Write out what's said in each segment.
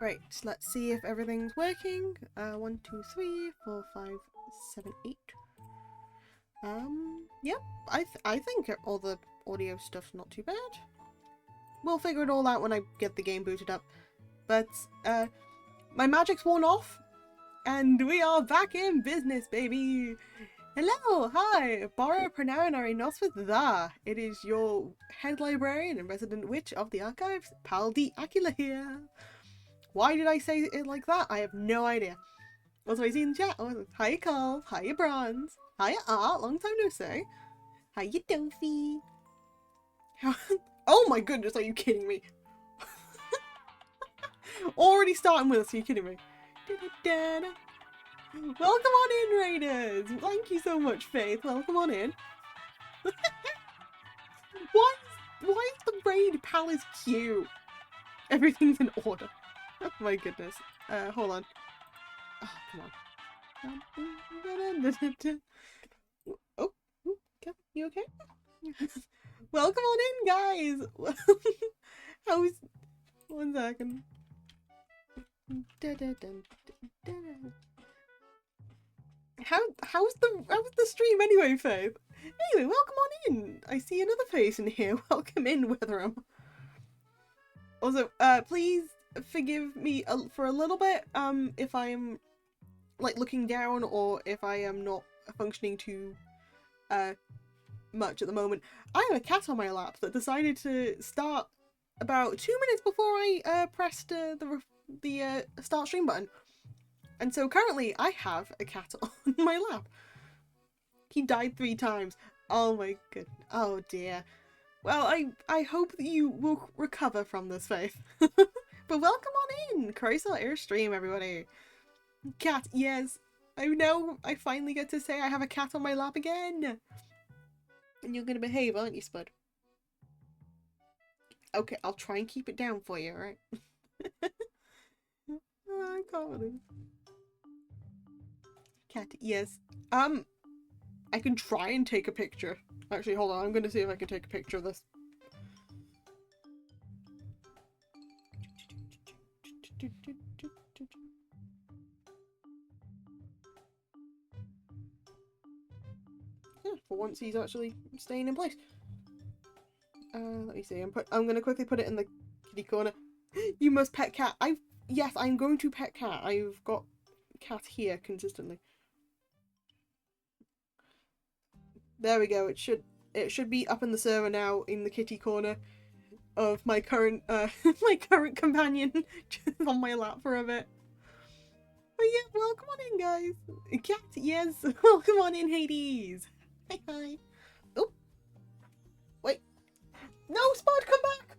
Right, let's see if everything's working. 1, 2, 3, 4, 5, 7, 8. Yep. I think all the audio stuff's not too bad. We'll figure it all out when I get the game booted up. But my magic's worn off, and we are back in business, baby. Hello, hi, Bara Pranarnari Noswitha. It is your head librarian and resident witch of the archives, Paldi Aquila here. Why did I say it like that? I have no idea. Also, I see in the chat. Oh, hiya, Carl. Hiya, Bronze. Hiya, Art. Long time no say. Hiya, Dophie. Oh my goodness, are you kidding me? Already starting with us, are you kidding me? Welcome on in, Raiders. Thank you so much, Faith. Welcome on in. Why is the raid palace cute? Everything's in order. Oh my goodness. Hold on. Oh, come on. Oh, you okay? Welcome on in, guys. How's... One second. How's the stream anyway, Faith? Anyway, welcome on in. I see another face in here. Welcome in, Weatherum. Also, please forgive me for a little bit, if I am, like, looking down or if I am not functioning too, much at the moment. I have a cat on my lap that decided to start about 2 minutes before I, pressed, the start stream button. And so currently I have a cat on my lap. He died 3 times. Oh my goodness. Oh dear. Well, I hope that you will recover from this, Faith. But welcome on in! Carousel Airstream, everybody. Cat, yes. I know I finally get to say I have a cat on my lap again. And you're gonna behave, aren't you, Spud? Okay, I'll try and keep it down for you, alright? Oh, I can't believe. Cat, yes. I can try and take a picture. Actually, hold on, I'm gonna see if I can take a picture of this. Yeah, for once he's actually staying in place. Let me see. I'm gonna quickly put it in the kitty corner. You must pet cat. Yes, I'm going to pet cat. I've got cat here consistently. There we go. It should be up in the server now in the kitty corner of my current my current companion just on my lap for a bit. But yeah, welcome on in, guys. Cat, yes, welcome on in, Hades. Hi, hi. Oh, wait. No, Spud, come back.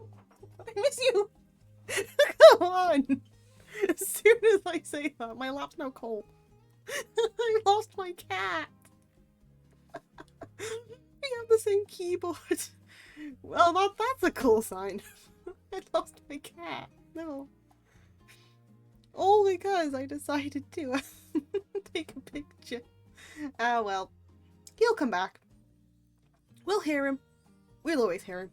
I miss you. Come on. As soon as I say that, my lap's now cold. I lost my cat. We have the same keyboard. Well, that's a cool sign. I lost my cat. No. All because I decided to take a picture. Ah, well. He'll come back. We'll hear him. We'll always hear him.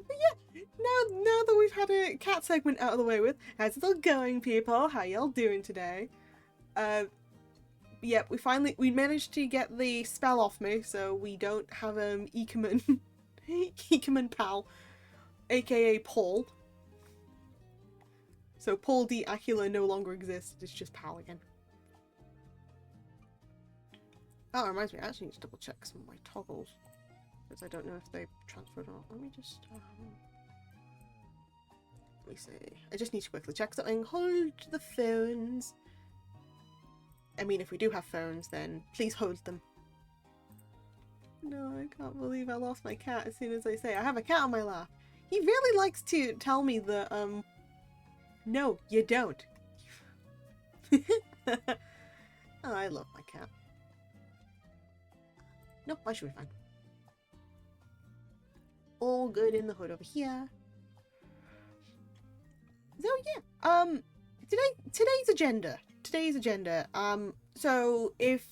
But yeah, now that we've had a cat segment out of the way with, how's it all going, people? How y'all doing today? Yep, we managed to get the spell off me, so we don't have Ekerman Ekerman Pal, aka Paul. So Paul D. Aquila no longer exists, it's just Pal again. Oh, it reminds me, I actually need to double check some of my toggles, because I don't know if they transferred or not. Let me just let me see. I just need to quickly check something. Hold the phones. I mean, if we do have phones, then please hold them. No, I can't believe I lost my cat as soon as I say I have a cat on my lap. He really likes to tell me that, no, you don't. Oh, I love my cat. Nope, I should be fine. All good in the hood over here. So yeah, today's agenda. So if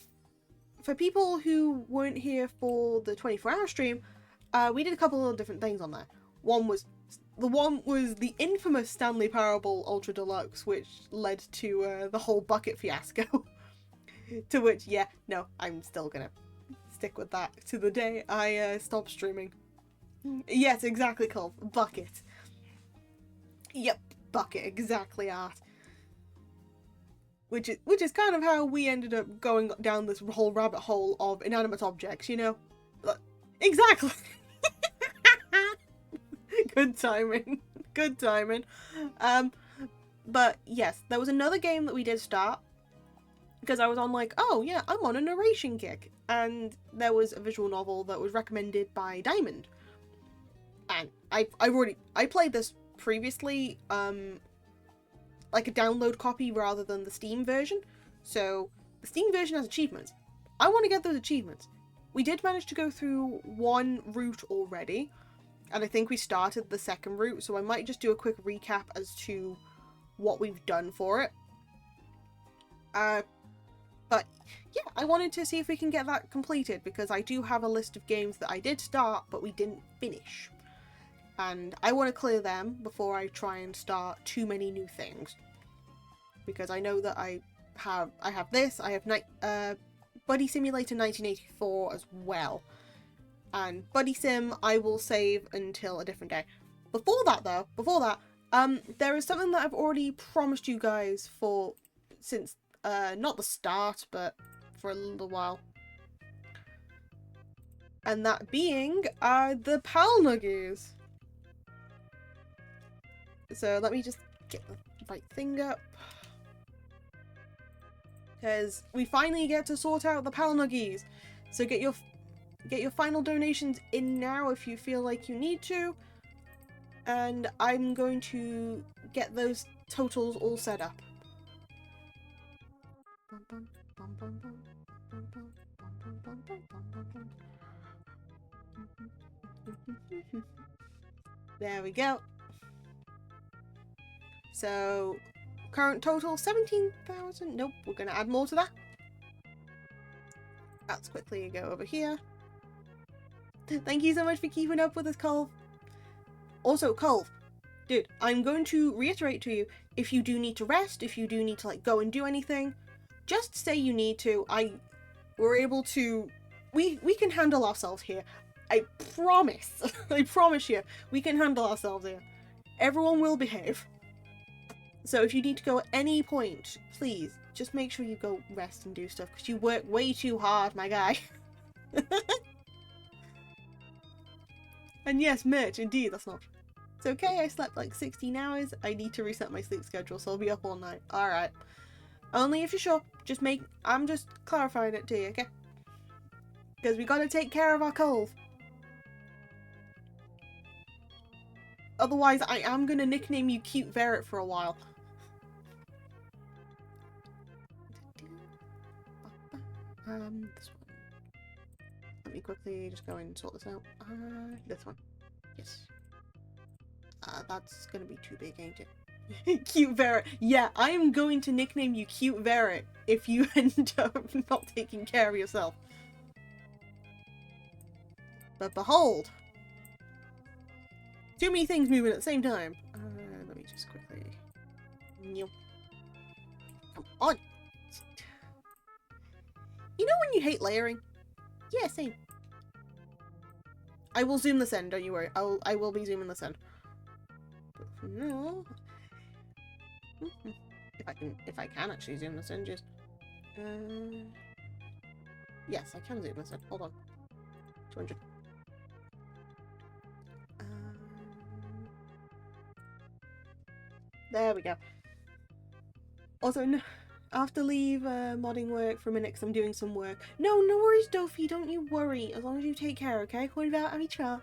for people who weren't here for the 24-hour stream, we did a couple of different things on there. One was the infamous Stanley Parable Ultra Deluxe, which led to the whole bucket fiasco. To which, yeah, no, I'm still gonna stick with that to the day I stop streaming. Yes, exactly, Cole. Bucket. Yep, bucket, exactly, art. Which is kind of how we ended up going down this whole rabbit hole of inanimate objects, you know? Exactly! Good timing. Good timing. But yes, there was another game that we did start. Because I was on like, oh yeah, I'm on a narration kick. And there was a visual novel that was recommended by Diamond. And I played this previously, like a download copy rather than the Steam version. So the Steam version has achievements. I want to get those achievements. We did manage to go through one route already, and I think we started the second route, so I might just do a quick recap as to what we've done for it. But yeah, I wanted to see if we can get that completed, because I do have a list of games that I did start but we didn't finish. And I want to clear them before I try and start too many new things. Because I know that I have this, I have Buddy Simulator 1984 as well. And Buddy Sim I will save until a different day. Before that, there is something that I've already promised you guys for since not the start, but for a little while. And that being the Pal Nuggies. So let me just get the right thing up. Because we finally get to sort out the Pal Nuggies. So get your final donations in now if you feel like you need to. And I'm going to get those totals all set up. There we go. So, current total 17,000. Nope, we're going to add more to that. Let's quickly go over here. Thank you so much for keeping up with us, Cole. Also, Cole, dude, I'm going to reiterate to you, if you do need to rest, if you do need to, like, go and do anything, just say you need to. We're able to, we can handle ourselves here. I promise. I promise you, we can handle ourselves here. Everyone will behave. So if you need to go at any point, please, just make sure you go rest and do stuff, because you work way too hard, my guy. And yes, merch, indeed, that's not... It's okay, I slept like 16 hours. I need to reset my sleep schedule, so I'll be up all night. Alright. Only if you're sure. I'm just clarifying it to you, okay? Because we gotta take care of our cove. Otherwise, I am gonna nickname you Cute Verret for a while. This one. Let me quickly just go and sort this out. This one. Yes. That's gonna be too big, ain't it? Cute Verret. Yeah, I am going to nickname you Cute Verret if you end up not taking care of yourself. But behold! Too many things moving at the same time. Let me just quickly... Come on! You know when you hate layering? Yeah, same. I will zoom this in, don't you worry. I will be zooming this in. No. If I can actually zoom this in, just yes, I can zoom this in. Hold on. 200. There we go. Also, no, I have to leave modding work for a minute because I'm doing some work. No worries, Dofi. Don't you worry. As long as you take care, okay? What about Amicha?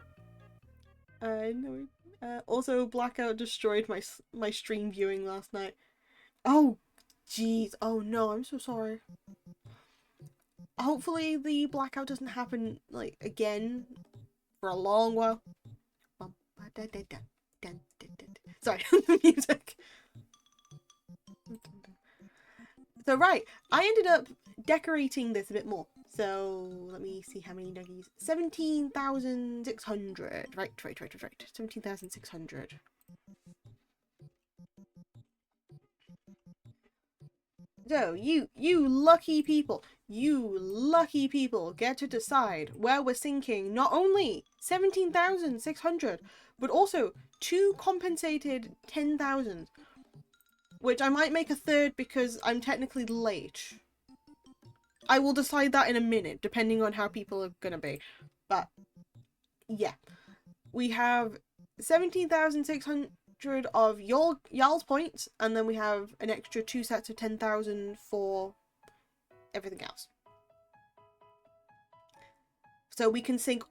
No. Also, Blackout destroyed my stream viewing last night. Oh, jeez. Oh no, I'm so sorry. Hopefully the blackout doesn't happen, like, again for a long while. Sorry, the music. So right, I ended up decorating this a bit more. So let me see how many nuggies. 17,600. Right. 17,600. So you lucky people get to decide where we're sinking not only 17,600, but also 2 compensated 10,000. Which I might make a third because I'm technically late. I will decide that in a minute, depending on how people are gonna be. But, yeah. We have 17,600 of y'all's points, and then we have an extra 2 sets of 10,000 for everything else. So we can sink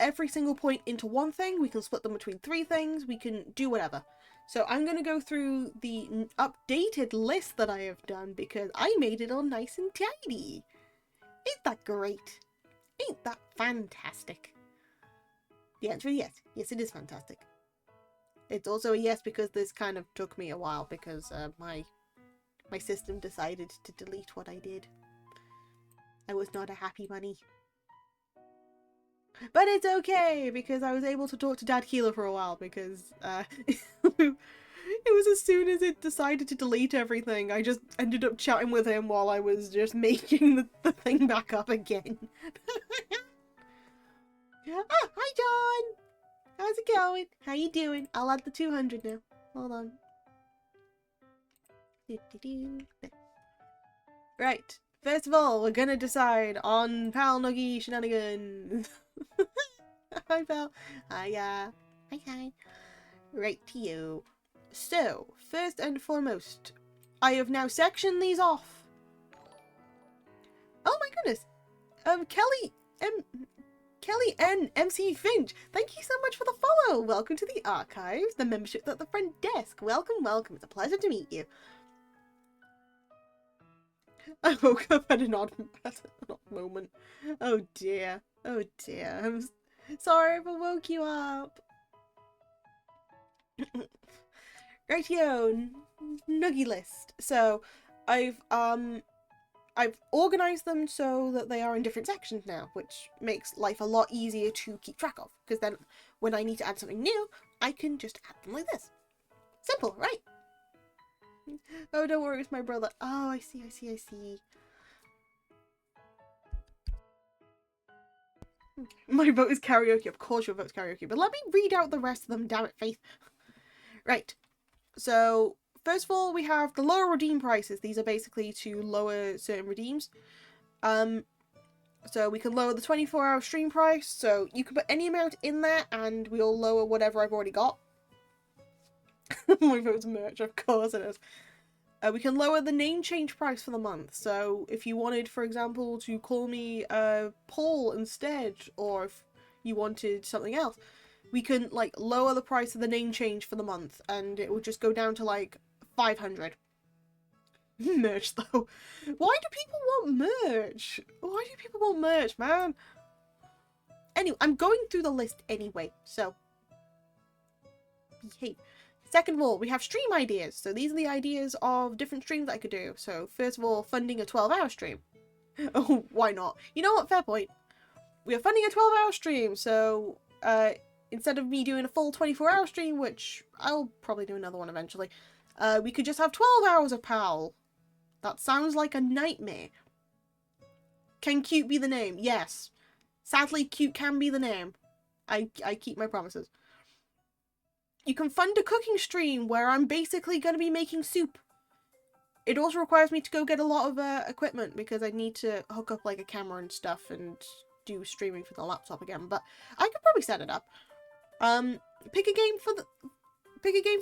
every single point into one thing, we can split them between 3 things, we can do whatever. So I'm going to go through the updated list that I have done because I made it all nice and tidy. Ain't that great? Ain't that fantastic? The answer is yes. Yes, it is fantastic. It's also a yes because this kind of took me a while because my system decided to delete what I did. I was not a happy bunny. But it's okay, because I was able to talk to Dad Keeler for a while, because it was as soon as it decided to delete everything, I just ended up chatting with him while I was just making the thing back up again. Oh, hi John! How's it going? How you doing? I'll add the 200 now. Hold on. Right. First of all, we're gonna decide on Pal Nuggy Shenanigans. Hi, Pal. Hiya. Hi. Right to you. So, first and foremost, I have now sectioned these off. Oh my goodness. Kelly N. MC Finch, thank you so much for the follow. Welcome to the archives, the membership at the front desk. Welcome, welcome. It's a pleasure to meet you. I woke up at an odd moment. Oh dear. Oh dear. I'm sorry if I woke you up. Rightio, Nuggy list. So, I've organized them so that they are in different sections now, which makes life a lot easier to keep track of. Because then, when I need to add something new, I can just add them like this. Simple, right? Oh, don't worry, it's my brother. Oh, I see. My vote is karaoke. Of course your vote's karaoke. But let me read out the rest of them, damn it, Faith. Right. So, first of all, we have the lower redeem prices. These are basically to lower certain redeems. So we can lower the 24-hour stream price. So you can put any amount in there and we'll lower whatever I've already got. My vote's merch, of course it is. We can lower the name change price for the month. So if you wanted, for example, to call me Paul instead, or if you wanted something else, we can like lower the price of the name change for the month, and it would just go down to like 500. Merch though. Why do people want merch? Why do people want merch, man? Anyway, I'm going through the list anyway, so behave. Second of all, we have stream ideas. So these are the ideas of different streams I could do. So first of all, funding a 12-hour stream. Oh, why not? You know what? Fair point. We are funding a 12-hour stream. So instead of me doing a full 24-hour stream, which I'll probably do another one eventually, we could just have 12 hours of PAL. That sounds like a nightmare. Can cute be the name? Yes. Sadly, cute can be the name. I keep my promises. You can fund a cooking stream where I'm basically going to be making soup. It also requires me to go get a lot of equipment because I need to hook up like a camera and stuff and do streaming for the laptop again. But I could probably set it up. Pick a game for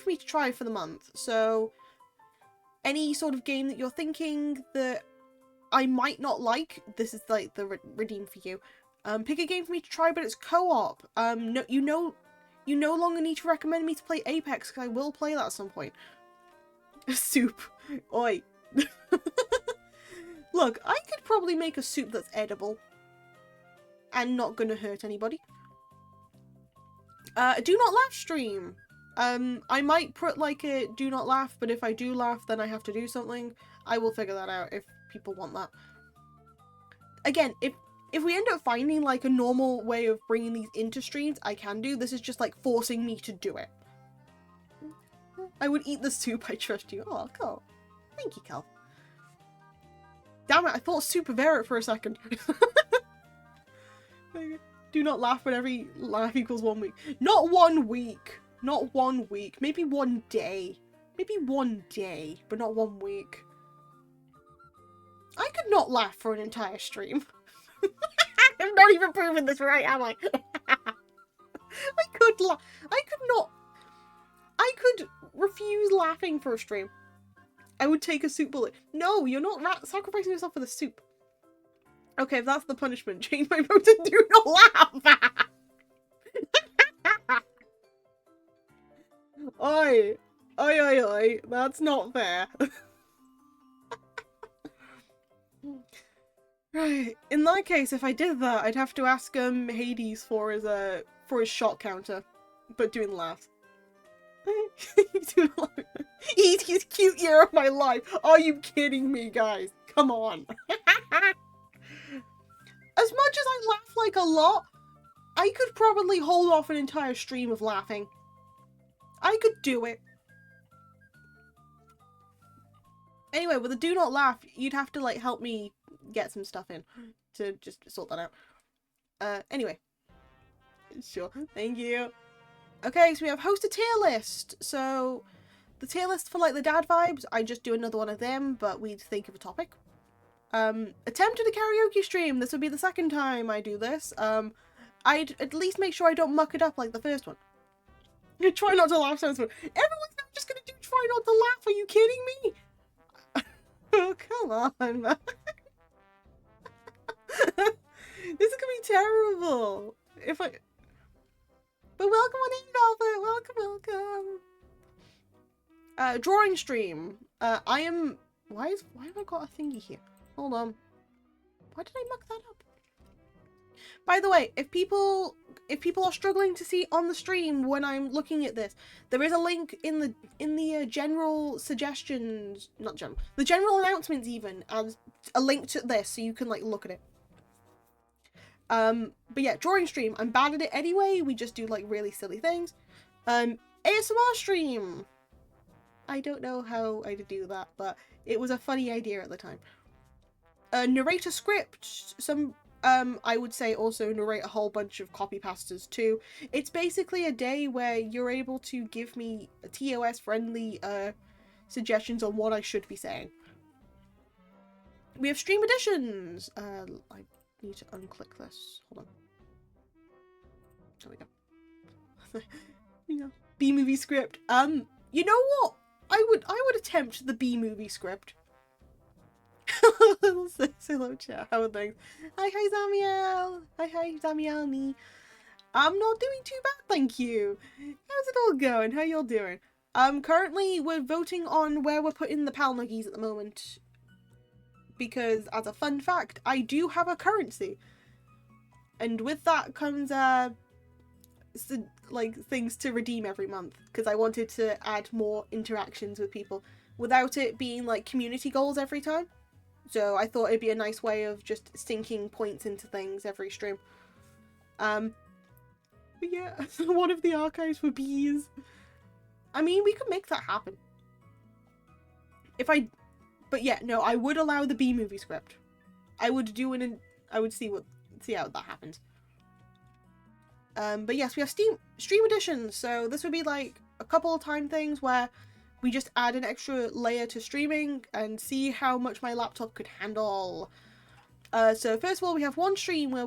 me to try for the month. So any sort of game that you're thinking that I might not like, this is like the redeem for you. Pick a game for me to try, but it's co-op. No, you no longer need to recommend me to play Apex, because I will play that at some point. Soup. Oi. Look, I could probably make a soup that's edible. And not gonna hurt anybody. Do not laugh stream. I might put like a do not laugh, but if I do laugh, then I have to do something. I will figure that out if people want that. Again, if we end up finding like a normal way of bringing these into streams, I can do. This is just like forcing me to do it. I would eat the soup, I trust you. Oh, cool. Thank you, Cal. Damn it, I thought super Verret for a second. Do not laugh when every laugh equals 1 week. Not 1 week. Not 1 week. Maybe 1 day. Maybe 1 day, but not 1 week. I could not laugh for an entire stream. I'm not even proving this right, am I? I could laugh. I could refuse laughing for a stream. I would take a soup bullet. No, you're not sacrificing yourself for the soup. Okay, if that's the punishment, change my vote to do not laugh. Oi. Oi. That's not fair. Right. In that case, if I did that, I'd have to ask Hades for his shot counter, but doing laughs. He's cute year of my life. Are you kidding me, guys? Come on. As much as I laugh like a lot, I could probably hold off an entire stream of laughing. I could do it. Anyway, with the do not laugh, you'd have to like help me get some stuff in to just sort that out. Anyway. Sure. Thank you. Okay, so we have host a tier list. So the tier list for like the dad vibes, I just do another one of them, but we'd think of a topic. Attempted a karaoke stream. This would be the second time I do this. I'd at least make sure I don't muck it up like the first one. Try not to laugh sounds fun. Everyone's not just gonna do try not to laugh. Are you kidding me? Oh, come on, man. terrible. But welcome on in, Velvet. Welcome. Drawing stream. Why have I got a thingy here? Hold on. Why did I muck that up? By the way, if people are struggling to see on the stream when I'm looking at this, there is a link in the general suggestions, the general announcements even, as a link to this, so you can like look at it. But yeah, drawing stream. I'm bad at it anyway. We just do like really silly things. ASMR stream. I don't know how I do that, but it was a funny idea at the time. Narrate a script. I would say also narrate a whole bunch of copy pastas too. It's basically a day where you're able to give me TOS friendly suggestions on what I should be saying. We have stream editions. I need to unclick this. Hold on. There we go. Yeah. B-movie script. You know what? I would attempt the B-movie script. Hello chat, how are things? Hi Zamiel. Hi Zamiel. I'm not doing too bad, thank you. How's it all going? How y'all doing? Currently we're voting on where we're putting the pal nuggies at the moment. Because as a fun fact, I do have a currency. And with that comes like things to redeem every month. Because I wanted to add more interactions with people without it being like community goals every time. So I thought it'd be a nice way of just sinking points into things every stream. But yeah, one of the archives for bees. I mean, we could make that happen. But yeah, no, I would allow the B-movie script. I would see how that happens. But yes, we have stream editions. So this would be like a couple of time things where we just add an extra layer to streaming and see how much my laptop could handle. So first of all, we have one stream where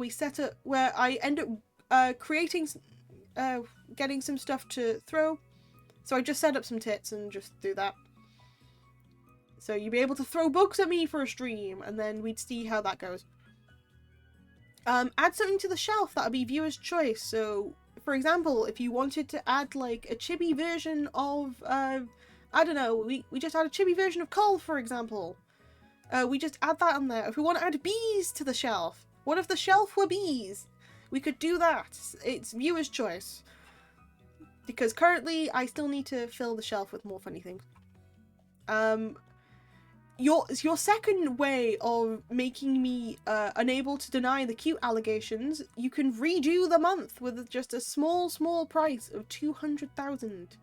I end up getting some stuff to throw. So I just set up some tits and just do that. So you'd be able to throw books at me for a stream, and then we'd see how that goes. Add something to the shelf, that would be viewer's choice. So, for example, if you wanted to add like a chibi version of I don't know, we just add a chibi version of Cull, for example. We just add that on there. If we want to add bees to the shelf, what if the shelf were bees? We could do that. It's viewer's choice. Because currently, I still need to fill the shelf with more funny things. Your second way of making me unable to deny the cute allegations, you can redo the month with just a small price of 200,000.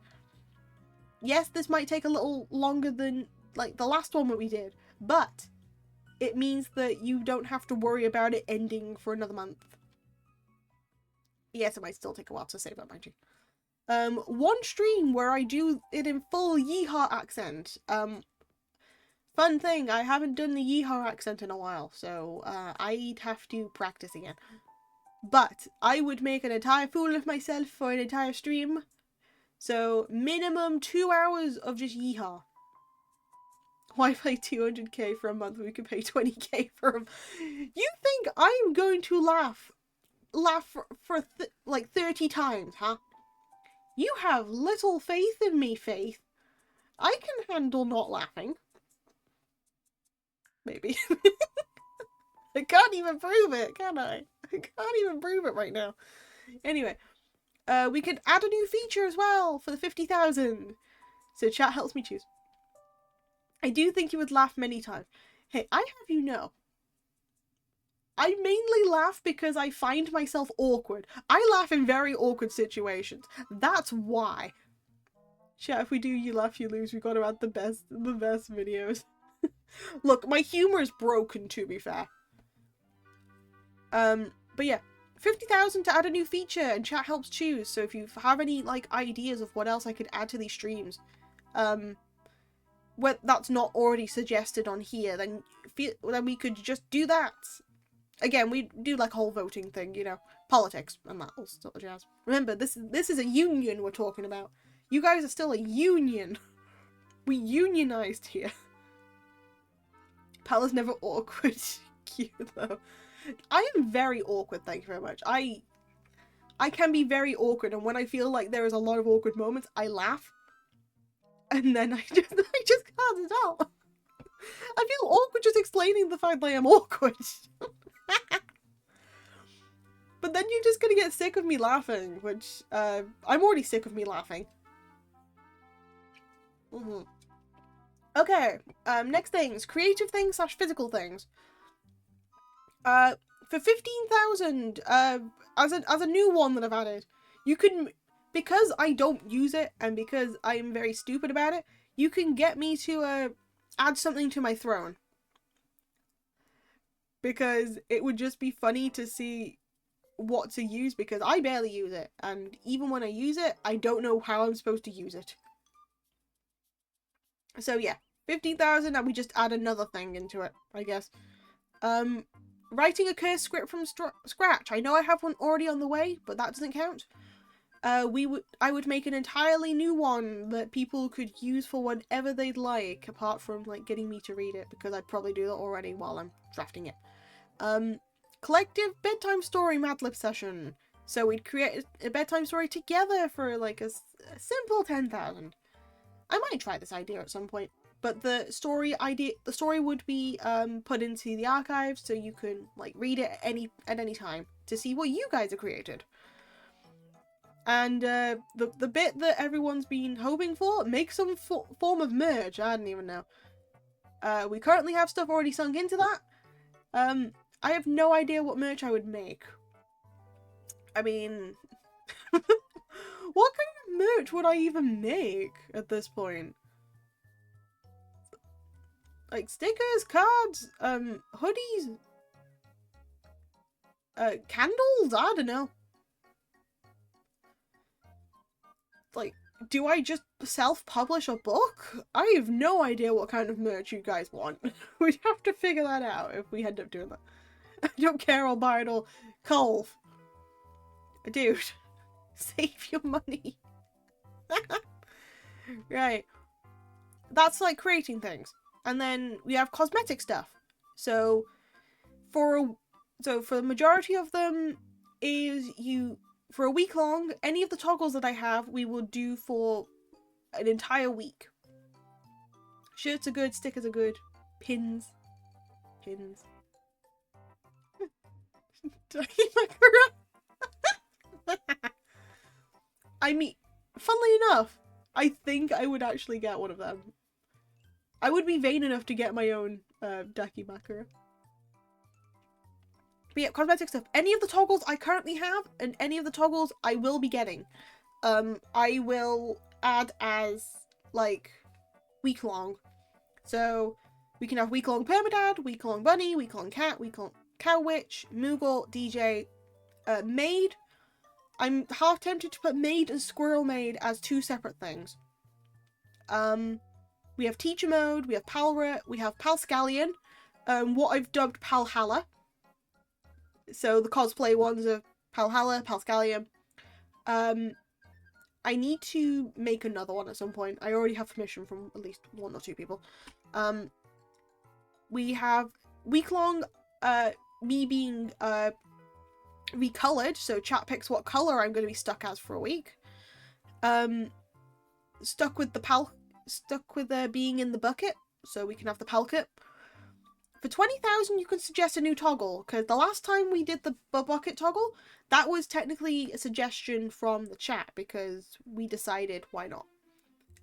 Yes, this might take a little longer than like the last one that we did, but it means that you don't have to worry about it ending for another month. Yes, it might still take a while to save that, mind you. One stream where I do it in full yeehaw accent. Fun thing, I haven't done the yeehaw accent in a while, so I'd have to practice again. But I would make an entire fool of myself for an entire stream. So minimum 2 hours of just yeehaw. Why pay 200k for a month when we could pay 20k for a... You think I'm going to laugh for like 30 times, huh? You have little faith in me, Faith. I can handle not laughing. Maybe. I can't even prove it, can I? I can't even prove it right now. Anyway, we could add a new feature as well for the 50,000. So chat helps me choose. I do think you would laugh many times. Hey, I have you know, I mainly laugh because I find myself awkward. I laugh in very awkward situations. That's why. Chat, if we do you laugh, you lose. We gotta add the best videos. Look, my humor is broken, to be fair. But yeah, 50,000 to add a new feature, and chat helps choose. So if you have any like ideas of what else I could add to these streams, where that's not already suggested on here, then we could just do that. Again, we do like a whole voting thing, you know, politics and that all sort of jazz. Remember, this is a union we're talking about. You guys are still a union. We unionized here. Pala's never awkward. Cute though. I am very awkward, thank you very much. I can be very awkward, and when I feel like there is a lot of awkward moments, I laugh. And then I just can't stop. I feel awkward just explaining the fact that I am awkward. But then you're just gonna get sick of me laughing, which, I'm already sick of me laughing. Okay, next things. Creative things / physical things. For 15,000, as a new one that I've added, you can, because I don't use it, and because I am very stupid about it, you can get me to, add something to my throne. Because it would just be funny to see what to use, because I barely use it, and even when I use it, I don't know how I'm supposed to use it. So yeah, 15,000, and we just add another thing into it, I guess. Writing a cursed script from scratch. I know I have one already on the way, but that doesn't count. I would make an entirely new one that people could use for whatever they'd like, apart from like getting me to read it, because I'd probably do that already while I'm drafting it. Collective bedtime story Mad Lib session. So we'd create a bedtime story together for like a simple 10,000. I might try this idea at some point. But the story would be put into the archives, so you can like read it at any time to see what you guys have created. And the bit that everyone's been hoping for, make some form of merge. I don't even know. We currently have stuff already sunk into that. I have no idea what merch I would make. I mean, what kind of merch would I even make at this point? Like stickers, cards, hoodies, candles? I don't know. Like, do I just self-publish a book? I have no idea what kind of merch you guys want. We'd have to figure that out if we end up doing that. I don't care, I'll buy it all. Colv. Dude. Save your money. Right. That's like creating things. And then we have cosmetic stuff. So for the majority of them is for a week long, any of the toggles that I have, we will do for an entire week. Shirts are good, stickers are good, pins. I mean, funnily enough, I think I would actually get one of them. I would be vain enough to get my own Dakimakura. But yeah, cosmetic stuff. Any of the toggles I currently have, and any of the toggles I will be getting, I will add as, like, week-long. So, we can have week-long Permadad, week-long Bunny, week-long Cat, week-long Cow Witch, Moogle, DJ, Maid. I'm half tempted to put Maid and Squirrel Maid as two separate things. We have Teacher Mode, we have Palra, we have Palscallion, what I've dubbed Palhalla. So the cosplay ones are Palhalla, Palscallion. I need to make another one at some point. I already have permission from at least 1 or 2 people. We have week-long, me being, recolored, so chat picks what color I'm going to be stuck as for a week. Stuck with being in the bucket, so we can have the Palkit. For 20,000, you can suggest a new toggle, because the last time we did the bucket toggle, that was technically a suggestion from the chat, because we decided why not.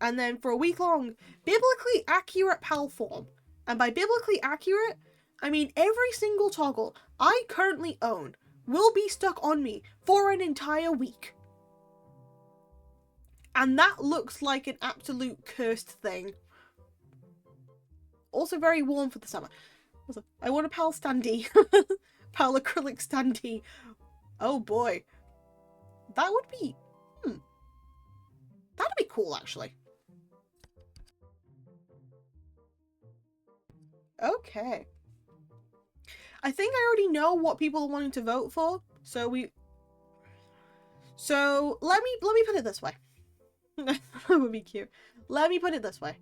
And then for a week long, biblically accurate PAL form. And by biblically accurate, I mean every single toggle I currently own will be stuck on me for an entire week. And that looks like an absolute cursed thing. Also very warm for the summer. I want a PAL standee. PAL acrylic standee. Oh boy. That would be... That'd be cool, actually. Okay. I think I already know what people are wanting to vote for, so let me put it this way. That would be cute. Let me put it this way.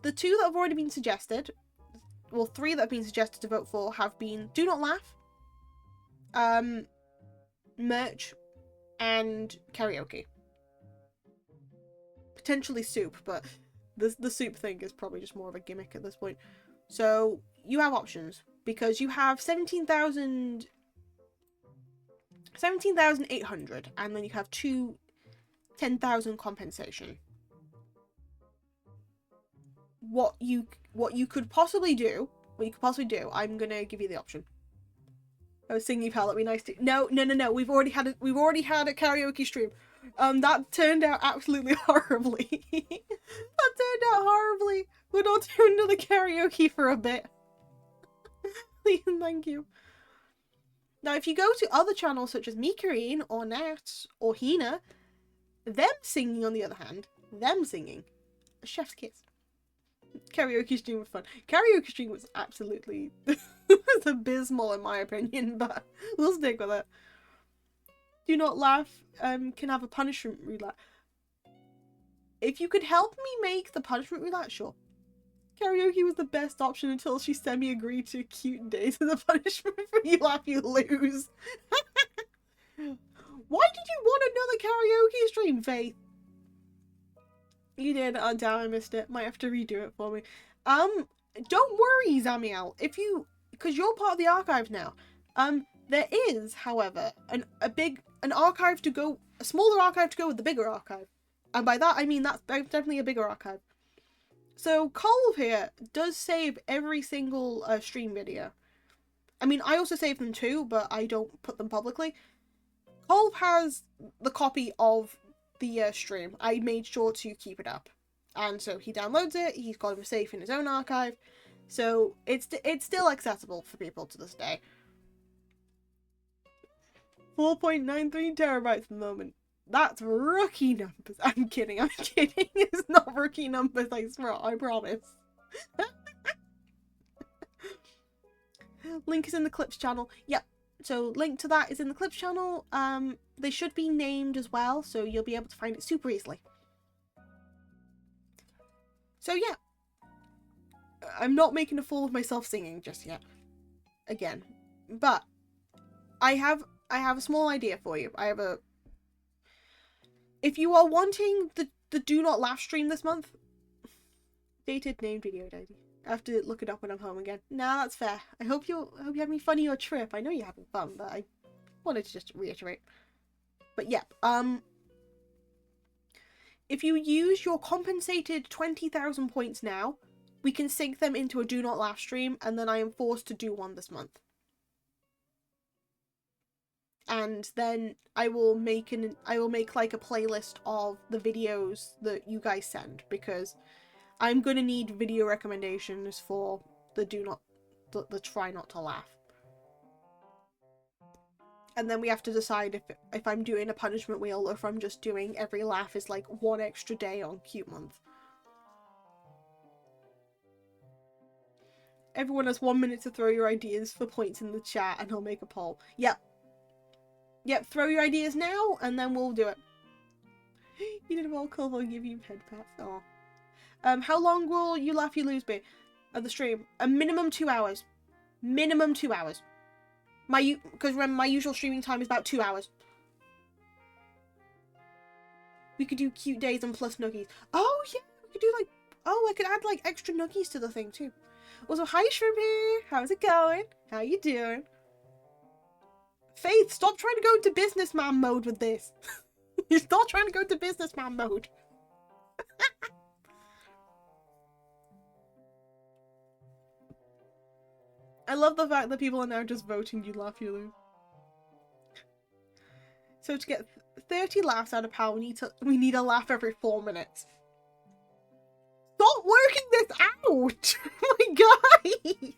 the two that have already been suggested, well, 3 that have been suggested to vote for have been Do Not Laugh, merch, and karaoke. Potentially soup, but the soup thing is probably just more of a gimmick at this point. So you have options, because you have 17,800, and then you have 10,000 compensation. What you could possibly do, I'm gonna give you the option. Oh, singing pal, that'd be nice to. No. We've already had a karaoke stream. That turned out absolutely horribly. That turned out horribly. We're not doing another karaoke for a bit. Please and thank you. Now, if you go to other channels such as Mikarine or Nat or Hina, them singing on the other hand, a chef's kiss. Karaoke stream was fun. Karaoke stream was absolutely was abysmal in my opinion, but we'll stick with it. Do Not Laugh can have a punishment roulette. If you could help me make the punishment roulette, sure. Karaoke was the best option until she semi-agreed to cute days as a punishment for You Laugh, You Lose. Why did you want another karaoke stream, Faith? You did. Oh, damn, I missed it. Might have to redo it for me. Don't worry, Zamiel. Because you're part of the archive now. There is, however, a archive to go, a smaller archive to go with the bigger archive. And by that, I mean that's definitely a bigger archive. So, Colv here does save every single stream video. I mean, I also save them too, but I don't put them publicly. Colv has the copy of the stream. I made sure to keep it up. And so he downloads it, he's got him safe in his own archive. So, it's still accessible for people to this day. 4.93 terabytes at the moment. That's rookie numbers. I'm kidding. It's not rookie numbers, I swear. I promise. Link is in the Clips channel. Yep. So link to that is in the Clips channel. They should be named as well, so you'll be able to find it super easily. So yeah. I'm not making a fool of myself singing just yet. Again. But I have a small idea for you. If you are wanting the Do Not Laugh stream this month, dated name video ID. I have to look it up when I'm home again. Nah, that's fair. I hope you're having fun on your trip. I know you're having fun, but I wanted to just reiterate. But yeah, if you use your compensated 20,000 points now, we can sync them into a Do Not Laugh stream, and then I am forced to do one this month. And then I will make like a playlist of the videos that you guys send, because I'm gonna need video recommendations for the try not to laugh. And then we have to decide if I'm doing a punishment wheel or if I'm just doing every laugh is like 1 extra day on cute month. Everyone has 1 minute to throw your ideas for points in the chat and I'll make a poll. Yep. Yep, throw your ideas now, and then we'll do it. You did a roll call, I'll give you head pats. Aw. How long will You Laugh, You Lose be at the stream? A minimum 2 hours. Minimum 2 hours. Because remember, my usual streaming time is about 2 hours. We could do cute days and plus noogies. Oh, yeah, we could do like... Oh, I could add like extra noogies to the thing, too. Also, hi, Shrimpy. How's it going? How you doing? Faith, stop trying to go into businessman mode with this. You're not trying to go into businessman mode. I love the fact that people are now just voting You Laugh, You Lose. So to get 30 laughs out of Pal, we need a laugh every 4 minutes. Stop working this out! My guy!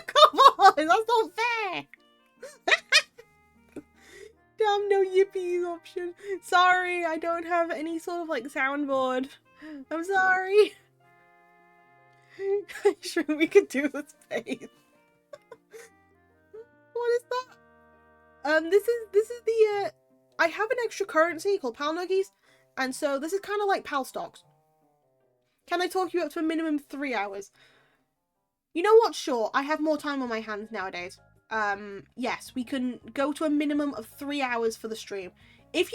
Come on, that's not fair! Damn, no yippies option. Sorry, I don't have any sort of like soundboard. I'm sorry. I'm sure we could do this face. What is that? This is the I have an extra currency called Pal Nuggies, And so this is kind of like pal stocks. Can I talk you up to a minimum 3 hours? You know what? Sure, I have more time on my hands nowadays. Yes, we can go to a minimum of 3 hours for the stream. If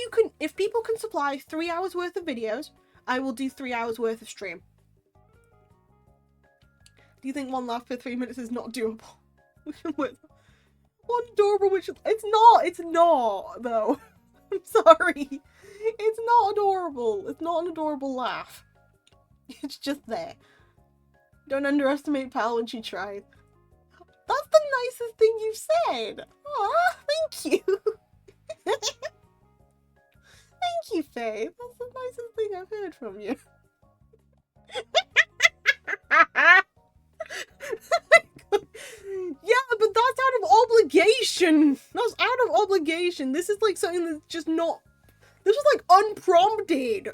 people can supply 3 hours worth of videos, I will do 3 hours worth of stream. Do you think 1 laugh per 3 minutes is not doable? One adorable which it's not though. I'm sorry. It's not adorable. It's not an adorable laugh. It's just there. Don't underestimate Pal when she tries. That's the nicest thing you've said. Aw, thank you. Thank you, Faith. That's the nicest thing I've heard from you. Yeah, but that's out of obligation. That's out of obligation. This is like something that's just not... This was like unprompted.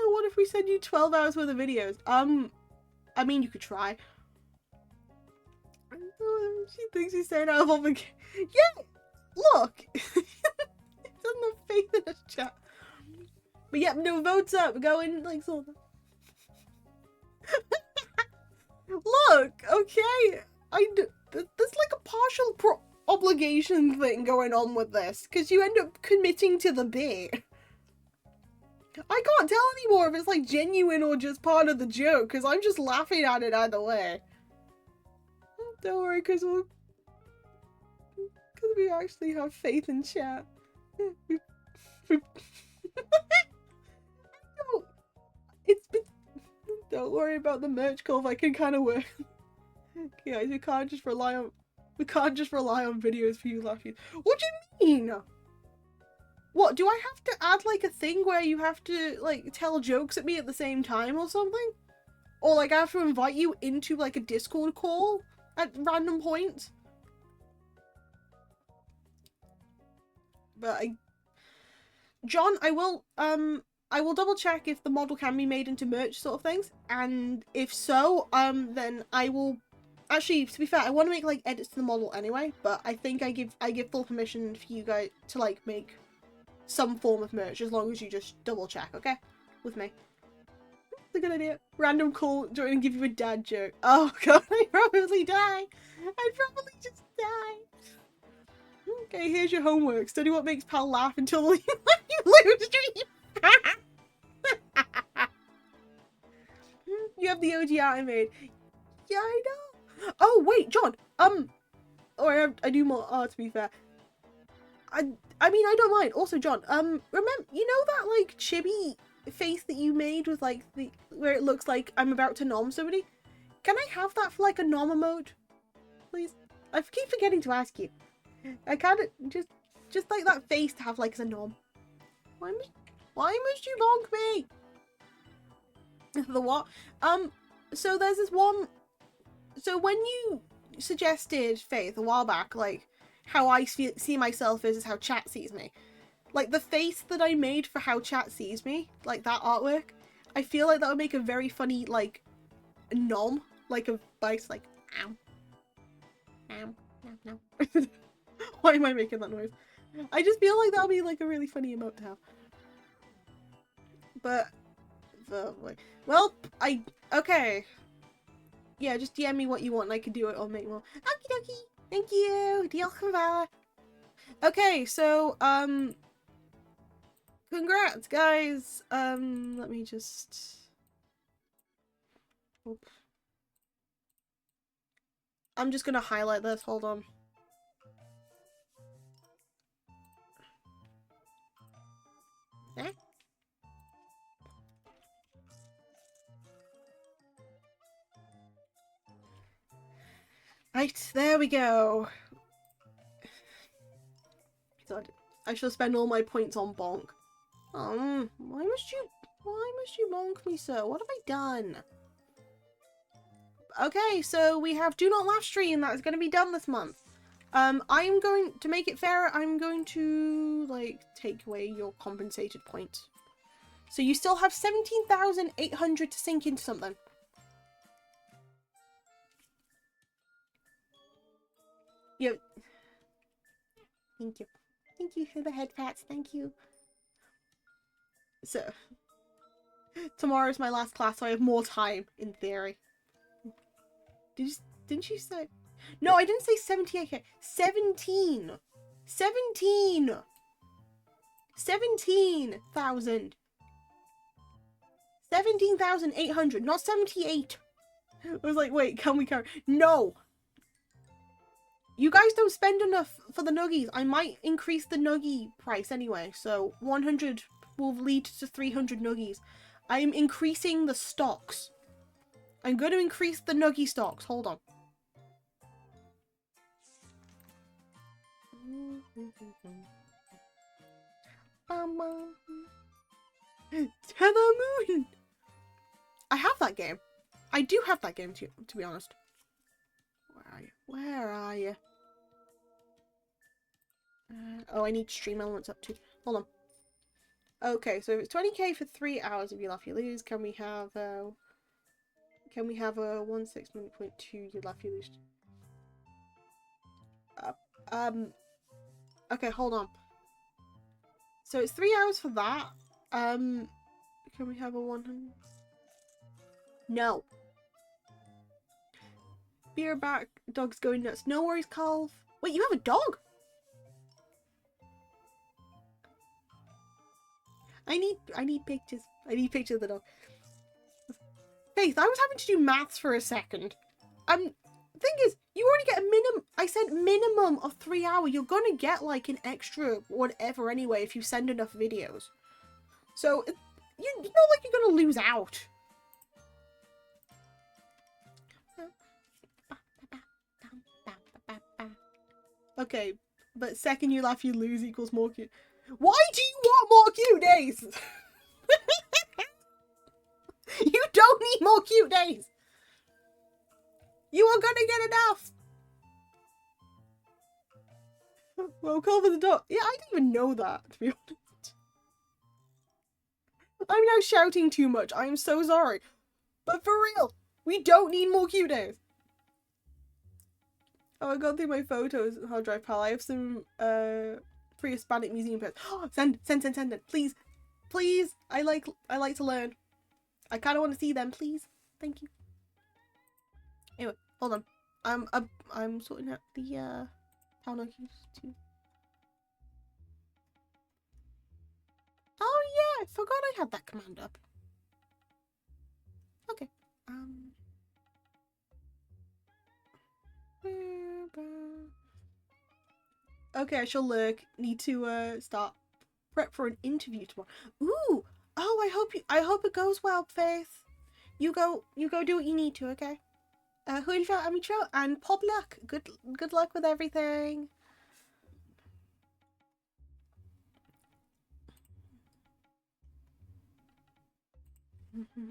Oh, what if we send you 12 hours worth of videos? I mean, you could try. She thinks he's saying out of obligation. Yeah, look. He doesn't have faith in us, chat. But yeah, no, votes up. Go in, like, sort of. Look, okay. There's like a partial obligation thing going on with this. Because you end up committing to the bit. I can't tell anymore if it's like genuine or just part of the joke, because I'm just laughing at it either way. Don't worry, because we actually have faith in chat. Don't worry about the merch call. I can kind of work. Guys, we can't just rely on videos for you laughing. What do you mean? What, do I have to add like a thing where you have to like tell jokes at me at the same time or something? Or like I have to invite you into like a Discord call at random points? But John, I will double check if the model can be made into merch sort of things, and if so, then I will. Actually, to be fair, I want to make like edits to the model anyway, but I think I give full permission for you guys to like make some form of merch, as long as you just double check, okay? With me. It's a good idea. Random call, join and give you a dad joke. Oh god, I'd probably die. I'd probably just die. Okay, here's your homework. Study what makes Pal laugh until you lose stream. You have the OG art I made. Yeah, I know. Oh wait, John. Or I do more art, to be fair. I mean, I don't mind. Also, John, remember, you know that, like, chibi face that you made with, like, where it looks like I'm about to nom somebody? Can I have that for, like, a nom emote? Please? I keep forgetting to ask you. I kind of, just like that face to have, like, as a nom. Why must you bonk me? The what? So there's this one, so when you suggested, Faith, a while back, like, how I see myself is how chat sees me. Like, the face that I made for how chat sees me, like that artwork, I feel like that would make a very funny, like, nom. Like a voice, like, ow. Ow. No, no. Why am I making that noise? I just feel like that would be, like, a really funny emote to have. But, well, okay. Yeah, just DM me what you want and I can do it or make more. Okie dokie. Thank you. Diolch. Okay, so, congrats, guys. Let me just... Oop. I'm just gonna highlight this. Hold on. Eh? Right, there we go. I shall spend all my points on bonk. Why must you bonk me so? What have I done? Okay, so we have Do Not Laugh stream that is going to be done this month. I'm going to make it fair. I'm going to like take away your compensated points. So you still have 17,800 to sink into something. Yep. Thank you. Thank you for the head pats. Thank you. So, tomorrow's my last class, so I have more time, in theory. Didn't you say? No, I didn't say 78k. 17. 17. 17,000. 17,800, not 78. I was like, wait, can we carry? No. You guys don't spend enough for the nuggies. I might increase the nuggie price anyway. So 100 will lead to 300 nuggies. I am increasing the stocks. I'm going to increase the nuggie stocks. Hold on. To the moon. I have that game. I do have that game to be honest. Where are you? Where are you? Oh, I need stream elements up too. Hold on. Okay, so it's 20k for 3 hours if you laugh you lose. Can we have a 169.2 you laugh you lose? Okay, hold on. So it's 3 hours for that. Can we have a 100? No. Beer back, dog's going nuts. No worries, Calv. Wait, you have a dog? I need pictures. I need pictures of the dog. Faith, I was having to do maths for a second. Thing is, you already get a minimum. I said minimum of 3 hours. You're gonna get like an extra whatever anyway if you send enough videos. So it's not like you're gonna lose out. Okay, but second you laugh, you lose equals more cute. Why do you want more cute days? You don't need more cute days. You are gonna get enough. Well, call for the dog. Yeah, I didn't even know that, to be honest. I'm now shouting too much. I am so sorry. But for real, we don't need more cute days. Oh, I got through my photos on hard drive, pal. I have some pre-Hispanic museum pets. Oh, send it, please, please. I like to learn. I kind of want to see them, please. Thank you. Anyway, hold on. I'm sorting out the town keys too. Oh yeah, I forgot I had that command up. Okay. Okay, I shall look. Need to start prep for an interview tomorrow. Ooh! Oh, I hope it goes well, Faith. You go do what you need to, okay? Hulva, Amicho, and Poblak. Good luck with everything. There we go.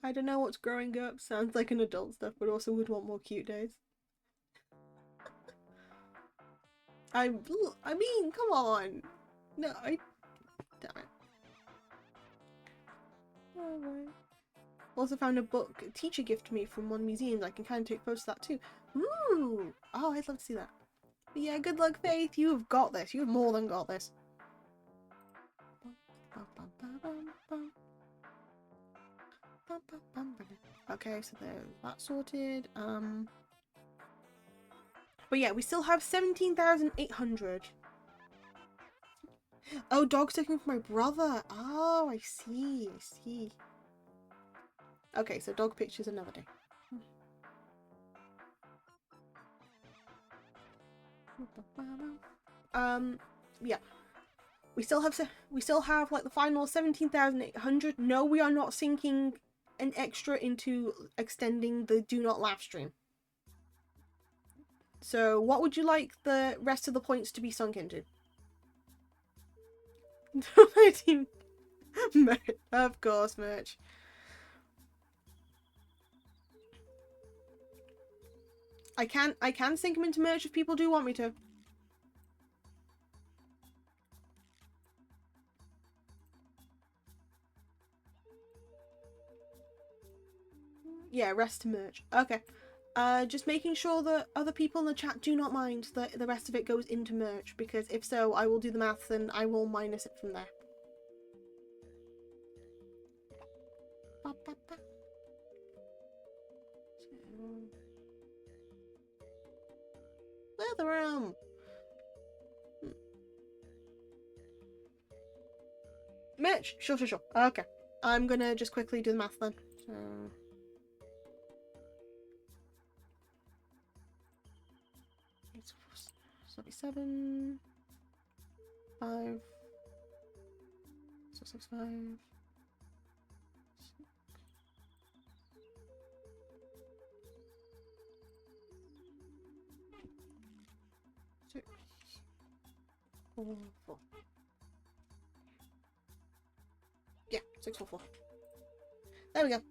I don't know what's growing up. Sounds like an adult stuff, but also would want more cute days. I mean, come on. No, damn it. Alright. Also found a book a teacher gifted me from one museum. I can kind of take photos of that too. Ooh! Oh, I'd love to see that. But yeah, good luck, Faith. You have got this. You have more than got this. Okay, so there's that sorted. But yeah, we still have 17,800. Oh, dog sticking for my brother. Oh, I see. Okay, so dog pictures another day. Yeah. We still have like the final 17,800. No, we are not sinking an extra into extending the do not laugh stream. So what would you like the rest of the points to be sunk into? Of course, merch. I can sink them into merch if people do want me to. Yeah, rest to merch. Okay. Just making sure that other people in the chat do not mind that the rest of it goes into merch, because if so, I will do the maths and I will minus it from there. Ba, ba, ba. Leather room. Merch. Sure. Okay. I'm gonna just quickly do the math then. So. 77, 5, 6, 5, 6, 4, 4. Yeah, 6, 4, 4. There we go.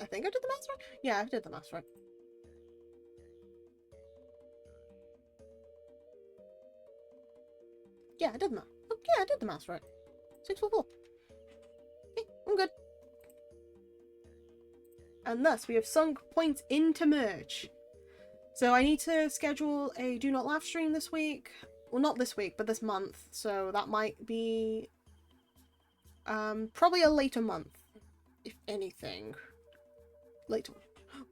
I think I did the maths right? Yeah, I did the maths right. Yeah, I did the math. Oh, yeah, I did the maths right. 6, 4, 4. Okay, I'm good. And thus, we have sunk points into merch. So I need to schedule a Do Not Laugh stream this week. Well, not this week, but this month. So that might be probably a later month, if anything. Later.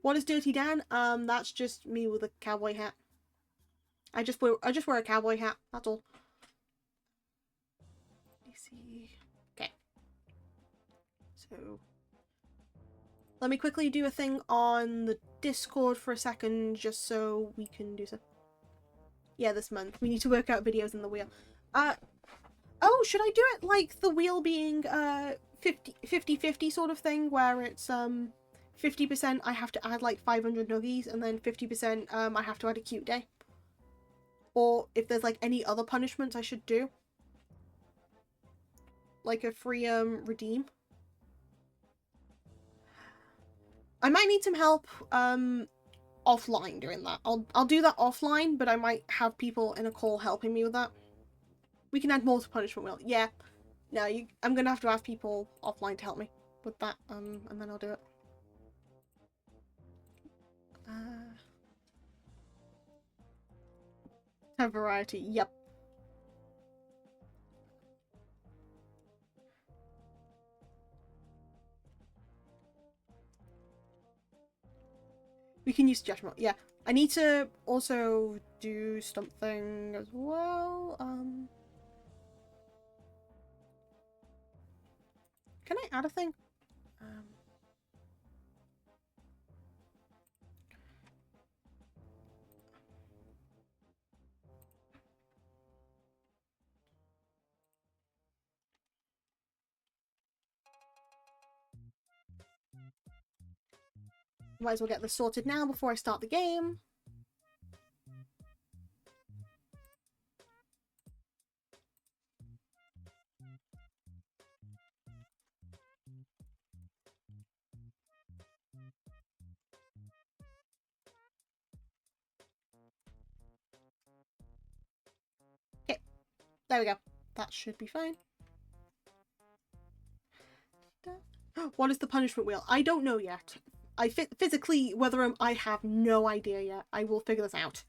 What is Dirty Dan? That's just me with a cowboy hat. I just wear a cowboy hat. That's all. Let me see. Okay. So let me quickly do a thing on the Discord for a second, just so we can do so. Yeah, this month we need to work out videos in the wheel. Oh, should I do it like the wheel being 50-50 sort of thing, where it's 50% I have to add like 500 nuggies, and then 50% I have to add a cute day? Or if there's like any other punishments I should do, like a free redeem. I might need some help offline doing that. I'll do that offline, but I might have people in a call helping me with that. We can add more to punishment wheel. Yeah. No, I'm gonna have to ask people offline to help me with that, and then I'll do it. Have variety. Yep. We can use judgment. Yeah. I need to also do something as well. Can I add a thing? Might as well get this sorted now before I start the game. Okay, there we go. That should be fine. What is the punishment wheel? I don't know yet. Physically, whether I have no idea yet. I will figure this out.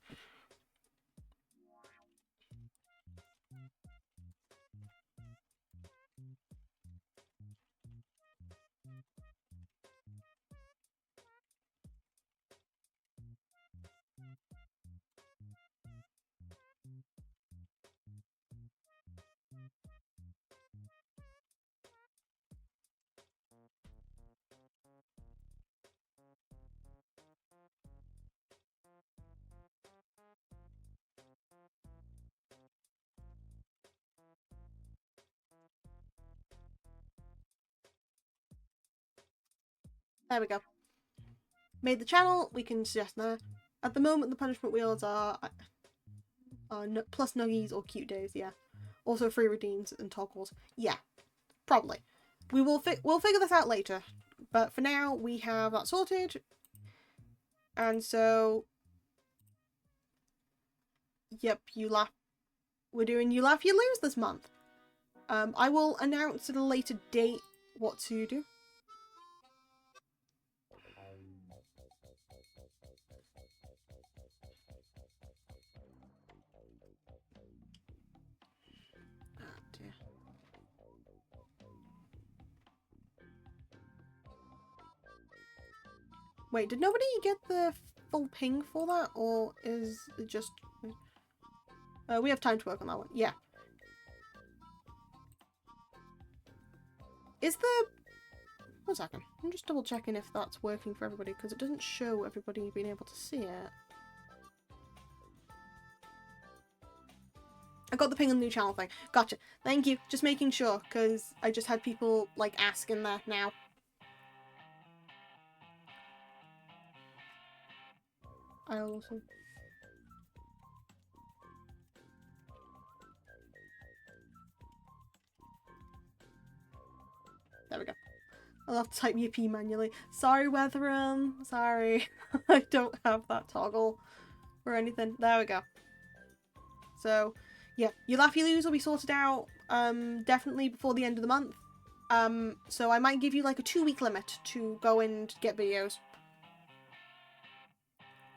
There we go. Made the channel, we can suggest there. At the moment, the punishment wheels are plus nuggies or cute days, yeah. Also free redeems and toggles. Yeah, probably. We'll figure this out later. But for now, we have that sorted. And so... Yep, you laugh. We're doing You Laugh, You Lose this month. I will announce at a later date what to do. Oh dear. Wait, did nobody get the full ping for that, or is it just... we have time to work on that one. Yeah. Is the... One second. I'm just double checking if that's working for everybody, because it doesn't show everybody being able to see it. I got the ping on the new channel thing. Gotcha. Thank you. Just making sure, because I just had people, like, asking that now. I'll also... There we go. I'll have to type yippee manually. Sorry, Weatherum. Sorry. I don't have that toggle or anything. There we go. So, yeah. Your Laffy Loos will be sorted out definitely before the end of the month. So I might give you like a 2-week limit to go and get videos.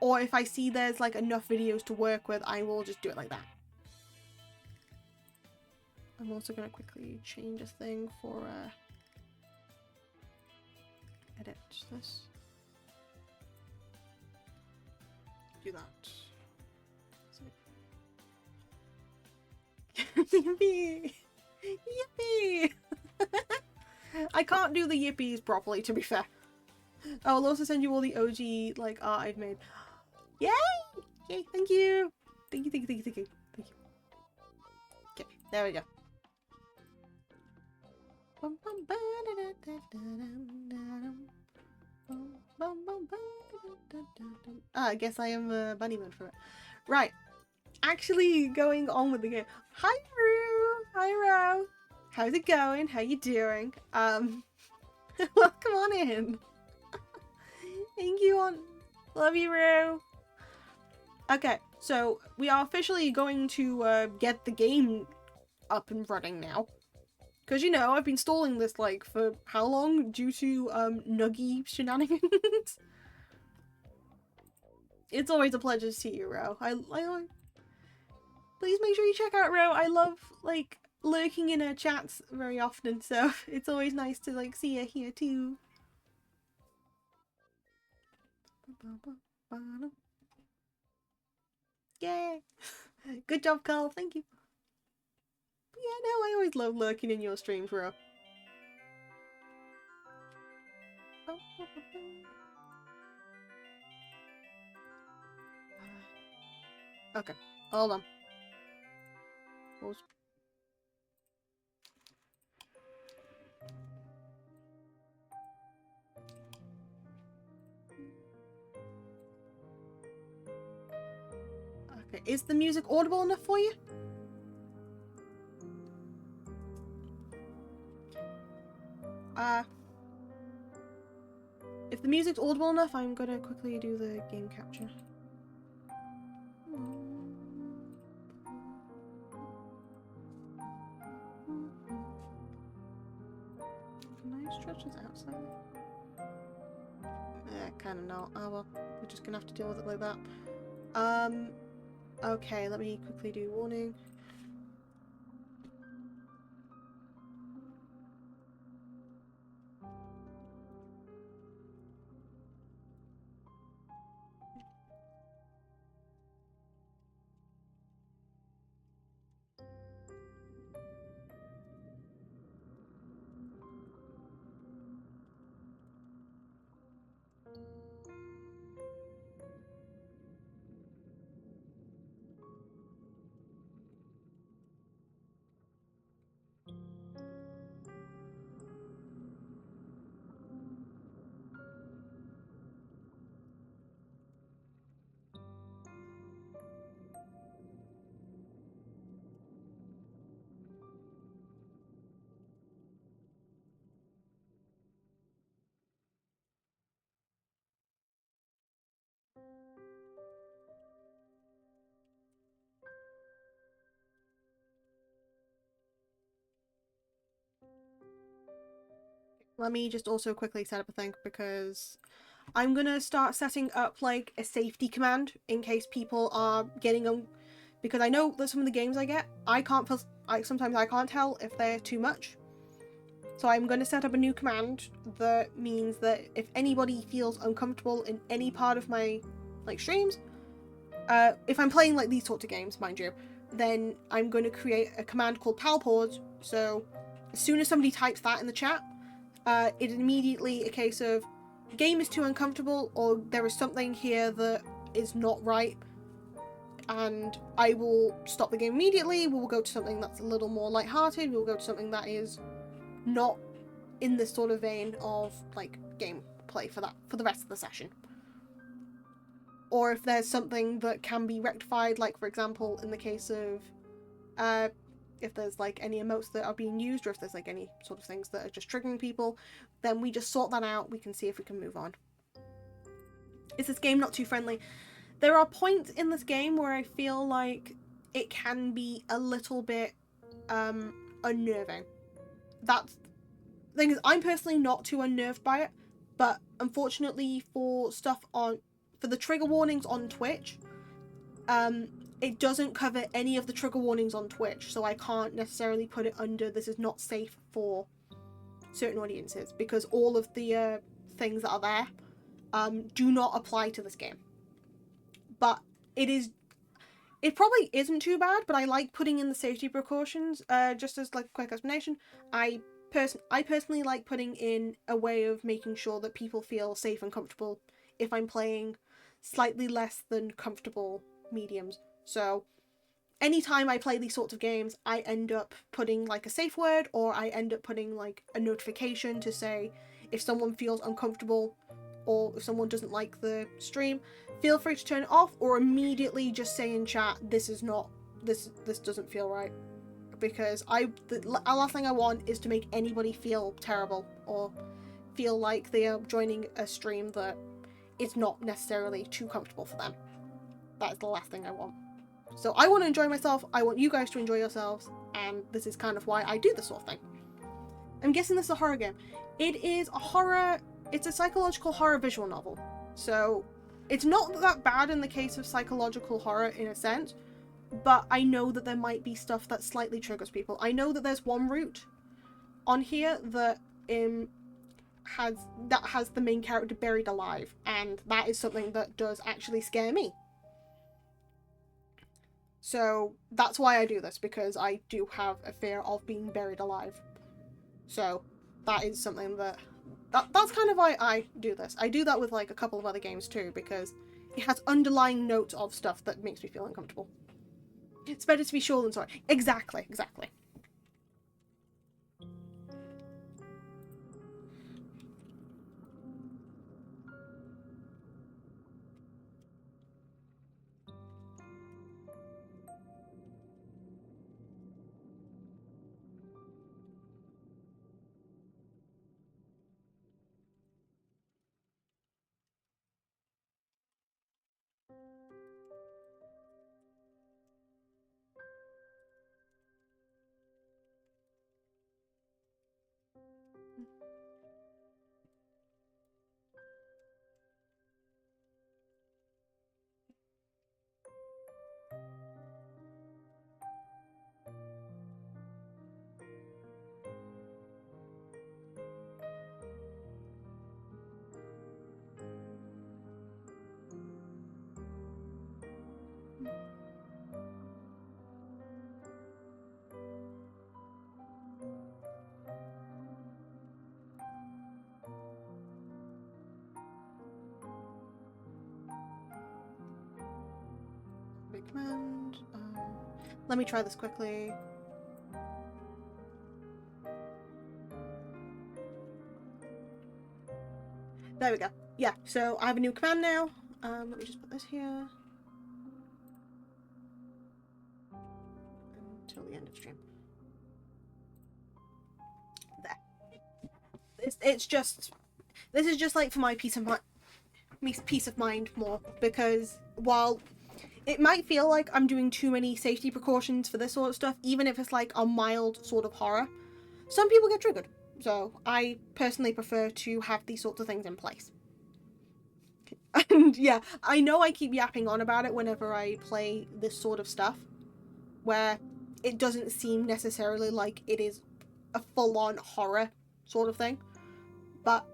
Or if I see there's like enough videos to work with, I will just do it like that. I'm also going to quickly change a thing for... edit this. Do that. So. Yippee! Yippee! I can't do the yippies properly, to be fair. Oh, I'll also send you all the OG like art I've made. Yay! Yay! Thank you! Thank you, thank you, thank you, thank you. Thank you. Okay, there we go. I guess I am a bunny man for it. Right. Actually going on with the game. Hi Roo! Hi Ro! How's it going? How you doing? Welcome on in. Thank you on. Love you, Roo. Okay, so we are officially going to get the game up and running now. Because, you know, I've been stalling this, like, for how long? Due to, Nuggy shenanigans. It's always a pleasure to see you, Ro. Please make sure you check out Ro. I love, like, lurking in her chats very often, so it's always nice to, like, see her here, too. Yay! Good job, Carl. Thank you. Yeah, no, I always love lurking in your streams, bro. Okay, hold on. Pause. Okay, is the music audible enough for you? If the music's audible enough, I'm gonna quickly do the game capture. Can I stretch this out slightly? Kind of not. Oh well, we're just gonna have to deal with it like that. Okay, let me quickly do warning. Let me just also quickly set up a thing, because I'm gonna start setting up like a safety command in case people are getting them, because I know that some of the games I get, sometimes I can't tell if they're too much. So I'm going to set up a new command that means that if anybody feels uncomfortable in any part of my like streams, if I'm playing like these sorts of games, mind you, then I'm going to create a command called pause. So as soon as somebody types that in the chat, it's immediately a case of game is too uncomfortable, or there is something here that is not right, and I will stop the game immediately. We'll go to something that's a little more lighthearted. We'll go to something that is not in this sort of vein of like gameplay for the rest of the session. Or if there's something that can be rectified, like for example in the case of if there's like any emotes that are being used, or if there's like any sort of things that are just triggering people, then we just sort that out. We can see if we can move on. Is this game not too friendly? There are points in this game where I feel like it can be a little bit unnerving. That's the thing is, I'm personally not too unnerved by it, but unfortunately for the trigger warnings on Twitch, it doesn't cover any of the trigger warnings on Twitch, so I can't necessarily put it under this is not safe for certain audiences, because all of the things that are there do not apply to this game. But it probably isn't too bad, but I like putting in the safety precautions. Just as like a quick explanation, I personally like putting in a way of making sure that people feel safe and comfortable if I'm playing slightly less than comfortable mediums. So anytime I play these sorts of games, I end up putting like a safe word, or I end up putting like a notification to say if someone feels uncomfortable or if someone doesn't like the stream, feel free to turn it off, or immediately just say in chat, this doesn't feel right. Because the last thing I want is to make anybody feel terrible or feel like they are joining a stream that is not necessarily too comfortable for them. That is the last thing I want. So I want to enjoy myself, I want you guys to enjoy yourselves, and this is kind of why I do this sort of thing. I'm guessing this is a horror game. It is a horror, it's a psychological horror visual novel. So it's not that bad in the case of psychological horror in a sense, but I know that there might be stuff that slightly triggers people. I know that there's one route on here that has the main character buried alive, and that is something that does actually scare me. So that's why I do this, because I do have a fear of being buried alive. So that is something that's kind of why I do this. I do that with like a couple of other games too, because it has underlying notes of stuff that makes me feel uncomfortable. It's better to be sure than sorry. Exactly. Big command. Let me try this quickly. There we go. Yeah, so I have a new command now. Let me just put this here. Until the end of stream. There. It's just... This is just like for my peace of mind more, because while it might feel like I'm doing too many safety precautions for this sort of stuff, even if it's like a mild sort of horror, some people get triggered. So I personally prefer to have these sorts of things in place. And yeah, I know I keep yapping on about it whenever I play this sort of stuff, where it doesn't seem necessarily like it is a full-on horror sort of thing. But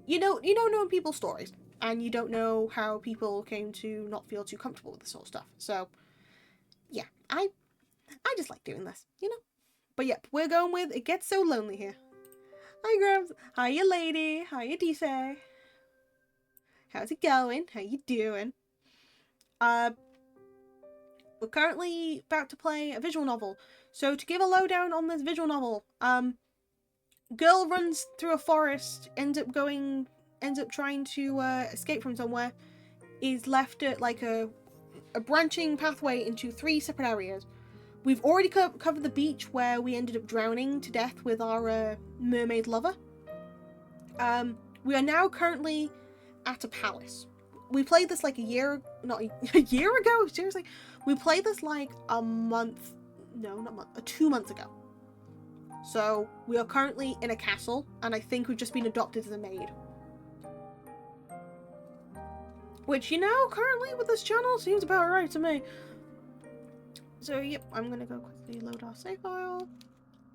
you don't know people's stories, and you don't know how people came to not feel too comfortable with this sort of stuff. So yeah, I just like doing this, you know? But yep, we're going with It Gets So Lonely Here. Hi Grubs, hiya lady, hiya Disa. How's it going? How you doing? We're currently about to play a visual novel. So to give a lowdown on this visual novel, girl runs through a forest, ends up trying to escape from somewhere, is left at like a branching pathway into 3 separate areas. We've already covered the beach where we ended up drowning to death with our mermaid lover. We are now currently at a palace. We played this like a year ago, seriously. We played this like 2 months ago. So we are currently in a castle, and I think we've just been adopted as a maid. Which, currently with this channel seems about right to me. So yep, I'm gonna go quickly load our save file,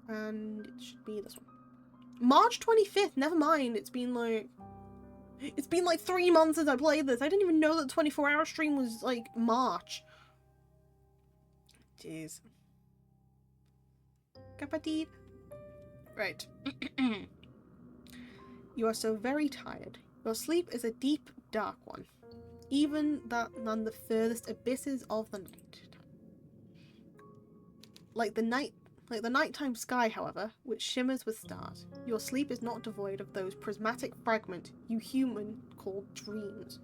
and it should be this one. March 25th, never mind, it's been like 3 months since I played this. I didn't even know that the 24-hour stream was like March. Jeez. Kapatid. Right. You are so very tired. Your sleep is a deep, dark one. Even than the furthest abysses of the night. Like the nighttime sky, however, which shimmers with stars. Your sleep is not devoid of those prismatic fragments you human call dreams.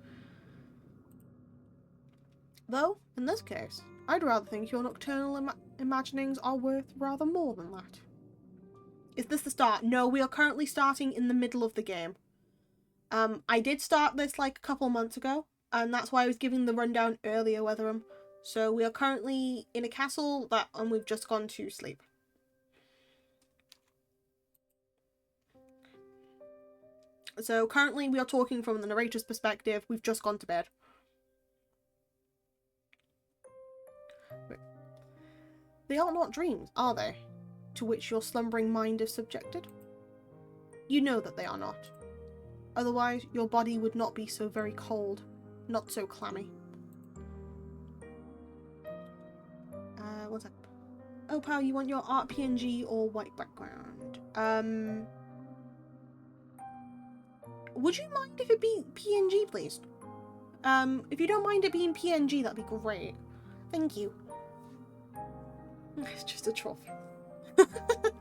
Though, in this case, I'd rather think your nocturnal imaginings are worth rather more than that. Is this the start? No, we are currently starting in the middle of the game. I did start this like a couple months ago, and that's why I was giving the rundown earlier, Weatherum. So we are currently in a castle and we've just gone to sleep. So currently we are talking from the narrator's perspective. We've just gone to bed. They are not dreams, are they? To which your slumbering mind is subjected? You know that they are not. Otherwise, your body would not be so very cold, not so clammy. What's up? Oh, pal, you want your art PNG or white background? Would you mind if it be PNG, please? If you don't mind it being PNG, that'd be great. Thank you. It's just a trophy. The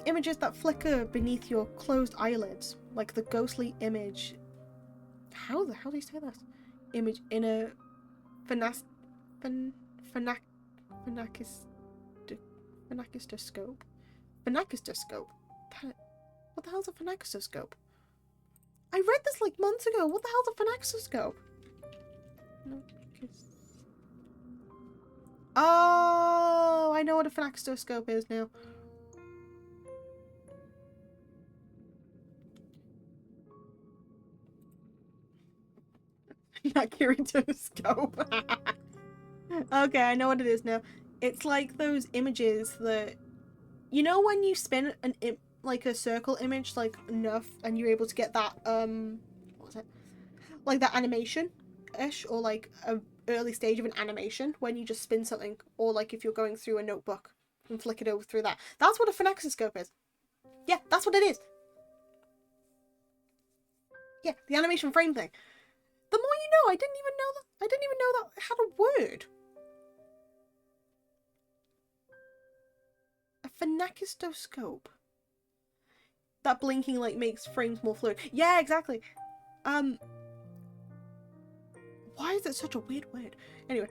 images that flicker beneath your closed eyelids, like the ghostly image. How the hell do you say this? Image in a Phenakistoscope. Phenakistoscope. What the hell's a phenakistoscope? I read this like months ago. What the hell's a phenakistoscope? Oh, I know what a phenakistoscope is now. Phenakiritoscope. Okay, I know what it is now. It's like those images that, you know, when you spin like a circle image like enough, and you're able to get that what was it? Like that animation-ish, or like a early stage of an animation when you just spin something, or like if you're going through a notebook and flick it over through that. That's what a phenakistoscope is. Yeah, that's what it is. Yeah, the animation frame thing. The more you know. I didn't even know that had a word. A phenakistoscope. That blinking like makes frames more fluid. Yeah, exactly. Why is it such a weird word? Anyway,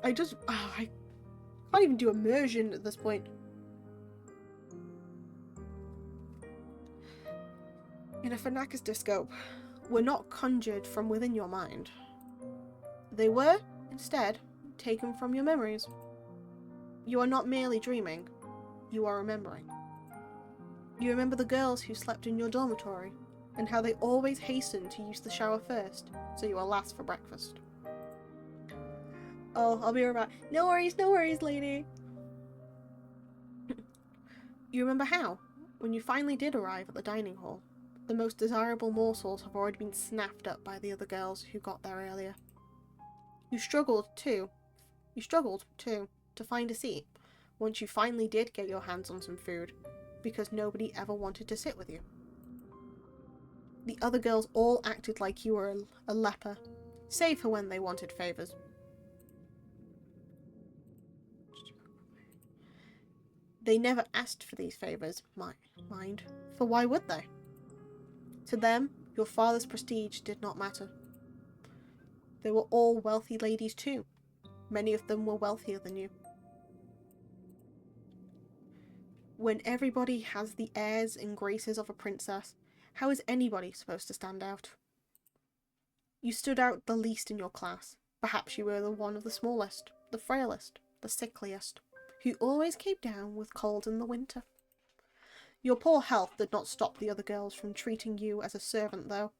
I can't even do immersion at this point. In a phenakistoscope, were not conjured from within your mind. They were, instead, taken from your memories. You are not merely dreaming, you are remembering. You remember the girls who slept in your dormitory, and how they always hastened to use the shower first, so you were last for breakfast. Oh, I'll be right back. No worries, lady. You remember how, when you finally did arrive at the dining hall, the most desirable morsels have already been snapped up by the other girls who got there earlier. You struggled, too, to find a seat once you finally did get your hands on some food, because nobody ever wanted to sit with you. The other girls all acted like you were a leper, save for when they wanted favours. They never asked for these favours, mind, for why would they? To them, your father's prestige did not matter. They were all wealthy ladies too. Many of them were wealthier than you. When everybody has the airs and graces of a princess, how is anybody supposed to stand out? You stood out the least in your class. Perhaps you were the one of the smallest, the frailest, the sickliest, who always came down with cold in the winter. Your poor health did not stop the other girls from treating you as a servant, though,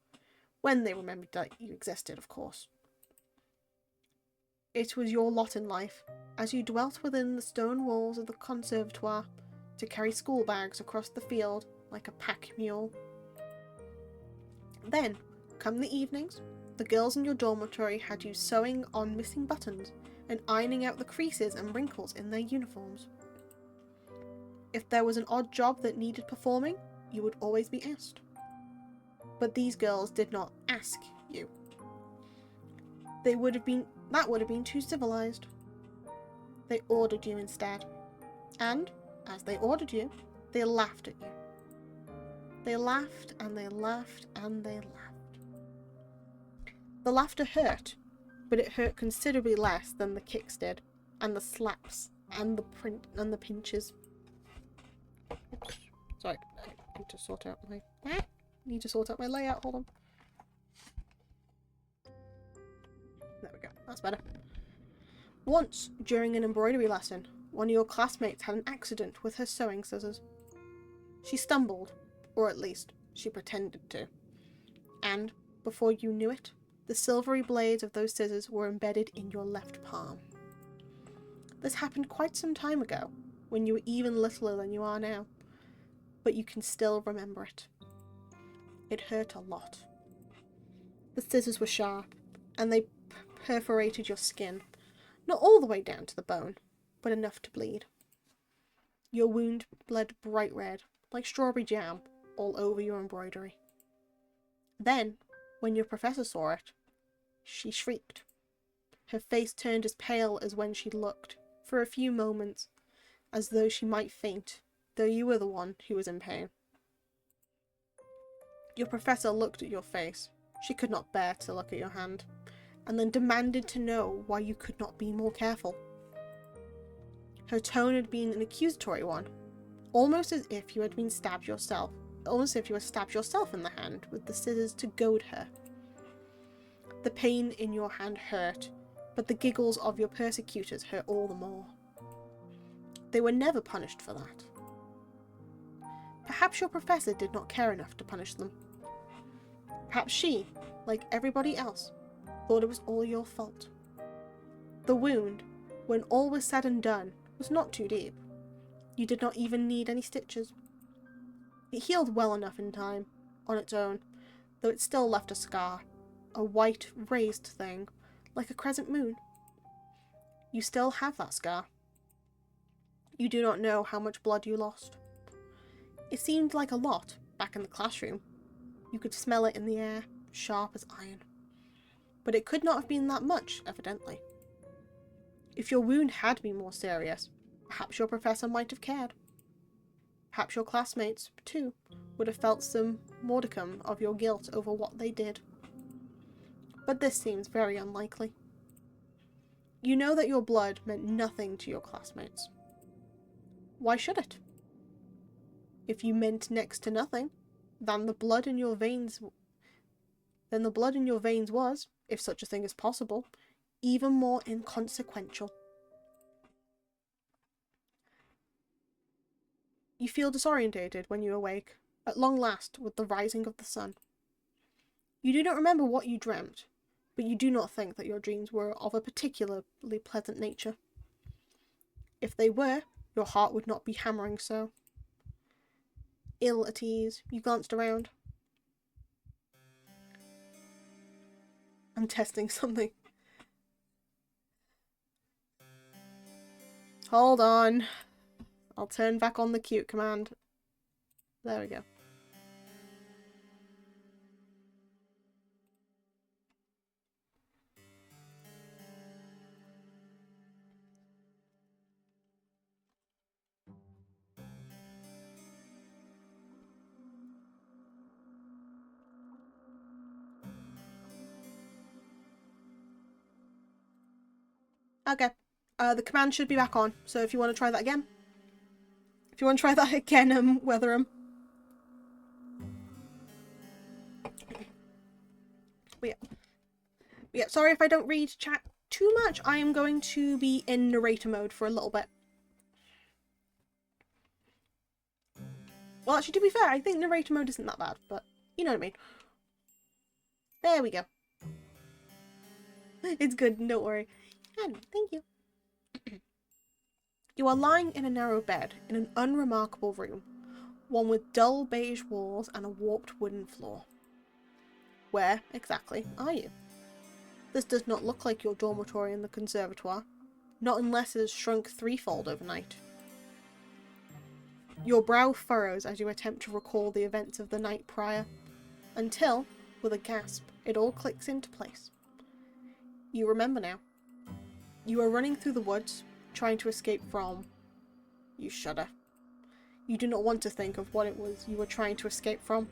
when they remembered that you existed, of course. It was your lot in life, as you dwelt within the stone walls of the conservatoire, to carry school bags across the field like a pack mule. Then, come the evenings, the girls in your dormitory had you sewing on missing buttons and ironing out the creases and wrinkles in their uniforms. If there was an odd job that needed performing, you would always be asked. But these girls did not ask you. That would have been too civilized. They ordered you instead. And, as they ordered you, they laughed at you. They laughed and they laughed and they laughed. The laughter hurt, but it hurt considerably less than the kicks did, and the slaps, and the pinches. Oops. Sorry, I need to sort out my layout. Hold on. There we go. That's better. Once, during an embroidery lesson, one of your classmates had an accident with her sewing scissors. She stumbled, or at least, she pretended to. And, before you knew it, the silvery blades of those scissors were embedded in your left palm. This happened quite some time ago, when you were even littler than you are now, but you can still remember it. It hurt a lot. The scissors were sharp, and they perforated your skin, not all the way down to the bone, but enough to bleed. Your wound bled bright red, like strawberry jam, all over your embroidery. Then, when your professor saw it, she shrieked. Her face turned as pale as when she looked, for a few moments, as though she might faint, though you were the one who was in pain. Your professor looked at your face. She could not bear to look at your hand, and then demanded to know why you could not be more careful. Her tone had been an accusatory one, almost as if you had been stabbed yourself, almost as if you had stabbed yourself in the hand with the scissors to goad her. The pain in your hand hurt, but the giggles of your persecutors hurt all the more. They were never punished for that. Perhaps your professor did not care enough to punish them. Perhaps she, like everybody else, thought it was all your fault. The wound, when all was said and done, was not too deep. You did not even need any stitches. It healed well enough in time, on its own, though it still left a scar, a white, raised thing, like a crescent moon. You still have that scar. You do not know how much blood you lost. It seemed like a lot, back in the classroom. You could smell it in the air, sharp as iron. But it could not have been that much, evidently. If your wound had been more serious, perhaps your professor might have cared. Perhaps your classmates, too, would have felt some modicum of your guilt over what they did. But this seems very unlikely. You know that your blood meant nothing to your classmates. Why should it? If you meant next to nothing, then the blood in your veins was, if such a thing is possible, even more inconsequential. You feel disorientated when you awake, at long last, with the rising of the sun. You do not remember what you dreamt, but you do not think that your dreams were of a particularly pleasant nature. If they were, your heart would not be hammering so. Ill at ease, you glanced around. I'm testing something. Hold on. I'll turn back on the cute command. There we go. Okay. The command should be back on, so if you want to try that again. If you want to try that again, Weatherum. But yeah, sorry if I don't read chat too much. I am going to be in narrator mode for a little bit. Well, actually, to be fair, I think narrator mode isn't that bad, but you know what I mean. There we go. It's good, don't worry. And thank you. You are lying in a narrow bed in an unremarkable room, one with dull beige walls and a warped wooden floor. Where exactly are you? This does not look like your dormitory in the conservatoire, not unless it has shrunk threefold overnight. Your brow furrows as you attempt to recall the events of the night prior, until, with a gasp, it all clicks into place. You remember now. You are running through the woods, trying to escape from... You shudder. You do not want to think of what it was you were trying to escape from.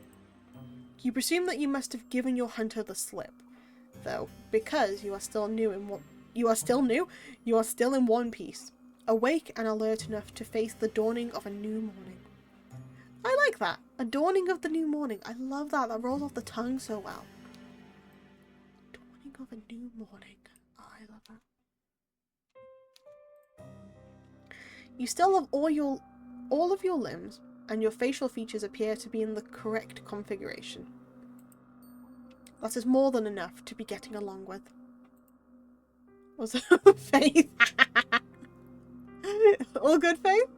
You presume that you must have given your hunter the slip, though, because you are still new in what you are still in one piece, awake and alert enough to face the dawning of a new morning. I like that. A dawning of the new morning. I love that. That rolls off the tongue so well. Dawning of a new morning. Oh, I love that. You still have all of your limbs, and your facial features appear to be in the correct configuration. That is more than enough to be getting along with. Was it Faith? All good, Faith?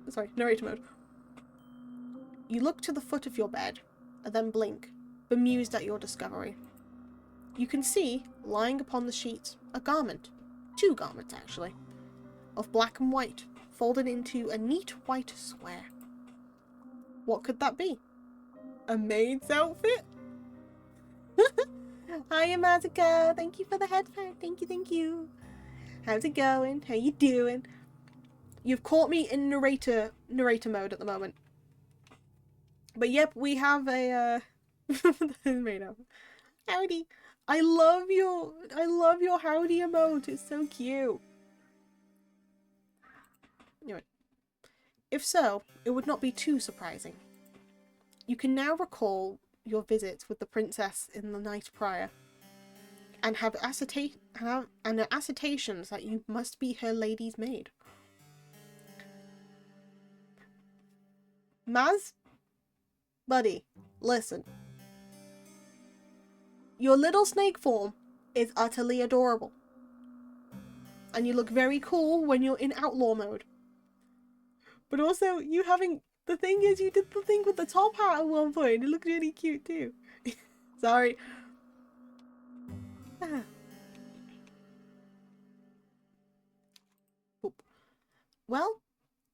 Sorry, narrator mode. You look to the foot of your bed, and then blink, bemused at your discovery. You can see, lying upon the sheets, a garment. 2 garments, actually. Of black and white, folded into a neat white square. What could that be? A maid's outfit? Hi, Amazica. Thank you for the headphone. Thank you. How's it going? How you doing? You've caught me in narrator mode at the moment. But yep, we have a maid outfit. Howdy. I love your howdy emote. It's so cute. Anyway. If so, it would not be too surprising. You can now recall your visits with the princess in the night prior, and have assertions that you must be her lady's maid. Maz? Buddy, listen. Your little snake form is utterly adorable. And you look very cool when you're in outlaw mode. But also, the thing is, you did the thing with the top hat at one point. It looked really cute too. Sorry. Well,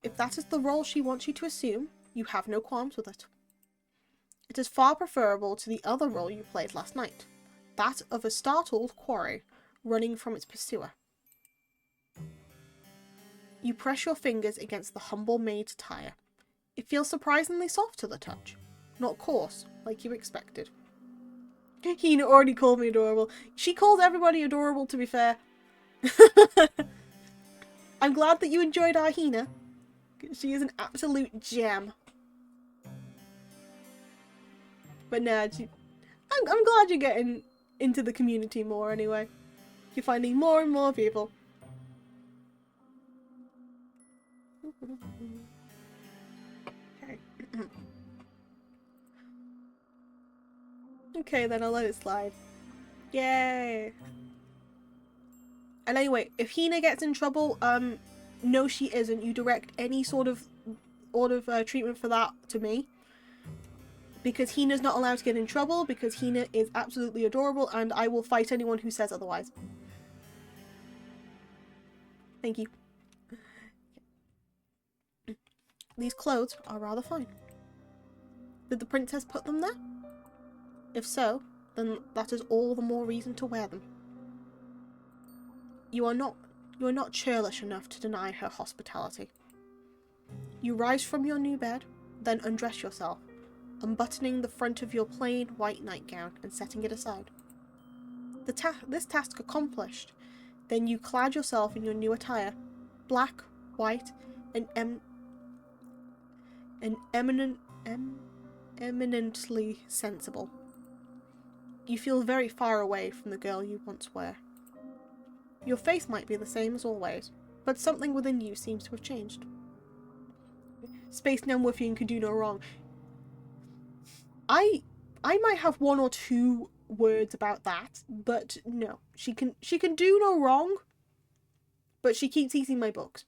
if that is the role she wants you to assume, you have no qualms with it. It is far preferable to the other role you played last night, that of a startled quarry running from its pursuer. You press your fingers against the humble maid's attire. It feels surprisingly soft to the touch, not coarse, like you expected. Hina already called me adorable. She calls everybody adorable, to be fair. I'm glad that you enjoyed our Hina. She is an absolute gem. But nah, I'm glad you're getting into the community more anyway. You're finding more and more people. Okay, then I'll let it slide. Yay! And anyway, if Hina gets in trouble, no she isn't. You direct any sort of treatment for that to me. Because Hina's not allowed to get in trouble, because Hina is absolutely adorable, and I will fight anyone who says otherwise. Thank you. These clothes are rather fine. Did the princess put them there? If so, then that is all the more reason to wear them. You are not churlish enough to deny her hospitality. You rise from your new bed, then undress yourself, unbuttoning the front of your plain white nightgown and setting it aside. This task accomplished, then you clad yourself in your new attire, black, white, and eminently sensible. You feel very far away from the girl you once were. Your face might be the same as always, but something within you seems to have changed. Space Numwiffian can do no wrong. I might have one or two words about that, but no. She can do no wrong, but she keeps eating my books.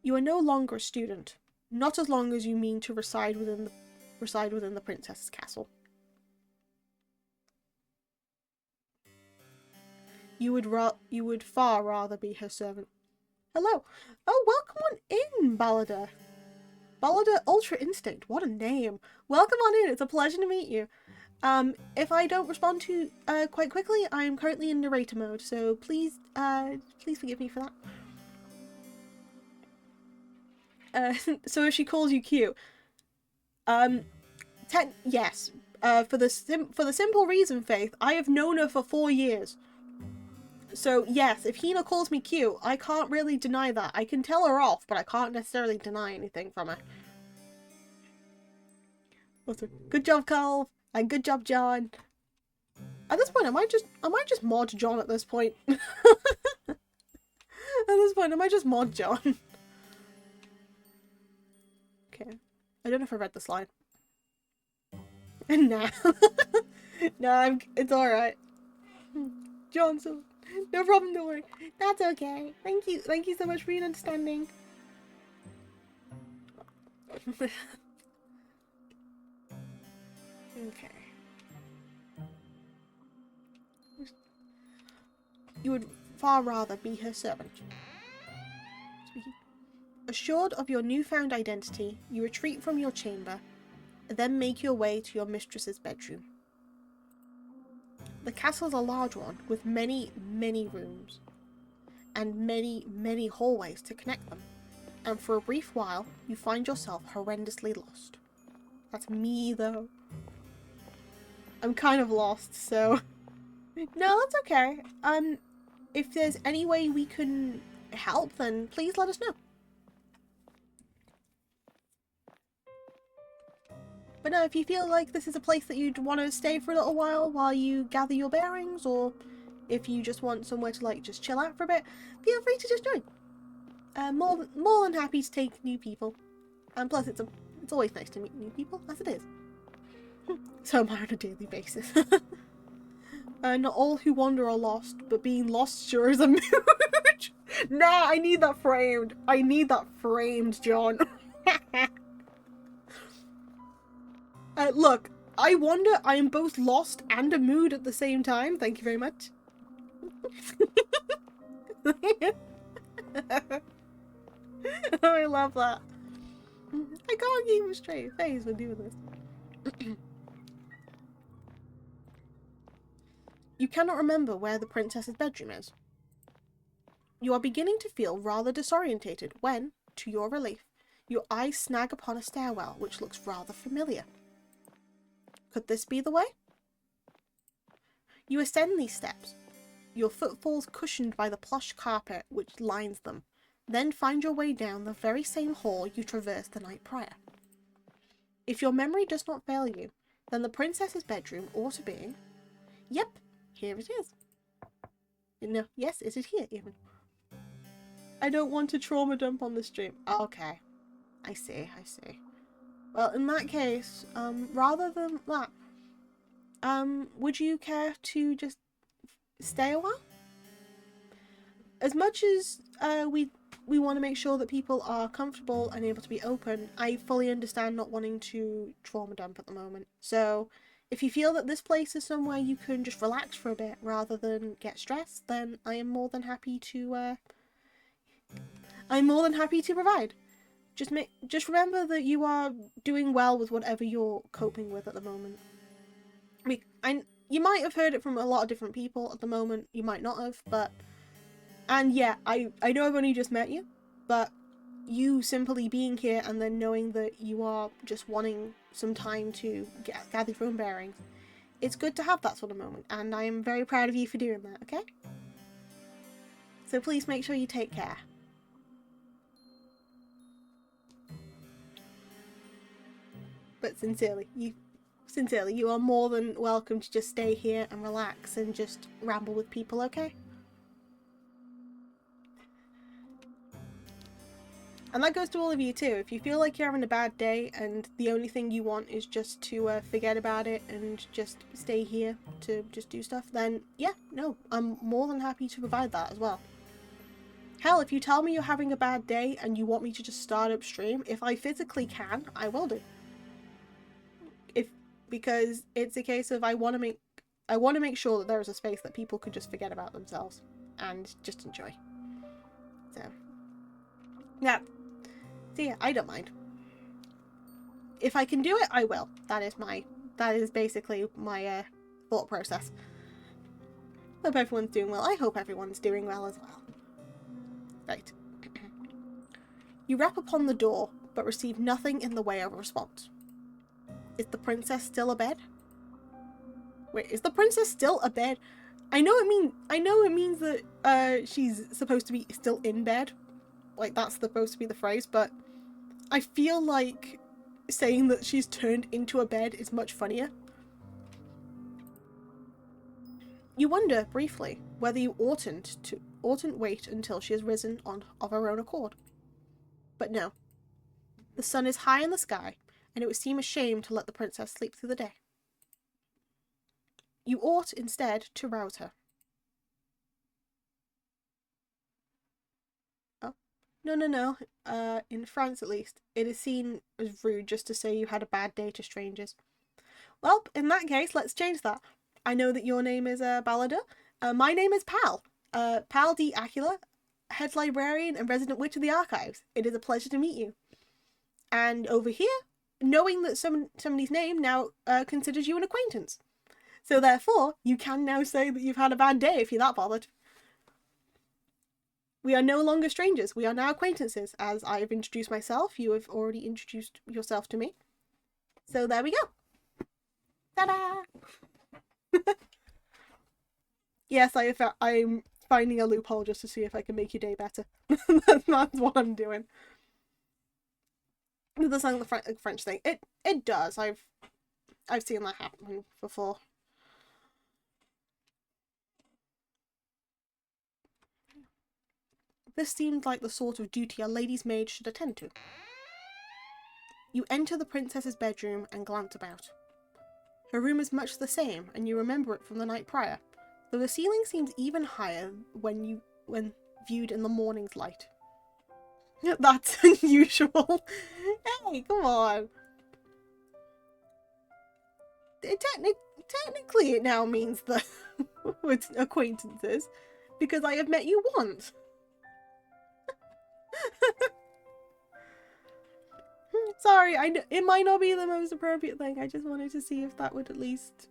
You are no longer a student, not as long as you mean to reside within the princess's castle. You would far rather be her servant. Hello. Oh, welcome on in, Ballader. Ballader Ultra Instinct. What a name. Welcome on in. It's a pleasure to meet you. If I don't respond to quite quickly, I'm currently in narrator mode, so please forgive me for that. So if she calls you cute, yes. For the simple reason, Faith, I have known her for 4 years. So yes, if Hina calls me cute, I can't really deny that. I can tell her off, but I can't necessarily deny anything from her. Awesome. Good job, Carl, and good job, John. At this point, I might just mod John at this point. At this point, I might just mod John. Okay. I don't know if I read the slide. Nah. Nah, it's alright. Johnson. No problem, don't worry. That's okay. Thank you so much for being understanding. Okay. You would far rather be her servant. Assured of your newfound identity, you retreat from your chamber, and then make your way to your mistress's bedroom. The castle is a large one, with many, many rooms, and many, many hallways to connect them. And for a brief while, you find yourself horrendously lost. That's me, though. I'm kind of lost, so... No, that's okay. If there's any way we can help, then please let us know. But no, if you feel like this is a place that you'd want to stay for a little while you gather your bearings, or if you just want somewhere to like just chill out for a bit, feel free to just join. More than happy to take new people. And plus it's always nice to meet new people, as it is. So am I on a daily basis. Not all who wander are lost, but being lost sure is a mood. Nah, I need that framed. I need that framed, John. Look, I wonder, I am both lost and a mood at the same time. Thank you very much. Oh, I love that. I can't keep a straight face when doing this. You cannot remember where the princess's bedroom is. You are beginning to feel rather disorientated when, to your relief, your eyes snag upon a stairwell which looks rather familiar. Could this be the way? You ascend these steps, your footfalls cushioned by the plush carpet which lines them, then find your way down the very same hall you traversed the night prior. If your memory does not fail you, then the princess's bedroom ought to be... Yep, here it is. No, yes, is it here even? I don't want to trauma dump on the stream. Okay. I see. Well, in that case, rather than that, would you care to just stay a while? As much as we want to make sure that people are comfortable and able to be open, I fully understand not wanting to trauma dump at the moment. So if you feel that this place is somewhere you can just relax for a bit rather than get stressed, then I am more than happy to provide. Just remember that you are doing well with whatever you're coping with at the moment. You might have heard it from a lot of different people at the moment, you might not have, but... And yeah, I know I've only just met you, but you simply being here and then knowing that you are just wanting some time to gather your own bearings, it's good to have that sort of moment, and I am very proud of you for doing that, okay? So please make sure you take care. But sincerely, you are more than welcome to just stay here and relax and just ramble with people, okay? And that goes to all of you too. If you feel like you're having a bad day and the only thing you want is just to forget about it and just stay here to just do stuff, then yeah, no, I'm more than happy to provide that as well. Hell, if you tell me you're having a bad day and you want me to just start up stream, if I physically can, I will do. Because it's a case of I want to make sure that there is a space that people can just forget about themselves and just enjoy. So yeah. So yeah, I don't mind. If I can do it, I will. That is basically my thought process. Hope everyone's doing well. I hope everyone's doing well as well. Right. You rap upon the door, but receive nothing in the way of a response. Is the princess still abed? Wait, is the princess still abed? I know it means that she's supposed to be still in bed. Like, that's supposed to be the phrase, but I feel like saying that she's turned into a bed is much funnier. You wonder, briefly, whether you oughtn't wait until she has risen of her own accord. But no. The sun is high in the sky, and it would seem a shame to let the princess sleep through the day. You ought, instead, to rouse her. Oh. No. In France, at least, it is seen as rude just to say you had a bad day to strangers. Well, in that case, let's change that. I know that your name is Ballador. My name is Pal. Pal D. Acula, head librarian and resident witch of the archives. It is a pleasure to meet you. And over here, knowing that somebody's name now considers you an acquaintance. So therefore, you can now say that you've had a bad day if you're that bothered. We are no longer strangers. We are now acquaintances. As I have introduced myself, you have already introduced yourself to me. So there we go. Ta-da! Yes, I'm finding a loophole just to see if I can make your day better. That's what I'm doing. The song, the French thing. It does. I've seen that happen before. This seemed like the sort of duty a lady's maid should attend to. You enter the princess's bedroom and glance about. Her room is much the same, and you remember it from the night prior, though the ceiling seems even higher when viewed in the morning's light. That's unusual. Hey, come on. Technically, it now means that we're acquaintances, because I have met you once. Sorry, it might not be the most appropriate thing. I just wanted to see if that would at least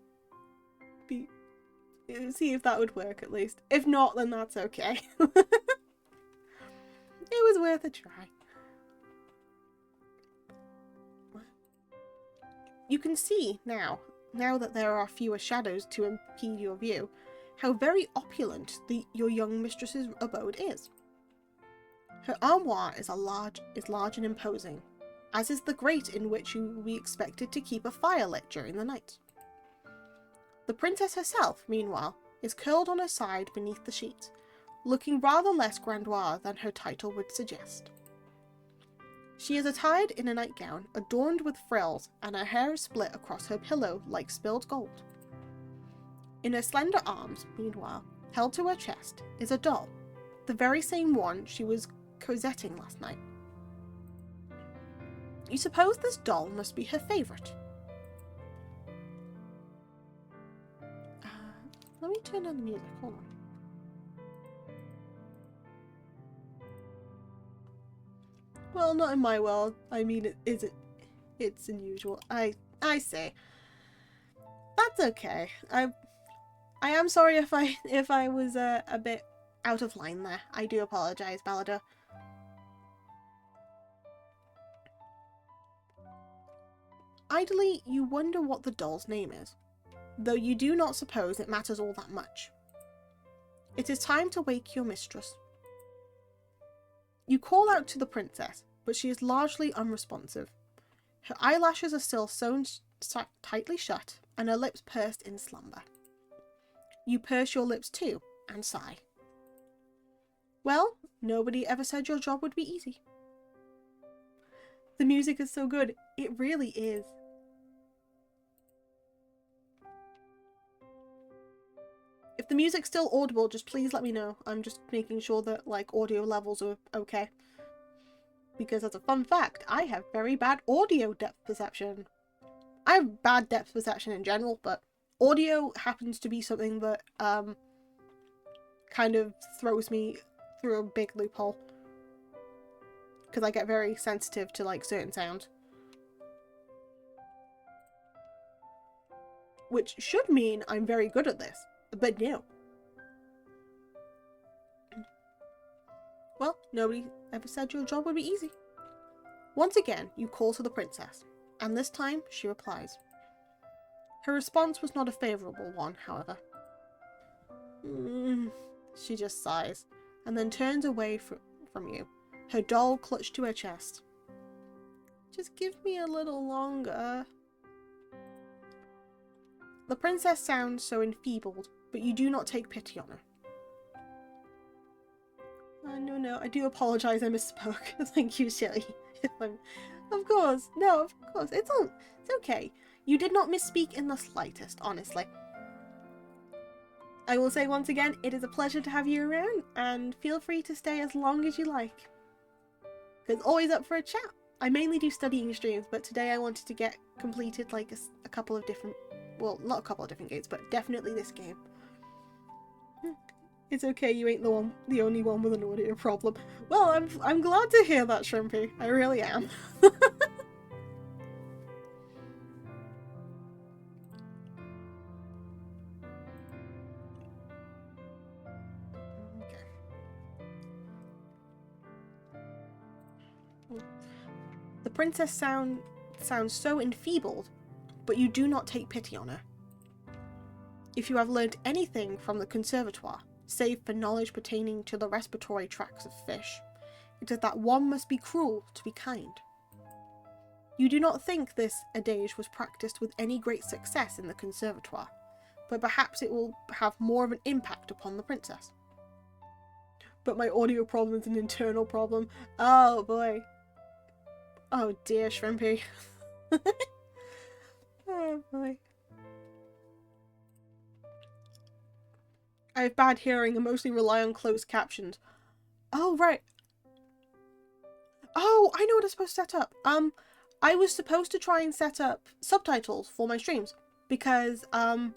be... See if that would work, at least. If not, then that's okay. It was worth a try. You can see now that there are fewer shadows to impede your view, how very opulent your young mistress's abode is. Her armoire is large and imposing, as is the grate in which you will be expected to keep a fire lit during the night. The princess herself, meanwhile, is curled on her side beneath the sheet, looking rather less grandiose than her title would suggest. She is attired in a nightgown adorned with frills, and her hair is split across her pillow like spilled gold. In her slender arms, meanwhile, held to her chest, is a doll, the very same one she was cosetting last night. You suppose this doll must be her favourite. Let me turn on the music, hold on. Well, not in my world. I mean, it's unusual. I say. That's okay. I am sorry if I was a bit out of line there. I do apologise, Ballador. Idly, you wonder what the doll's name is, though you do not suppose it matters all that much. It is time to wake your mistress. You call out to the princess, but she is largely unresponsive. Her eyelashes are still sewn tightly shut, and her lips pursed in slumber. You purse your lips too, and sigh. Well, nobody ever said your job would be easy. The music is so good, it really is. If the music's still audible, just please let me know. I'm just making sure that, like, audio levels are okay. Because as a fun fact, I have very bad audio depth perception. I have bad depth perception in general, but audio happens to be something that, kind of throws me through a big loophole. Because I get very sensitive to, like, certain sounds. Which should mean I'm very good at this. But no. Well, nobody ever said your job would be easy. Once again, you call to the princess, and this time she replies. Her response was not a favourable one, however. She just sighs, and then turns away from you, her doll clutched to her chest. Just give me a little longer. The princess sounds so enfeebled, but you do not take pity on her. No, I do apologise, I misspoke. Thank you, Shelly. Of course, it's okay. You did not misspeak in the slightest, honestly. I will say once again, it is a pleasure to have you around, and feel free to stay as long as you like. Because always up for a chat. I mainly do studying streams, but today I wanted to get completed like a couple of different, well, not a couple of different games, but definitely this game. It's okay, you ain't the only one with an audio problem. Well, I'm glad to hear that, Shrimpy. I really am. Okay. The princess sounds so enfeebled, but you do not take pity on her. If you have learnt anything from the conservatoire, save for knowledge pertaining to the respiratory tracts of fish, it is that one must be cruel to be kind. You do not think this adage was practised with any great success in the conservatoire, but perhaps it will have more of an impact upon the princess. But my audio problem is an internal problem. Oh boy. Oh dear, Shrimpy. Oh boy. I have bad hearing and mostly rely on closed captions. Oh, right. Oh, I know what I'm supposed to set up. I was supposed to try and set up subtitles for my streams because, at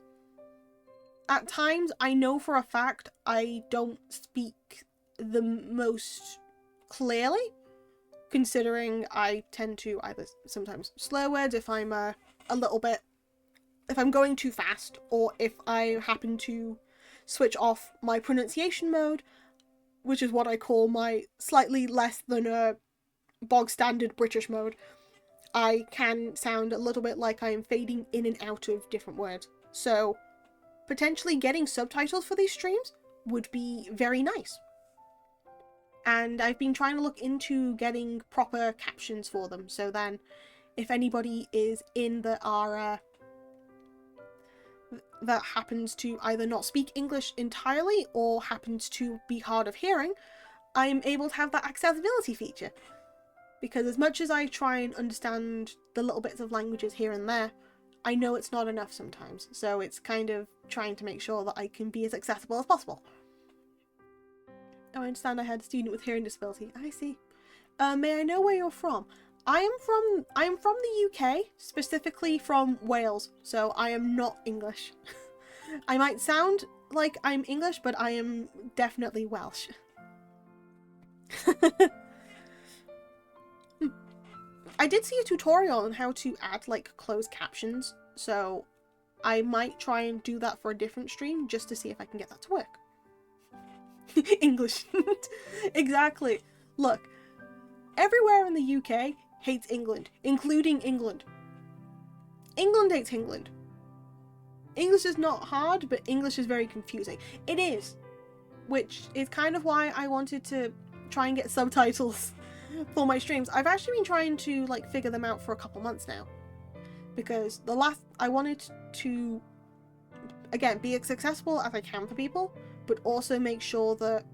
times I know for a fact I don't speak the most clearly, considering I tend to either sometimes slur words if I'm if I'm going too fast, or if I happen to switch off my pronunciation mode, which is what I call my slightly less than a bog standard British mode. I can sound a little bit like I am fading in and out of different words. So potentially getting subtitles for these streams would be very nice. And I've been trying to look into getting proper captions for them, so then if anybody is in the that happens to either not speak English entirely or happens to be hard of hearing, I'm able to have that accessibility feature. Because as much as I try and understand the little bits of languages here and there, I know it's not enough sometimes. So it's kind of trying to make sure that I can be as accessible as possible. Oh, I understand I had a student with hearing disability. I see. May I know where you're from? I am from the UK, specifically from Wales, so I am not English. I might sound like I'm English, but I am definitely Welsh. I did see a tutorial on how to add like closed captions, so I might try and do that for a different stream just to see if I can get that to work. English. Exactly. Look, everywhere in the UK hates England, including England. England hates England. English is not hard, but English is very confusing. It is, which is kind of why I wanted to try and get subtitles for my streams. I've actually been trying to like figure them out for a couple months now, because I wanted to, again, be as accessible as I can for people, but also make sure that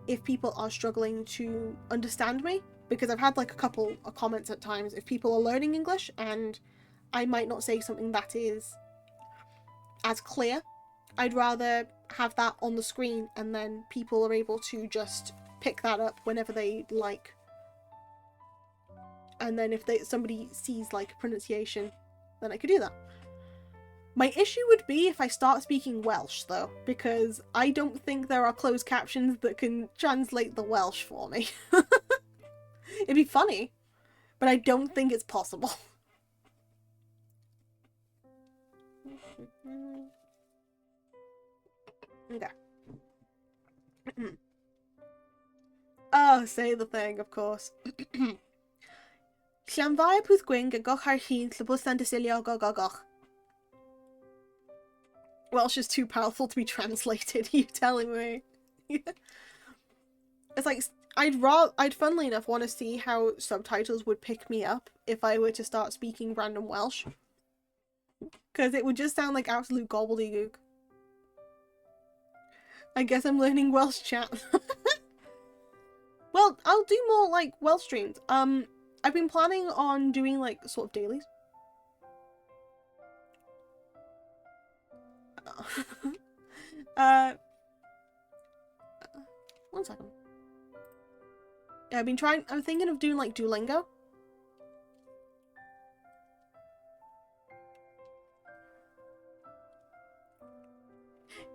if people are struggling to understand me, because I've had like a couple of comments at times if people are learning English and I might not say something that is as clear, I'd rather have that on the screen and then people are able to just pick that up whenever they like. And then if somebody sees like pronunciation, then I could do that. My issue would be if I start speaking Welsh though, because I don't think there are closed captions that can translate the Welsh for me. It'd be funny, but I don't think it's possible. Okay. Oh, say the thing, of course. Llanfair pwth gwyn gygoch ar llun llybws dan dysilio gogogoch. Welsh is too powerful to be translated, you telling me? It's like, I'd funnily enough want to see how subtitles would pick me up if I were to start speaking random Welsh. Because it would just sound like absolute gobbledygook. I guess I'm learning Welsh, chat. Well, I'll do more like Welsh streams. I've been planning on doing like sort of dailies. One second. Yeah, I'm thinking of doing like Duolingo.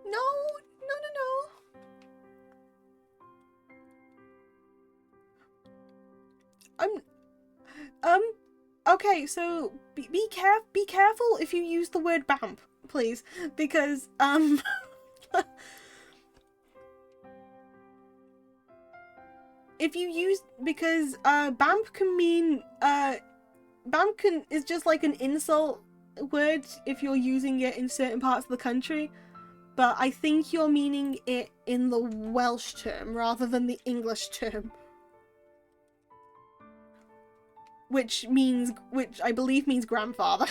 No. Okay, so be careful if you use the word BAMP, please, because BAMP can mean is just like an insult word if you're using it in certain parts of the country, but I think you're meaning it in the Welsh term rather than the English term. Which I believe means grandfather.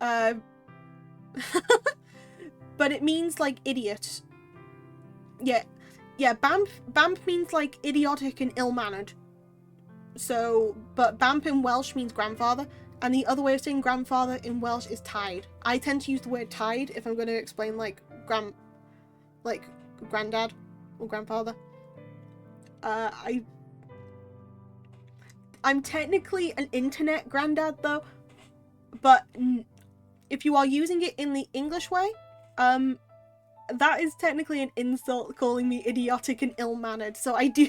But it means like idiot. Yeah, BAMP means like idiotic and ill-mannered. So, but BAMP in Welsh means grandfather, and the other way of saying grandfather in Welsh is tide. I tend to use the word tide if I'm going to explain like granddad or grandfather. I'm technically an internet granddad though, but if you are using it in the English way, that is technically an insult, calling me idiotic and ill-mannered. So I do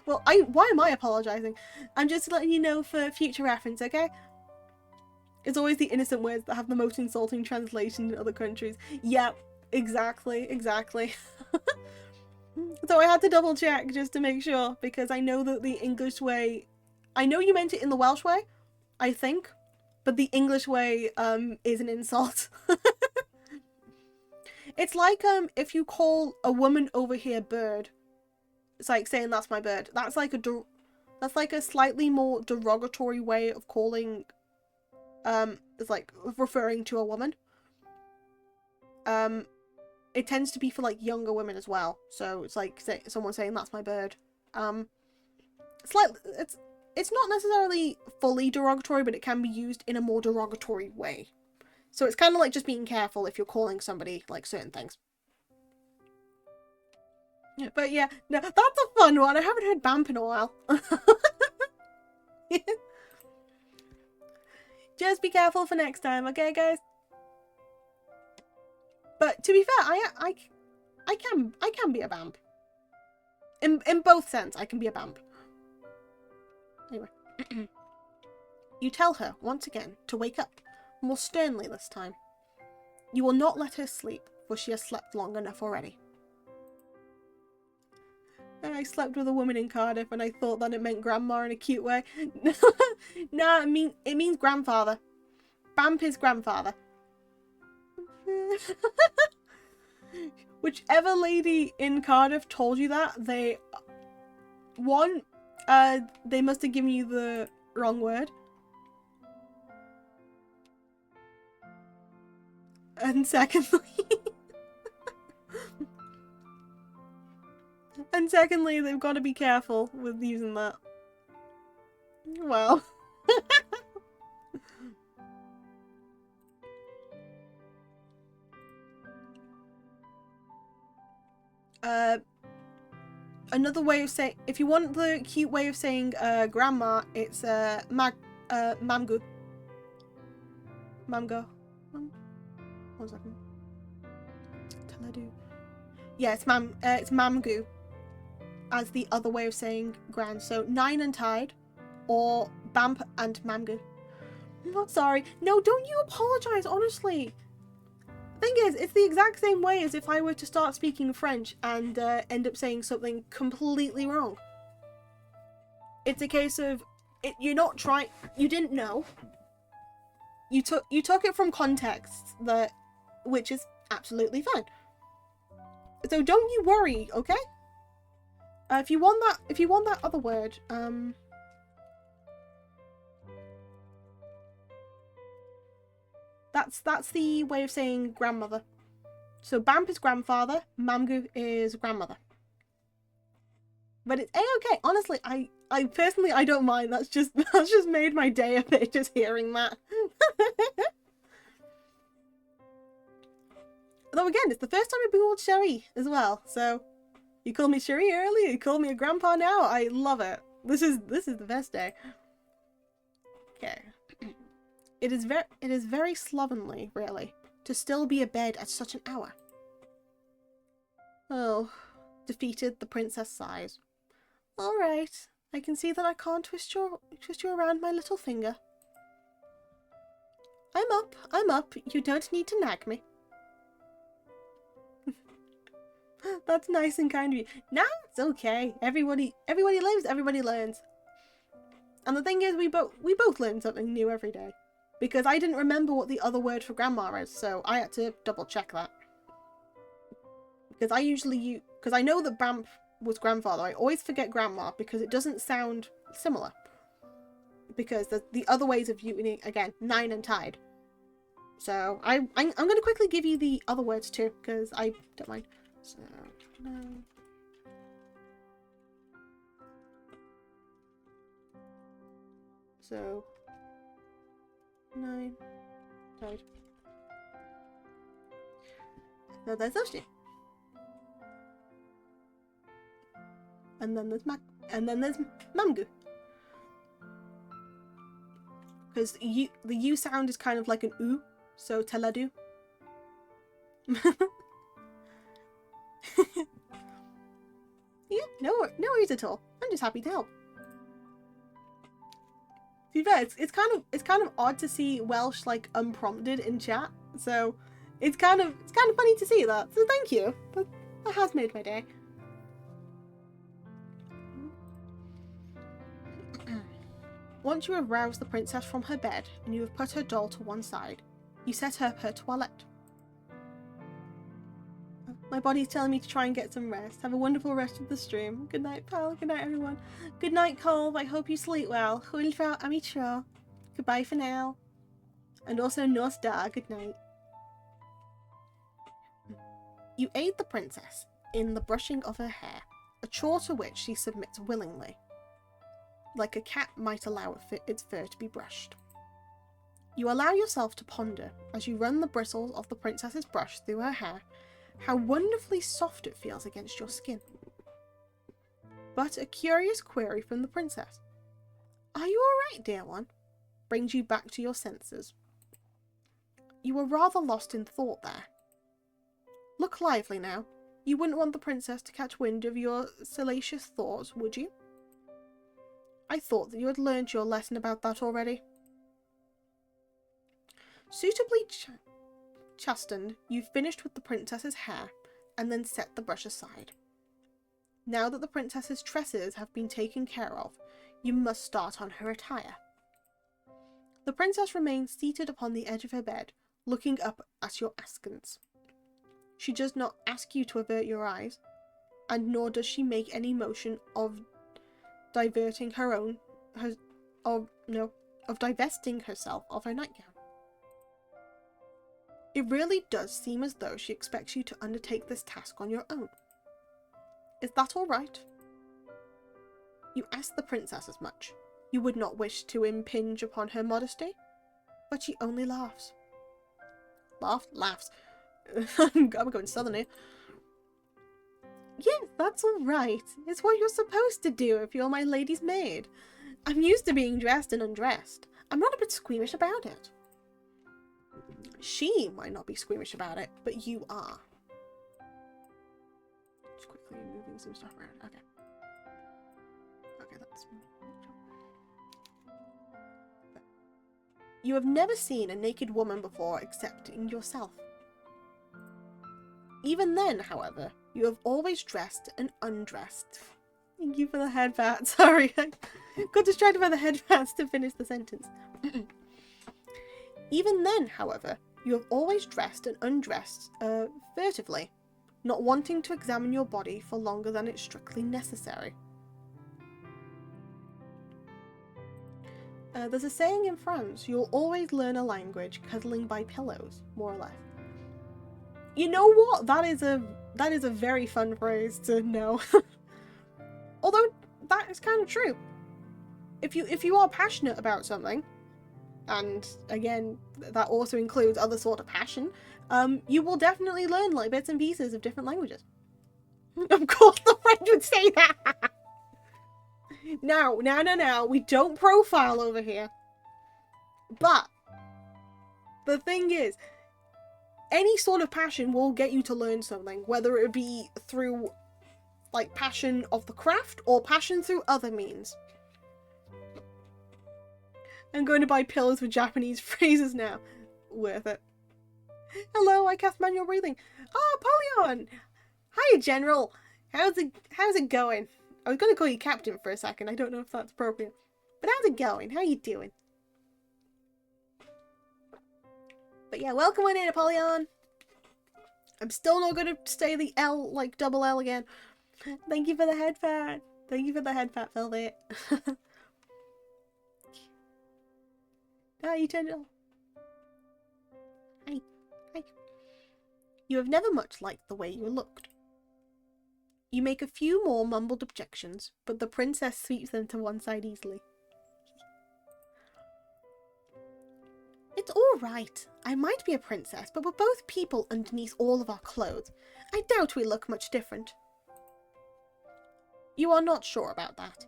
well, why am I apologizing? I'm just letting you know for future reference, okay? It's always the innocent words that have the most insulting translation in other countries. Yep, exactly. So I had to double check just to make sure, because I know that the English way, I know you meant it in the Welsh way, I think, but the English way is an insult. It's like if you call a woman over here bird, it's like saying that's my bird. That's like That's like a slightly more derogatory way of calling, it's like referring to a woman. It tends to be for like younger women as well. So it's like someone saying that's my bird. It's not necessarily fully derogatory, but it can be used in a more derogatory way. So it's kind of like just being careful if you're calling somebody like certain things. But yeah, no, that's a fun one. I haven't heard Bamp in a while. Just be careful for next time, okay, guys? But to be fair, I can be a Bamp. In both sense, I can be a Bamp. Anyway. You tell her, once again, to wake up. More sternly this time. You will not let her sleep, for she has slept long enough already. I slept with a woman in Cardiff and I thought that it meant grandma in a cute way. Nah, it means grandfather. Bamp is grandfather. Whichever lady in Cardiff told you that, they must have given you the wrong word. And secondly, they've got to be careful with using that. Well. Another way of saying, if you want the cute way of saying grandma, it's mamgu. Mamgo. 1 second. Yeah, it's mamgu as the other way of saying grand. So 9 and tide, or bamp and mamgu. I'm not sorry. No, don't you apologize, honestly. Thing is, it's the exact same way as if I were to start speaking French and end up saying something completely wrong. It's a case of you're not trying. You didn't know. You took it from context which is absolutely fine. So don't you worry, okay? If you want that other word, that's the way of saying grandmother. So Bamp is grandfather, Mamgu is grandmother. But it's a-okay. Honestly, I personally I don't mind. That's just made my day a bit just hearing that. Though again, it's the first time I've been called Sherry as well. So you called me Sherry earlier, you called me a grandpa now. I love it. This is the best day. Okay. It is very slovenly, really, to still be abed at such an hour. Oh, defeated, the princess sighs. All right, I can see that I can't twist you around my little finger. I'm up. You don't need to nag me. That's nice and kind of you. Nah, it's okay. Everybody lives, everybody learns. And the thing is, we both learn something new every day. Because I didn't remember what the other word for grandma is, so I had to double check that. Because because I know that Bamp was grandfather, I always forget grandma because it doesn't sound similar. Because the other ways of using, again, 9 and tide. So I'm going to quickly give you the other words too, because I don't mind. So, 9. So 9 tide. So there's Oshi. And then there's Mamgu. Because the U sound is kind of like an oo, so teladu. Yeah, no worries at all. I'm just happy to help. To be fair, it's kind of odd to see Welsh like unprompted in chat, so it's kind of funny to see that. So thank you. That has made my day. Once you have roused the princess from her bed and you have put her doll to one side, you set up her toilette. My body's telling me to try and get some rest. Have a wonderful rest of the stream. Good night, pal. Good night, everyone. Good night, Colv. I hope you sleep well. Hwyl fawr am I tro. Goodbye for now. And also, Nos da. Good night. You aid the princess in the brushing of her hair, a chore to which she submits willingly, like a cat might allow its fur to be brushed. You allow yourself to ponder, as you run the bristles of the princess's brush through her hair, how wonderfully soft it feels against your skin. But a curious query from the princess, "Are you alright, dear one?" brings you back to your senses. You were rather lost in thought there. Look lively now. You wouldn't want the princess to catch wind of your salacious thoughts, would you? I thought that you had learnt your lesson about that already. Suitably chastened, you've finished with the princess's hair, and then set the brush aside. Now that the princess's tresses have been taken care of, you must start on her attire. The princess remains seated upon the edge of her bed, looking up at your askance. She does not ask you to avert your eyes, and nor does she make any motion of divesting herself of her nightgown. It really does seem as though she expects you to undertake this task on your own. Is that all right? You ask the princess as much. You would not wish to impinge upon her modesty, but she only laughs. Laughs. I'm going southern here. Yes, that's all right. It's what you're supposed to do if you're my lady's maid. I'm used to being dressed and undressed. I'm not a bit squeamish about it. She might not be squeamish about it, but you are. Just quickly moving some stuff around. Okay. Okay, that's... You have never seen a naked woman before excepting yourself. Even then, however, you have always dressed and undressed. Thank you for the head pat. Sorry, I got distracted by the head pats to finish the sentence. Even then, however, you have always dressed and undressed furtively, not wanting to examine your body for longer than it's strictly necessary. There's a saying in France, you'll always learn a language cuddling by pillows, more or less. You know what? That is a very fun phrase to know. Although that is kind of true. If you are passionate about something, and again that also includes other sort of passion, you will definitely learn like bits and pieces of different languages. Of course, the French would say that. Now, we don't profile over here. But the thing is, any sort of passion will get you to learn something, whether it be through like passion of the craft or passion through other means. I'm going to buy pillows with Japanese phrases now. Worth it. Hello, I cast manual breathing. Oh, Apollyon! Hiya, General. How's it going? I was going to call you Captain for a second. I don't know if that's appropriate. But how's it going? How you doing? But yeah, welcome on in, Apollyon. I'm still not going to say the L, like double L again. Thank you for the head pat. Thank you for the head pat, Velvet. Ah, you turned it off. Hi. Hi. You have never much liked the way you looked. You make a few more mumbled objections, but the princess sweeps them to one side easily. It's all right. I might be a princess, but we're both people underneath all of our clothes. I doubt we look much different. You are not sure about that.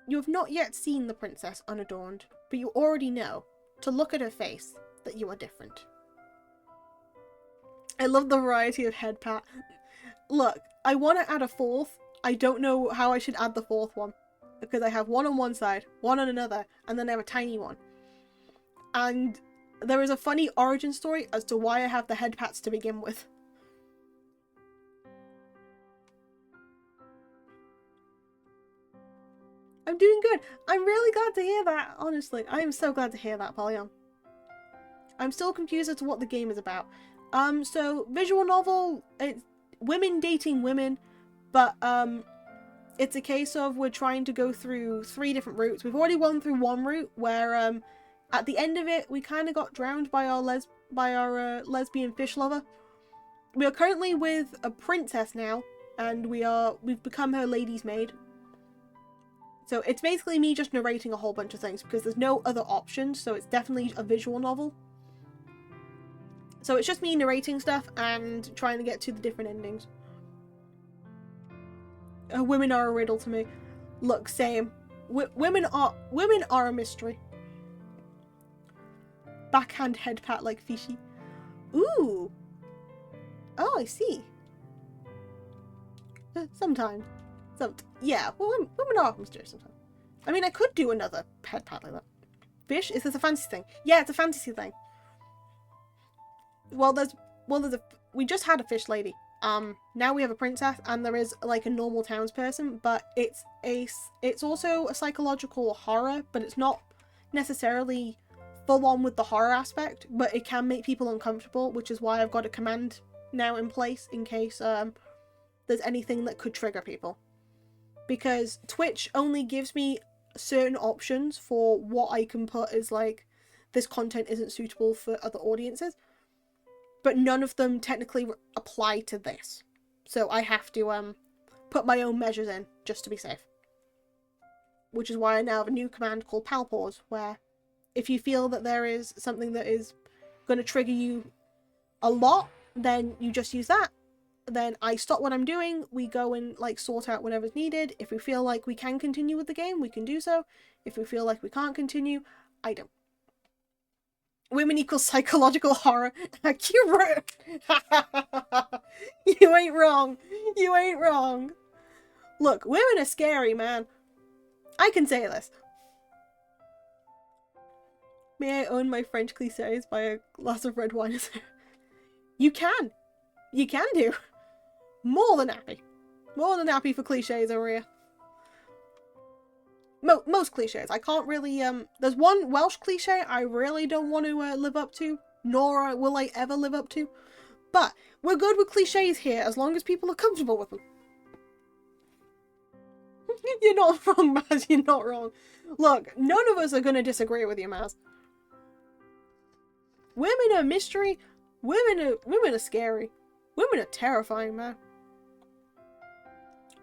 You have not yet seen the princess unadorned, but you already know, to look at her face, that you are different. I love the variety of head pat. Look, I want to add a fourth. I don't know how I should add the fourth one, because I have one on one side, one on another, and then I have a tiny one. And there is a funny origin story as to why I have the head pats to begin with. I'm doing good. I'm really glad to hear that, honestly. I am so glad to hear that, Polyon. I'm still confused as to what the game is about. So, visual novel, women dating women, but it's a case of we're trying to go through 3 different routes. We've already gone through one route where at the end of it we kind of got drowned by our lesbian fish lover. We are currently with a princess now, and we've become her lady's maid. So it's basically me just narrating a whole bunch of things because there's no other options, so it's definitely a visual novel. So it's just me narrating stuff and trying to get to the different endings. Women are a riddle to me. Look, same. Women are a mystery. Backhand head pat like fishy. Ooh. Oh, I see. Sometimes. Yeah, well, women are mysterious sometimes. I mean, I could do another head pat like that. Fish? Is this a fantasy thing? Yeah, it's a fantasy thing. We just had a fish lady. Now we have a princess, and there is like a normal townsperson, but it's also a psychological horror, but it's not necessarily full on with the horror aspect, but it can make people uncomfortable, which is why I've got a command now in place in case there's anything that could trigger people. Because Twitch only gives me certain options for what I can put as like, this content isn't suitable for other audiences, but none of them technically apply to this. So I have to put my own measures in just to be safe. Which is why I now have a new command called Palpause, where if you feel that there is something that is going to trigger you a lot, then you just use that. Then I stop what I'm doing, we go and like sort out whatever's needed. If we feel like we can continue with the game, we can do so. If we feel like we can't continue, I don't. Women equals psychological horror. Accurate. You ain't wrong. You ain't wrong. Look, women are scary, man. I can say this. May I own my French cliches by a glass of red wine? You can. You can do. More than happy. More than happy for cliches over here. Most cliches. I can't really, there's one Welsh cliche I really don't want to live up to, nor will I ever live up to. But we're good with cliches here as long as people are comfortable with them. You're not wrong, Maz. You're not wrong. Look, none of us are going to disagree with you, Maz. Women are mystery. Women are scary. Women are terrifying, man.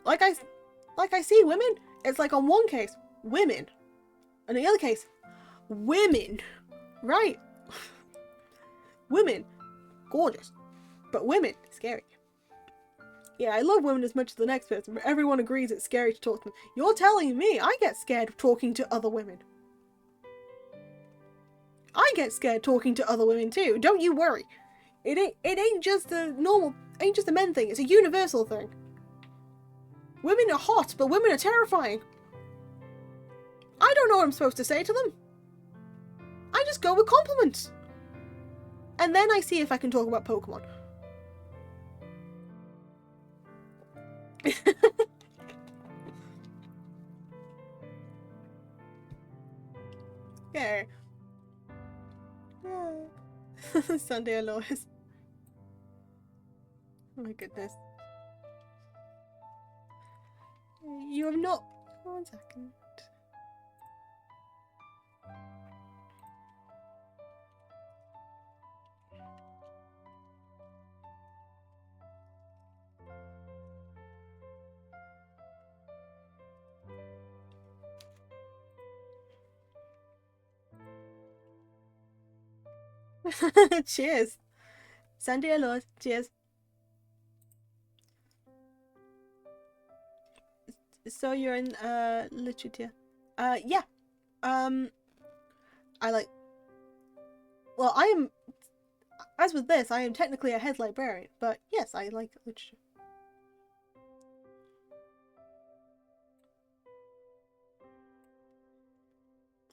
Like I see women, it's like on one case, women. On the other case, women. Right. Women, gorgeous. But women, scary. Yeah, I love women as much as the next person, but everyone agrees it's scary to talk to them. You're telling me I get scared talking to other women. I get scared talking to other women too, don't you worry. It ain't just a men thing, it's a universal thing. Women are hot, but women are terrifying. I don't know what I'm supposed to say to them. I just go with compliments. And then I see if I can talk about Pokemon. Okay. Sunday Alois. Oh my goodness. You have not... 1 second. Cheers. Sunday Alois. Cheers. So you're in literature. Yeah. I like, well, I am, as with this, I am technically a head librarian, but yes, I like literature.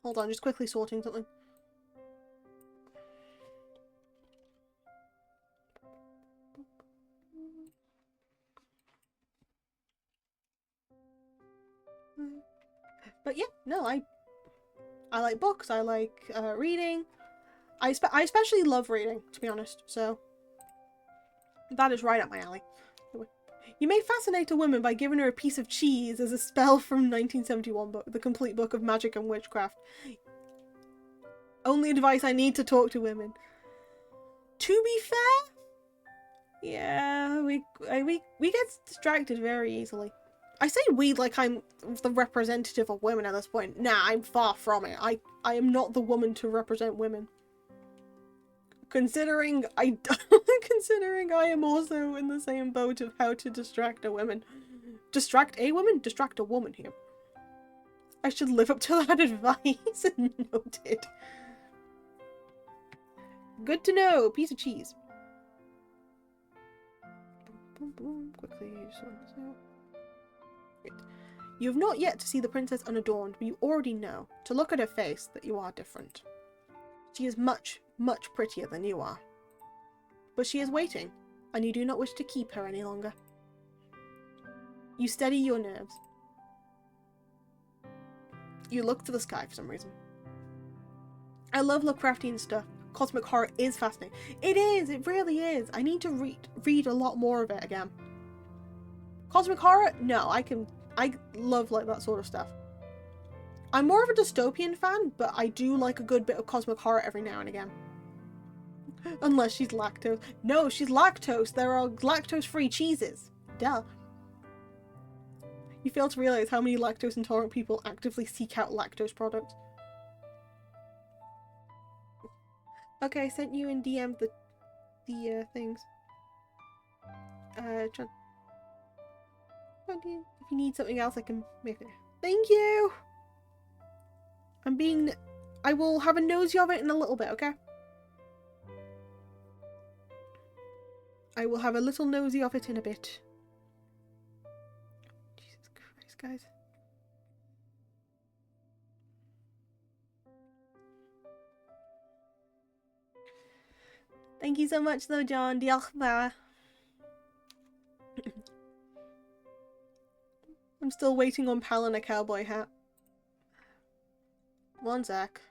Hold on, just quickly sorting something. But yeah, no, I like books, I like reading. I especially love reading, to be honest, so that is right up my alley. You may fascinate a woman by giving her a piece of cheese as a spell from 1971 book, The Complete Book of Magic and Witchcraft. Only advice I need to talk to women. To be fair, yeah, we get distracted very easily. I say we like I'm the representative of women at this point. Nah, I'm far from it. I am not the woman to represent women. Considering I am also in the same boat of how to distract a woman. Distract a woman? Distract a woman here. I should live up to that advice. Noted. Good to know. Piece of cheese. Quickly, sort this out. Great. You have not yet to see the princess unadorned, but you already know, to look at her face, that you are different. She is much, much prettier than you are. But she is waiting, and you do not wish to keep her any longer. You steady your nerves. You look to the sky for some reason. I love Lovecraftian stuff. Cosmic horror is fascinating. It is! It really is! I need to read a lot more of it again. Cosmic horror? No, I love like that sort of stuff. I'm more of a dystopian fan, but I do like a good bit of cosmic horror every now and again. Unless she's lactose. No, she's lactose. There are lactose-free cheeses. Duh. You fail to realize how many lactose intolerant people actively seek out lactose products. Okay, I sent you in DM the things. If you need something else, I can make it. Thank you! I will have a nosy of it in a little bit, okay? I will have a little nosy of it in a bit. Jesus Christ, guys. Thank you so much though, John. Diolch ba. I'm still waiting on Pal and a cowboy hat. One sec.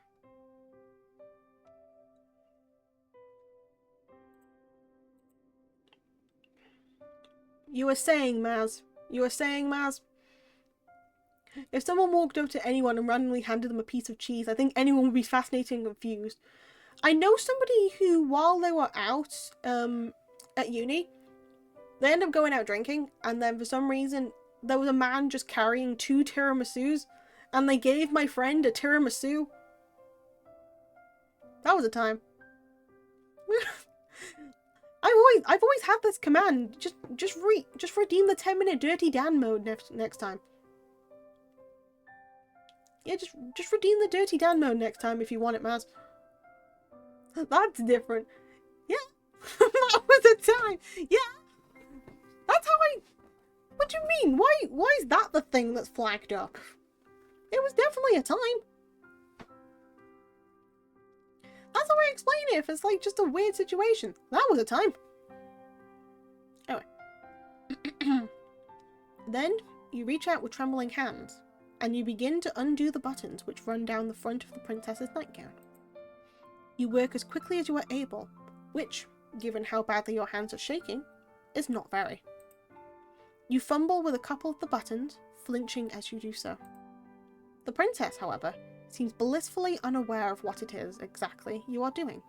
You were saying, Maz. You were saying, Maz. If someone walked up to anyone and randomly handed them a piece of cheese, I think anyone would be fascinated and confused. I know somebody who, while they were out at uni, they ended up going out drinking, and then for some reason, there was a man just carrying 2 tiramisus, and they gave my friend a tiramisu. That was a time. I've always had this command. Just redeem the 10-minute Dirty Dan mode next time. Yeah, just redeem the Dirty Dan mode next time if you want it, Maz. That's different. Yeah. That was a time. Yeah. That's how I... What do you mean? Why is that the thing that's flagged up? It was definitely a time. That's how I explain it if it's like just a weird situation. That was a time. Anyway. Then you reach out with trembling hands, and you begin to undo the buttons which run down the front of the princess's nightgown. You work as quickly as you are able, which, given how badly your hands are shaking, is not very. You fumble with a couple of the buttons, flinching as you do so. The princess, however, seems blissfully unaware of what it is exactly you are doing,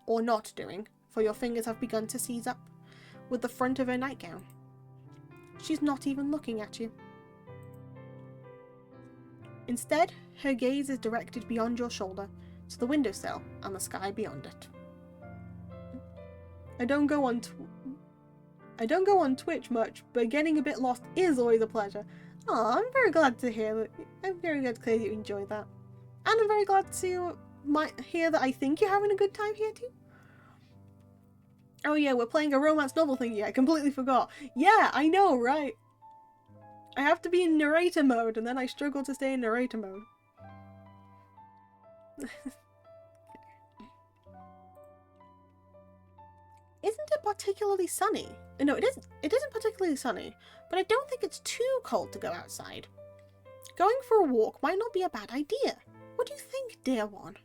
or not doing, for your fingers have begun to seize up with the front of her nightgown. She's not even looking at you. Instead, her gaze is directed beyond your shoulder, to the windowsill and the sky beyond it. I don't go on Twitch much, but getting a bit lost is always a pleasure. Oh, I'm very glad to hear that. I'm very glad to hear that you enjoyed that. And I'm very glad to hear that I think you're having a good time here too. Oh yeah, we're playing a romance novel thingy. I completely forgot. Yeah, I know, right? I have to be in narrator mode, and then I struggle to stay in narrator mode. Isn't it particularly sunny? No, it isn't. It isn't particularly sunny, but I don't think it's too cold to go outside. Going for a walk might not be a bad idea. What do you think, dear one?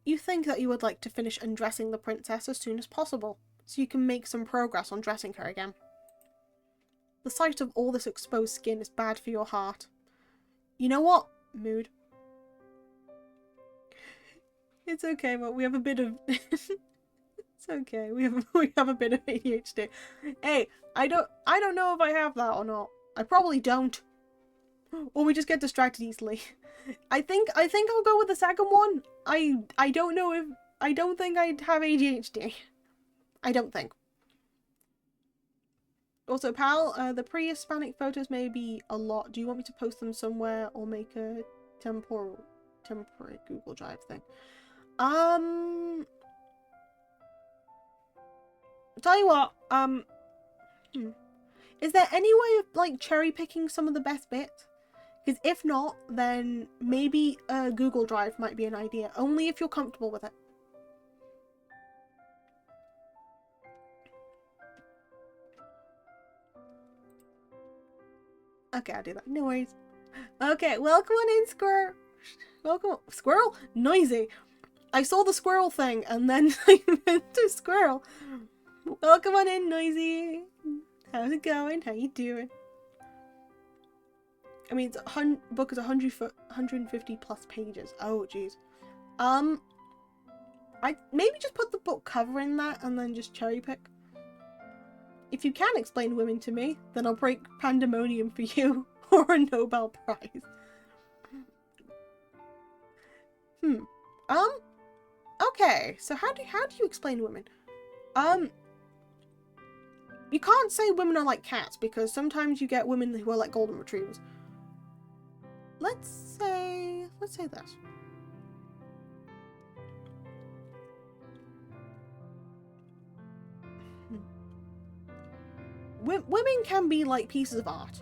You think that you would like to finish undressing the princess as soon as possible, so you can make some progress on dressing her again. The sight of all this exposed skin is bad for your heart. You know what? Mood. It's okay, but we have a bit of... It's okay, we have a bit of ADHD. Hey, I don't know if I have that or not. I probably don't. Or we just get distracted easily. I think I'll go with the second one. I don't know if... I don't think I'd have ADHD. I don't think. Also, pal, the pre-Hispanic photos may be a lot. Do you want me to post them somewhere or make a temporary Google Drive thing? Tell you what, is there any way of, like, cherry picking some of the best bits? Because if not, then maybe a Google Drive might be an idea. Only if you're comfortable with it. Okay, I'll do that. No worries. Okay, welcome on in, Squirrel. Welcome, Squirrel? Noisy. I saw the squirrel thing and then I meant to squirrel. Welcome on in, Noisy. How's it going? How you doing? I mean, book is 150 plus pages. Oh, jeez. I maybe just put the book cover in that and then just cherry pick. If you can explain women to me, then I'll break pandemonium for you or a Nobel Prize. Okay, so how do you explain women? You can't say women are like cats because sometimes you get women who are like golden retrievers. Let's say this. Women can be like pieces of art.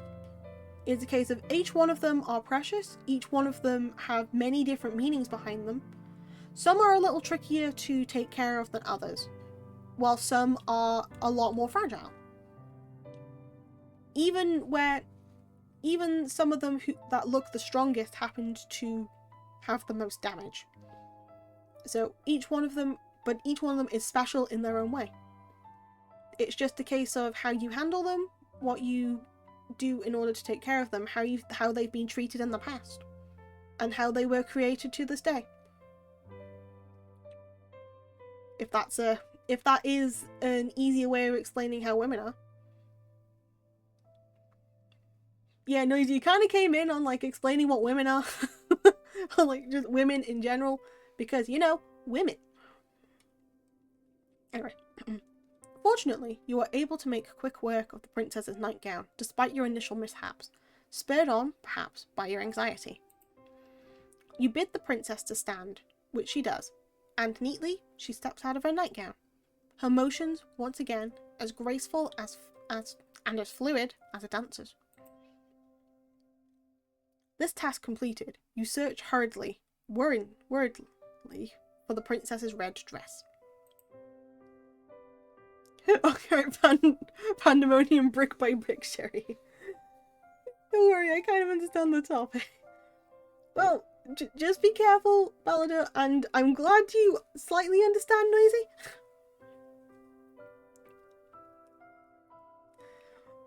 It's a case of each one of them are precious, each one of them have many different meanings behind them. Some are a little trickier to take care of than others, while some are a lot more fragile. Even some of them that look the strongest happened to have the most damage. So each one of them is special in their own way. It's just a case of how you handle them, what you do in order to take care of them, how they've been treated in the past, and how they were created to this day. If that is an easier way of explaining how women are. Yeah, Noisy, you kind of came in on like explaining what women are, or like just women in general, because you know, women. Anyway. Fortunately, you are able to make quick work of the princess's nightgown, despite your initial mishaps, spurred on, perhaps, by your anxiety. You bid the princess to stand, which she does, and neatly she steps out of her nightgown. Her motions, once again, as graceful and as fluid as a dancer's. This task completed, you search hurriedly, worriedly, for the princess's red dress. Okay, pandemonium brick by brick, Sherry. Don't worry, I kind of understand the topic. Well, just be careful, Ballada, and I'm glad you slightly understand, Noisy.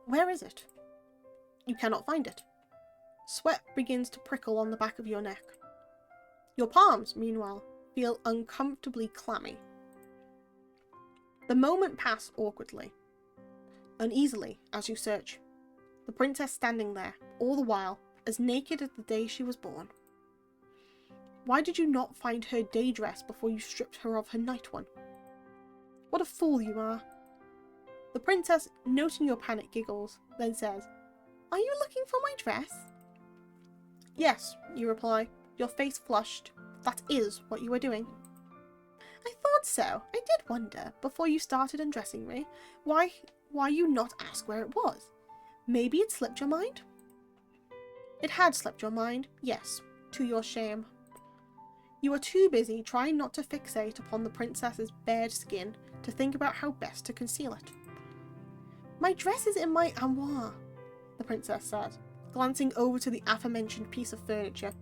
Where is it? You cannot find it. Sweat begins to prickle on the back of your neck. Your palms, meanwhile, feel uncomfortably clammy. The moment passes awkwardly, uneasily, as you search. The princess standing there, all the while, as naked as the day she was born. Why did you not find her day dress before you stripped her of her night one? What a fool you are. The princess, noting your panic, giggles, then says, "Are you looking for my dress?" "Yes," you reply, your face flushed. "That is what you are doing." "I thought so. I did wonder, before you started undressing me, why you not ask where it was. Maybe it slipped your mind?" It had slipped your mind, yes, to your shame. You are too busy trying not to fixate upon the princess's bared skin to think about how best to conceal it. "My dress is in my armoire," the princess says, glancing over to the aforementioned piece of furniture.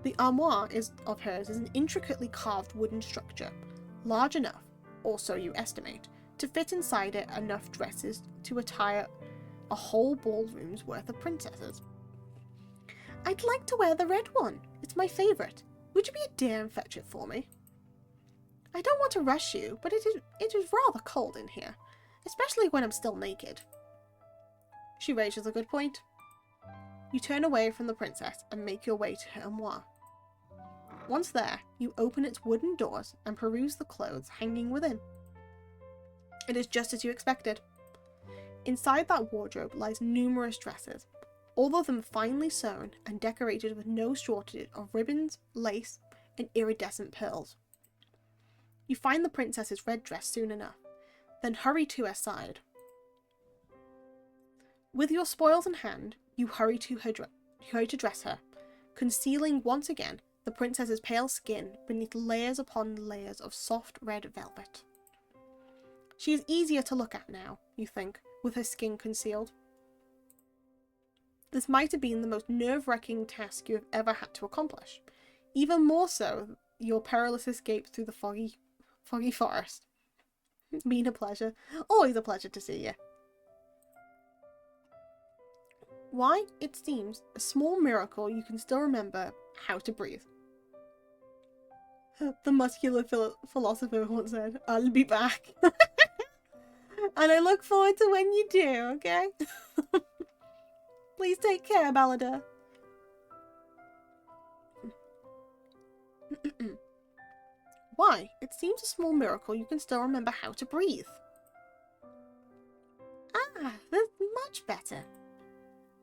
The armoire of hers is an intricately carved wooden structure, large enough, or so you estimate, to fit inside it enough dresses to attire a whole ballroom's worth of princesses. I'd like to wear the red one. It's my favourite. Would you be a dear and fetch it for me? I don't want to rush you, but it is rather cold in here, especially when I'm still naked. She raises a good point. You turn away from the princess and make your way to her armoire. Once there, you open its wooden doors and peruse the clothes hanging within. It is just as you expected. Inside that wardrobe lies numerous dresses, all of them finely sewn and decorated with no shortage of ribbons, lace, and iridescent pearls. You find the princess's red dress soon enough, then hurry to her side. With your spoils in hand, you hurry to dress her, concealing once again the princess's pale skin beneath layers upon layers of soft red velvet. She is easier to look at now, you think, with her skin concealed. This might have been the most nerve-wracking task you have ever had to accomplish, even more so your perilous escape through the foggy forest. Been a pleasure. Always a pleasure to see you. Why, it seems a small miracle you can still remember how to breathe. The muscular philosopher once said, I'll be back. And I look forward to when you do, okay? Please take care, Balladur. Why, it seems a small miracle you can still remember how to breathe. Ah, that's much better.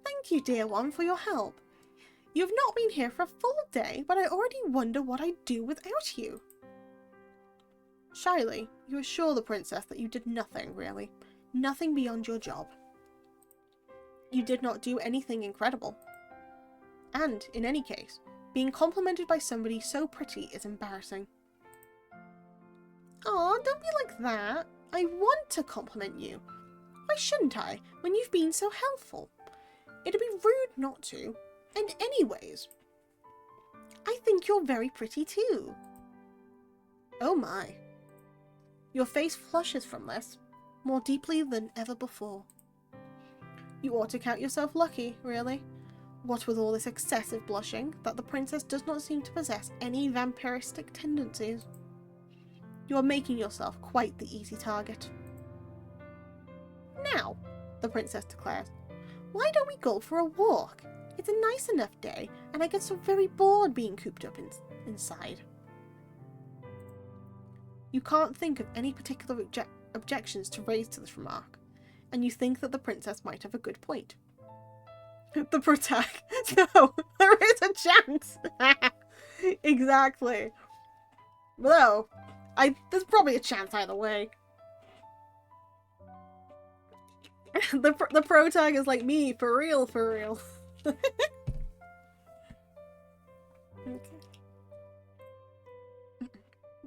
Thank you, dear one, for your help. You have not been here for a full day, but I already wonder what I'd do without you. Shyly, you assure the princess that you did nothing, really. Nothing beyond your job. You did not do anything incredible. And, in any case, being complimented by somebody so pretty is embarrassing. Aw, don't be like that. I want to compliment you. Why shouldn't I, when you've been so helpful? It'd be rude not to. And anyways, I think you're very pretty too. Oh my. Your face flushes from this, more deeply than ever before. You ought to count yourself lucky, really. What with all this excessive blushing, that the princess does not seem to possess any vampiristic tendencies. You are making yourself quite the easy target. Now, the princess declares, why don't we go for a walk? It's a nice enough day, and I get so very bored being cooped up inside. You can't think of any particular objections to raise to this remark, and you think that the princess might have a good point. The protagonist. No, there is a chance. Exactly. Though, there's probably a chance either way. The protag is like me, for real, for real. Okay.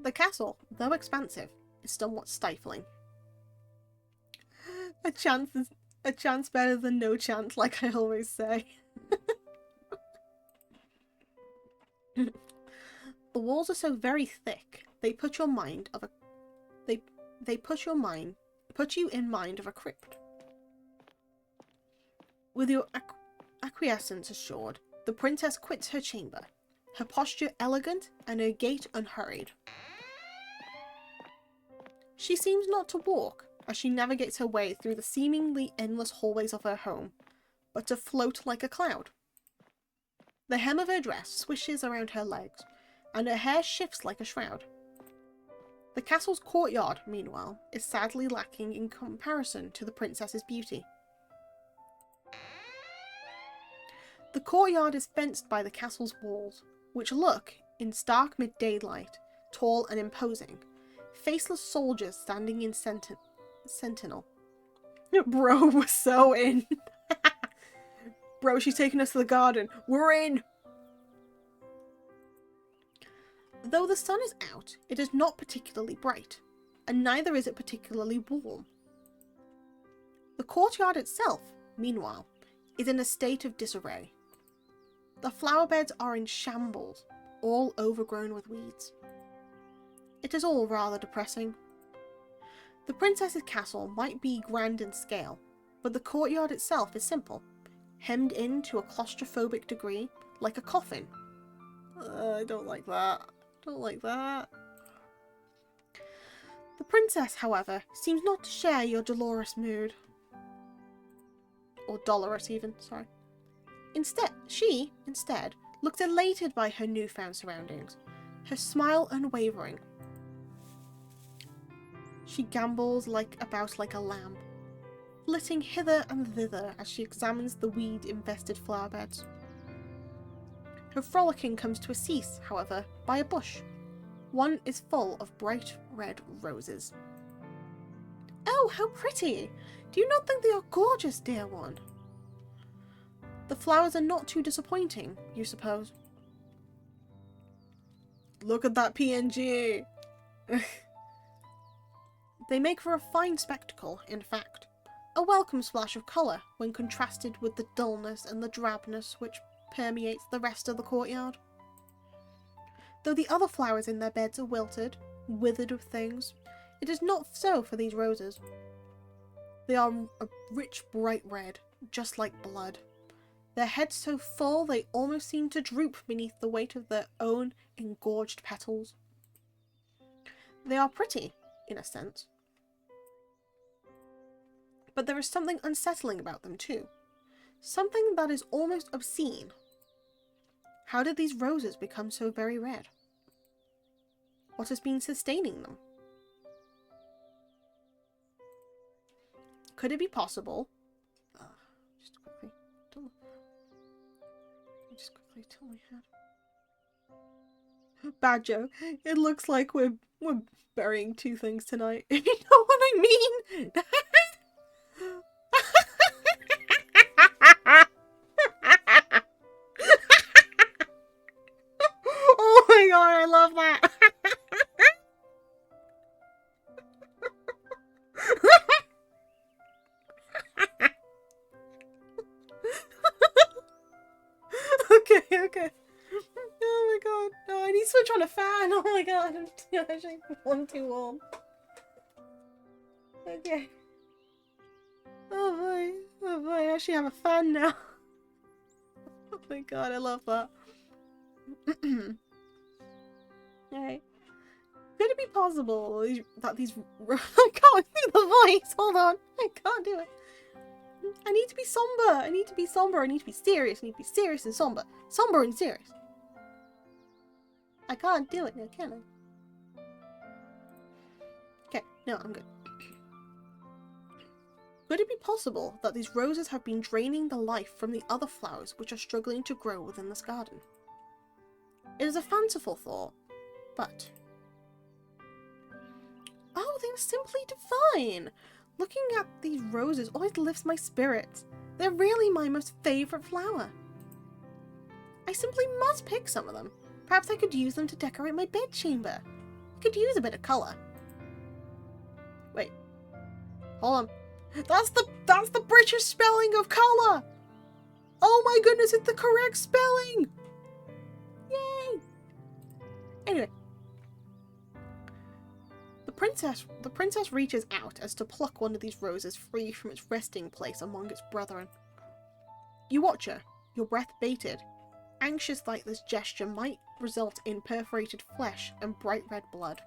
The castle, though expansive, is somewhat stifling. A chance better than no chance, like I always say. The walls are so very thick, they put you in mind of a crypt. With your acquiescence assured, the princess quits her chamber, her posture elegant and her gait unhurried. She seems not to walk as she navigates her way through the seemingly endless hallways of her home, but to float like a cloud. The hem of her dress swishes around her legs, and her hair shifts like a shroud. The castle's courtyard, meanwhile, is sadly lacking in comparison to the princess's beauty. The courtyard is fenced by the castle's walls, which look, in stark mid-daylight, tall and imposing, faceless soldiers standing in sentinel. Bro, we're so in. Bro, she's taking us to the garden. We're in! Though the sun is out, it is not particularly bright, and neither is it particularly warm. The courtyard itself, meanwhile, is in a state of disarray. The flower beds are in shambles, all overgrown with weeds. It is all rather depressing. The princess's castle might be grand in scale, but the courtyard itself is simple, hemmed in to a claustrophobic degree, like a coffin. I don't like that. Don't like that. The princess, however, seems not to share your dolorous mood. Or dolorous even, sorry. She, instead, looked elated by her newfound surroundings, her smile unwavering. She gambols about like a lamb, flitting hither and thither as she examines the weed-infested flower beds. Her frolicking comes to a cease, however, by a bush. One is full of bright red roses. Oh, how pretty! Do you not think they are gorgeous, dear one? The flowers are not too disappointing, you suppose? Look at that PNG! They make for a fine spectacle, in fact. A welcome splash of colour when contrasted with the dullness and the drabness which permeates the rest of the courtyard. Though the other flowers in their beds are wilted, withered with things, it is not so for these roses. They are a rich bright red, just like blood. Their heads so full they almost seem to droop beneath the weight of their own engorged petals. They are pretty, in a sense. But there is something unsettling about them too. Something that is almost obscene. How did these roses become so very red? What has been sustaining them? Could it be possible? Just quickly tell my head. Bad joke. It looks like we're burying two things tonight. You know what I mean? Oh my god, I love that. Okay. Oh my god. No, I need to switch on a fan. Oh my god. I'm actually too warm. Okay. Oh boy, I actually have a fan now. Oh my god, I love that. Alright. Could it be possible that these... I can't do the voice! Hold on. I can't do it. I need to be somber. I need to be serious. I need to be serious and somber. Somber and serious. I can't do it now, can I? Okay, no, I'm good. Could it be possible that these roses have been draining the life from the other flowers which are struggling to grow within this garden? It is a fanciful thought, but... Oh, they are simply divine! Looking at these roses always lifts my spirits. They're really my most favourite flower. I simply must pick some of them. Perhaps I could use them to decorate my bedchamber. I could use a bit of colour. Wait. Hold on. That's the British spelling of colour! Oh my goodness, it's the correct spelling! Yay! Anyway. The princess reaches out as to pluck one of these roses free from its resting place among its brethren. You watch her, your breath bated, anxious like this gesture might result in perforated flesh and bright red blood.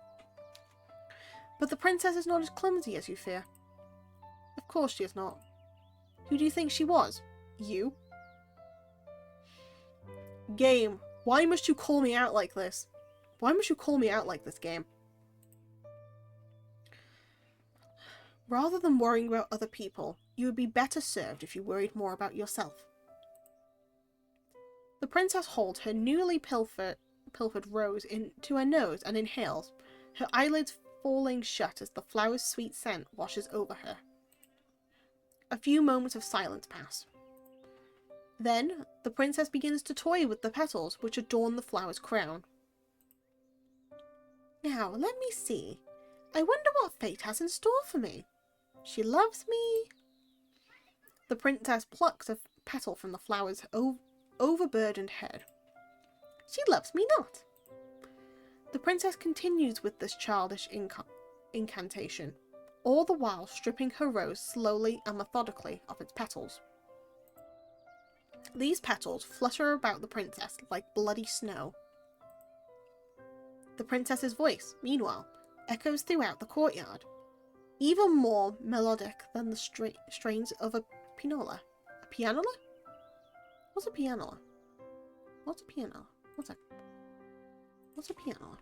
But the princess is not as clumsy as you fear. Of course she is not. Who do you think she was? You? Game, why must you call me out like this? Why must you call me out like this, game? Rather than worrying about other people, you would be better served if you worried more about yourself. The princess holds her newly pilfered rose to her nose and inhales, her eyelids falling shut as the flower's sweet scent washes over her. A few moments of silence pass. Then, the princess begins to toy with the petals which adorn the flower's crown. Now, let me see. I wonder what fate has in store for me. She loves me. The princess plucks a petal from the flower's overburdened head. She loves me not. The princess continues with this childish incantation. all the while stripping her rose slowly and methodically of its petals. These petals flutter about the princess like bloody snow. The princess's voice, meanwhile, echoes throughout the courtyard, even more melodic than the strains of a pianola. A pianola? What's a pianola? What's a pianola? What's a pianola?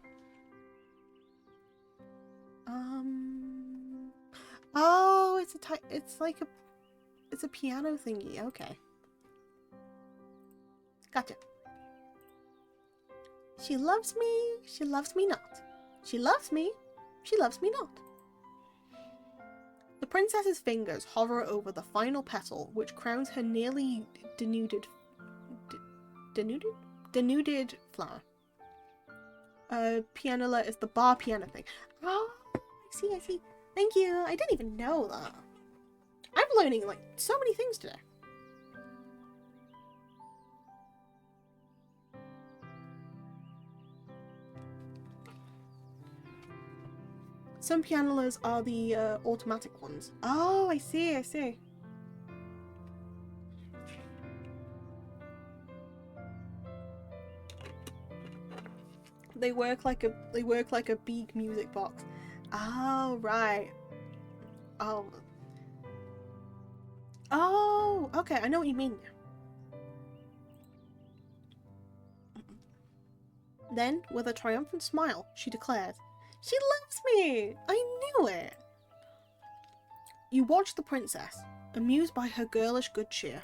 Oh, it's a piano thingy. Okay. Gotcha. She loves me not. She loves me not. The princess's fingers hover over the final petal, which crowns her nearly denuded flower. Pianola is the bar piano thing. Oh, I see. Thank you. I didn't even know that. I'm learning, like, so many things today. Some pianolas are the automatic ones. Oh, I see. They work like a big music box. Oh, right. Oh, okay. I know what you mean. Then, with a triumphant smile, she declares, "She loves me! I knew it!" You watch the princess, amused by her girlish good cheer.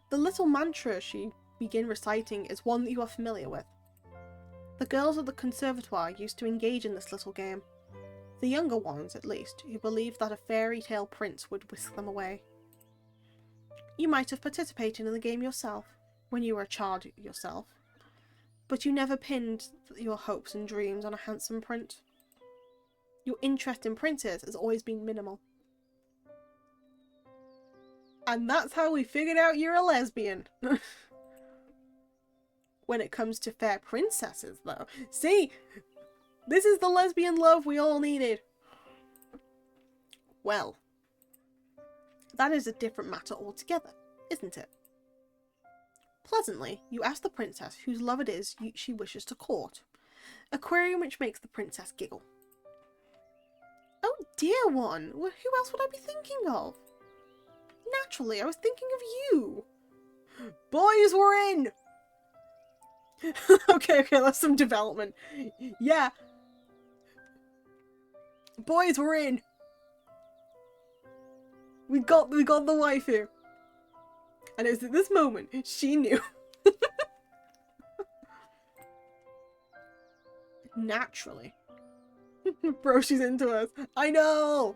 The little mantra she begins reciting is one that you are familiar with. The girls of the conservatoire used to engage in this little game. The younger ones, at least, who believed that a fairy tale prince would whisk them away. You might have participated in the game yourself, when you were a child yourself, but you never pinned your hopes and dreams on a handsome prince. Your interest in princes has always been minimal. And that's how we figured out you're a lesbian. When it comes to fair princesses, though. See? This is the lesbian love we all needed. Well, that is a different matter altogether, isn't it? Pleasantly, you ask the princess whose love it is she wishes to court, a query which makes the princess giggle. Oh dear one, who else would I be thinking of? Naturally, I was thinking of you. Boys, we're in! okay, that's some development. Yeah. Boys, we're in. We got the waifu. And it was at this moment she knew. Naturally. Bro, she's into us. I know!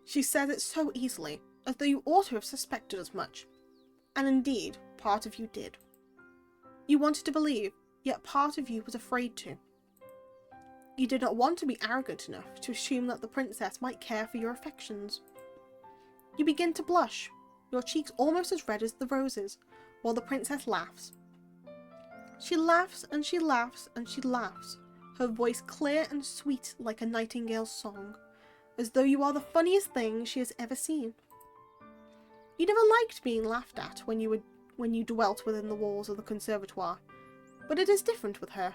She said it so easily, as though you ought to have suspected as much. And indeed, part of you did. You wanted to believe, yet part of you was afraid to. You did not want to be arrogant enough to assume that the princess might care for your affections. You begin to blush, your cheeks almost as red as the roses, while the princess laughs. She laughs and she laughs and she laughs, her voice clear and sweet like a nightingale's song, as though you are the funniest thing she has ever seen. You never liked being laughed at when you dwelt within the walls of the conservatoire, but it is different with her.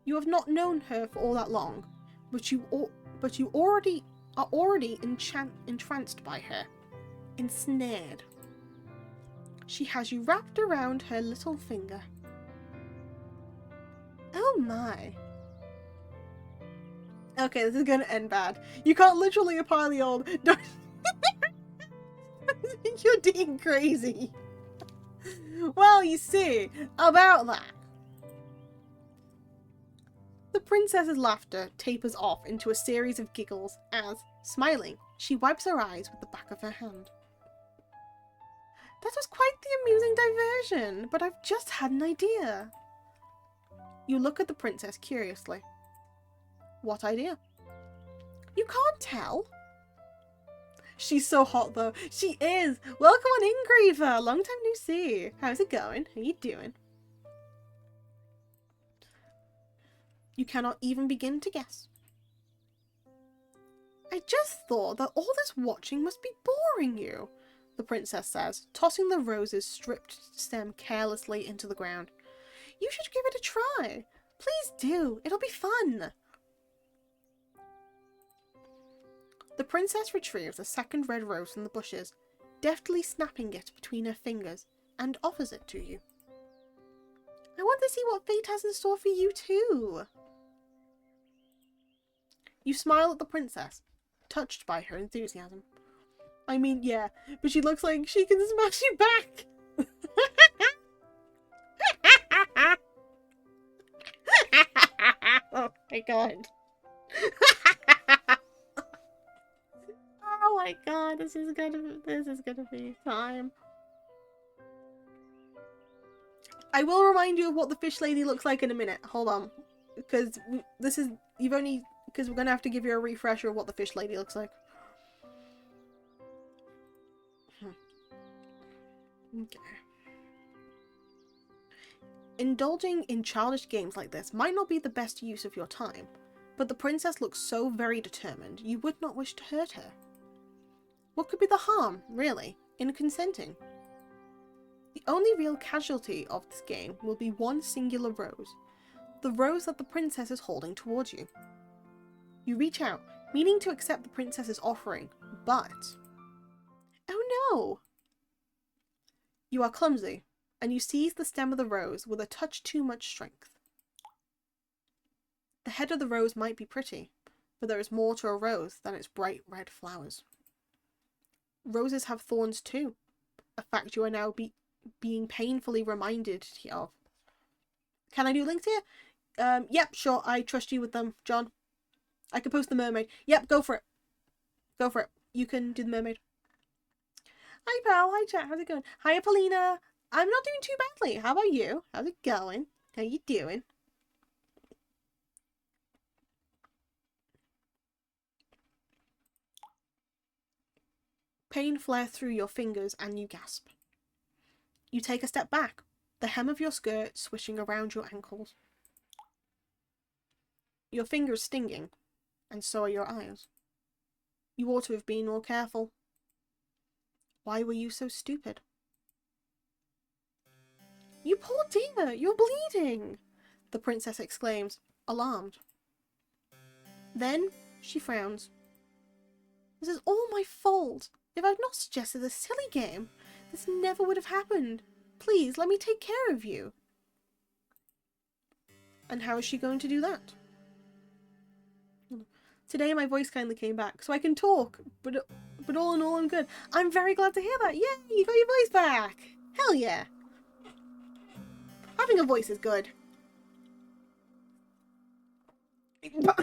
You have not known her for all that long, but you are already entranced by her, ensnared. She has you wrapped around her little finger. Oh my. Okay, this is gonna end bad. You can't literally apply the old. Don't. You're being crazy. Well, you see, about that. The princess's laughter tapers off into a series of giggles as, smiling, she wipes her eyes with the back of her hand. That was quite the amusing diversion, but I've just had an idea. You look at the princess curiously. What idea? You can't tell. She's so hot though. She is. Welcome on in, Griever. Long time no see. How's it going? How you doing? You cannot even begin to guess. I just thought that all this watching must be boring you, the princess says, tossing the rose's stripped stem carelessly into the ground. You should give it a try. Please do. It'll be fun. The princess retrieves a second red rose from the bushes, deftly snapping it between her fingers, and offers it to you. I want to see what fate has in store for you too. You smile at the princess, touched by her enthusiasm. I mean, yeah, but she looks like she can smash you back. Oh my god. Oh my god, this is gonna be time. I will remind you of what the fish lady looks like in a minute. Hold on. Because because we're gonna have to give you a refresher of what the fish lady looks like. Okay. Indulging in childish games like this might not be the best use of your time, but the princess looks so very determined you would not wish to hurt her. What could be the harm, really, in consenting? The only real casualty of this game will be one singular rose, the rose that the princess is holding towards you. You reach out, meaning to accept the princess's offering, but... Oh no! You are clumsy, and you seize the stem of the rose with a touch too much strength. The head of the rose might be pretty, but there is more to a rose than its bright red flowers. Roses have thorns too, a fact you are now being painfully reminded of. Can I do links here? Yep, sure, I trust you with them, John. I can post the mermaid. Yep, go for it. Go for it. You can do the mermaid. Hi, pal. Hi, chat. How's it going? Hi, Paulina. I'm not doing too badly. How about you? How's it going? How you doing? Pain flares through your fingers and you gasp. You take a step back, the hem of your skirt swishing around your ankles. Your fingers stinging, and so are your eyes. You ought to have been more careful. Why were you so stupid? You poor dear, you're bleeding, the princess exclaims, alarmed. Then she frowns. This is all my fault. If I'd not suggested this silly game, this never would have happened. Please, let me take care of you. And how is she going to do that? Today my voice kindly came back, so I can talk, but all in all I'm good. I'm very glad to hear that. Yay, you got your voice back. Hell yeah. Having a voice is good. John!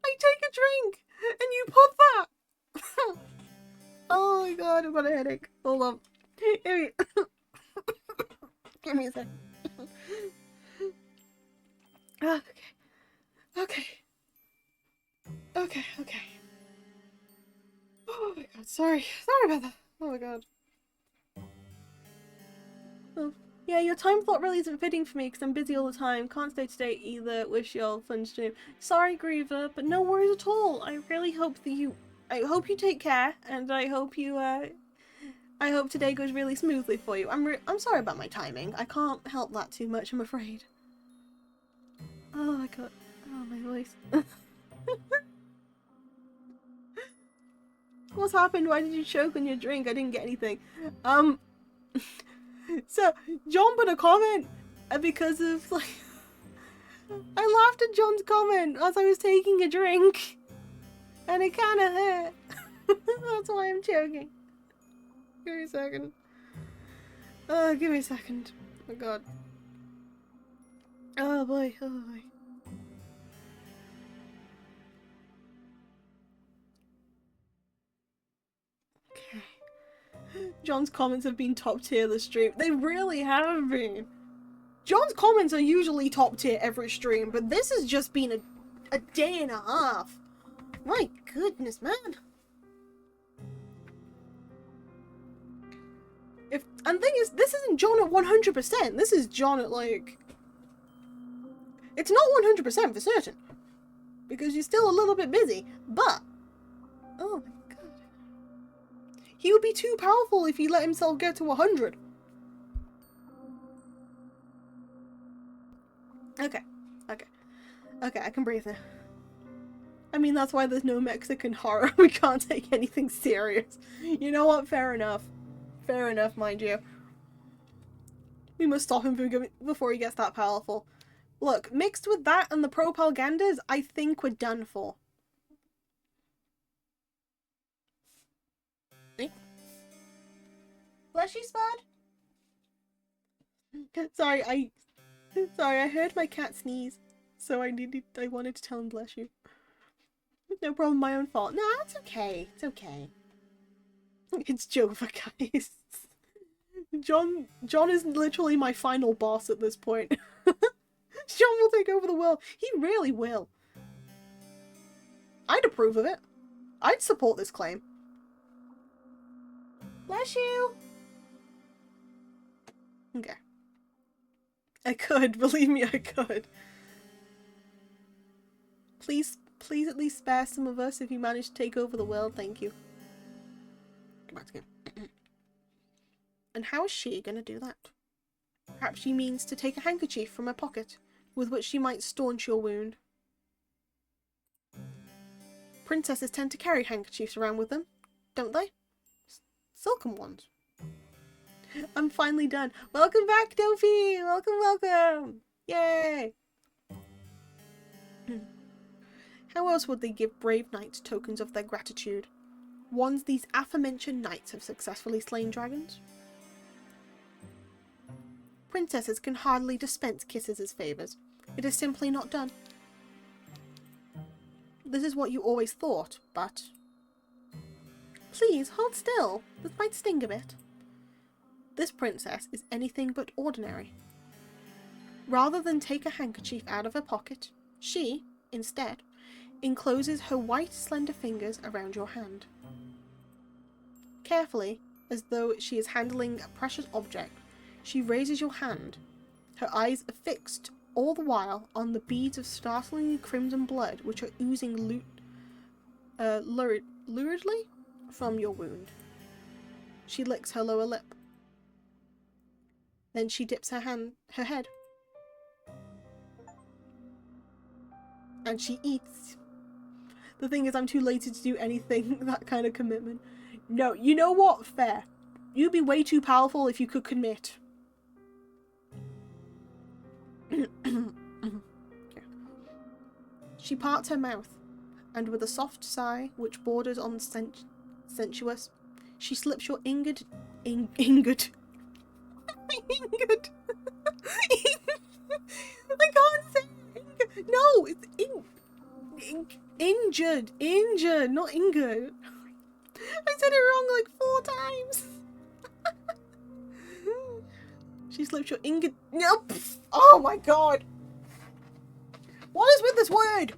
I take a drink, and you put that. Oh my god, I've got a headache. Hold on. Give me a sec. Okay. Okay. Okay, okay. Oh my god, sorry. Sorry about that. Oh my god. Oh. Yeah, your time slot really isn't fitting for me because I'm busy all the time. Can't stay today either. Wish you all fun stream. Sorry, Griever, but no worries at all. I really hope that I hope you take care, and I hope today goes really smoothly for you. I'm sorry about my timing. I can't help that too much, I'm afraid. Oh my god. Oh, my voice. What's happened? Why did you choke on your drink? I didn't get anything. So, John put a comment because of, like... I laughed at John's comment as I was taking a drink. And it kind of hurt. That's why I'm choking. Give me a second. Give me a second. Oh god. Oh boy, oh boy. Okay. John's comments have been top tier this stream. They really have been. John's comments are usually top tier every stream, but this has just been a day and a half. My goodness, man. And the thing is, this isn't John at 100%. This is John at like... It's not 100% for certain. Because you're still a little bit busy. But... Oh my god. He would be too powerful if he let himself get to 100. Okay. Okay. Okay, I can breathe now. I mean, that's why there's no Mexican horror. We can't take anything serious. You know what? Fair enough. Fair enough, mind you. We must stop him before he gets that powerful. Look, mixed with that and the propagandas, I think we're done for. Bless you, Spud. Sorry, I heard my cat sneeze, so I wanted to tell him bless you. No problem, my own fault. Nah, it's okay. It's okay. It's Jova, guys. John is literally my final boss at this point. John will take over the world. He really will. I'd approve of it. I'd support this claim. Bless you. Okay. I could, believe me, I could. Please at least spare some of us if you manage to take over the world, thank you. Come back again. And how is she gonna do that? Perhaps she means to take a handkerchief from her pocket, with which she might staunch your wound. Princesses tend to carry handkerchiefs around with them, don't they? Silken ones. I'm finally done. Welcome back, Dofi! Welcome, welcome! Yay! How else would they give brave knights tokens of their gratitude? Once these aforementioned knights have successfully slain dragons? Princesses can hardly dispense kisses as favours. It is simply not done. This is what you always thought, but... Please, hold still. This might sting a bit. This princess is anything but ordinary. Rather than take a handkerchief out of her pocket, she, instead, encloses her white slender fingers around your hand. Carefully, as though she is handling a precious object, she raises your hand, her eyes are fixed all the while on the beads of startlingly crimson blood which are oozing luridly from your wound. She licks her lower lip. Then she dips her head. And she eats. The thing is, I'm too lazy to do anything that kind of commitment. No, you know what? Fair. You'd be way too powerful if you could commit. Okay. She parts her mouth, and with a soft sigh which borders on sensuous, she slips your ingot. Ingot. I can't say ingot. No, it's injured, not ingot. I said it wrong like 4 times. She slips your ingot. Nope. Oh my god. What is with this word?